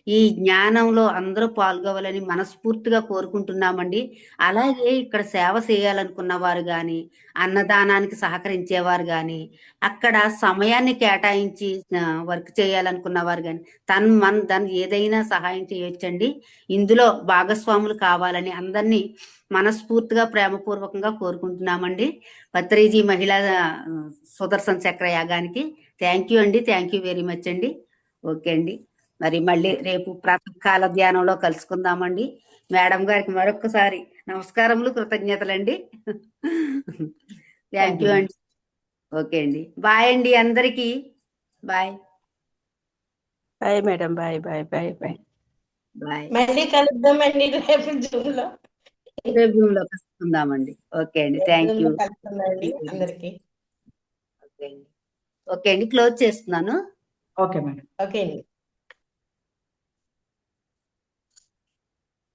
S1: ఈ జ్ఞానంలో అందరూ పాల్గొవాలని మనస్ఫూర్తిగా కోరుకుంటున్నామండి. అలాగే ఇక్కడ సేవ చేయాలనుకున్న వారు కానీ, అన్నదానానికి సహకరించేవారు కానీ, అక్కడ సమయాన్ని కేటాయించి వర్క్ చేయాలనుకున్న వారు కానీ దాన్ని ఏదైనా సహాయం చేయొచ్చండి. ఇందులో భాగస్వాములు కావాలని అందరినీ మనస్ఫూర్తిగా ప్రేమపూర్వకంగా కోరుకుంటున్నామండి. పత్రిజీ మహిళా సుదర్శన్ చక్ర యాగానికి థ్యాంక్ యూ అండి. థ్యాంక్ యూ వెరీ మచ్ అండి. ఓకే అండి. మరి మళ్ళీ రేపు ప్రాతకాల ధ్యానంలో కలుసుకుందామండి. మేడం గారికి మరొకసారి నమస్కారములు, కృతజ్ఞతలండి. థ్యాంక్ యూ అండి. ఓకే అండి. బాయ్ అండి అందరికీ. Bye
S4: bye madam. Bye bye bye bye
S1: bye.
S7: మళ్ళీ కలుద్దామండి రేపు జూమ్ లో.
S1: రేపు లో కలుసుకుందామండి. ఓకే అండి. Thank you.
S7: కలుద్దామండి అందరికి.
S1: ఓకే అండి. క్లోజ్ చేస్తున్నాను.
S2: Okay madam.
S7: ఓకే అండి.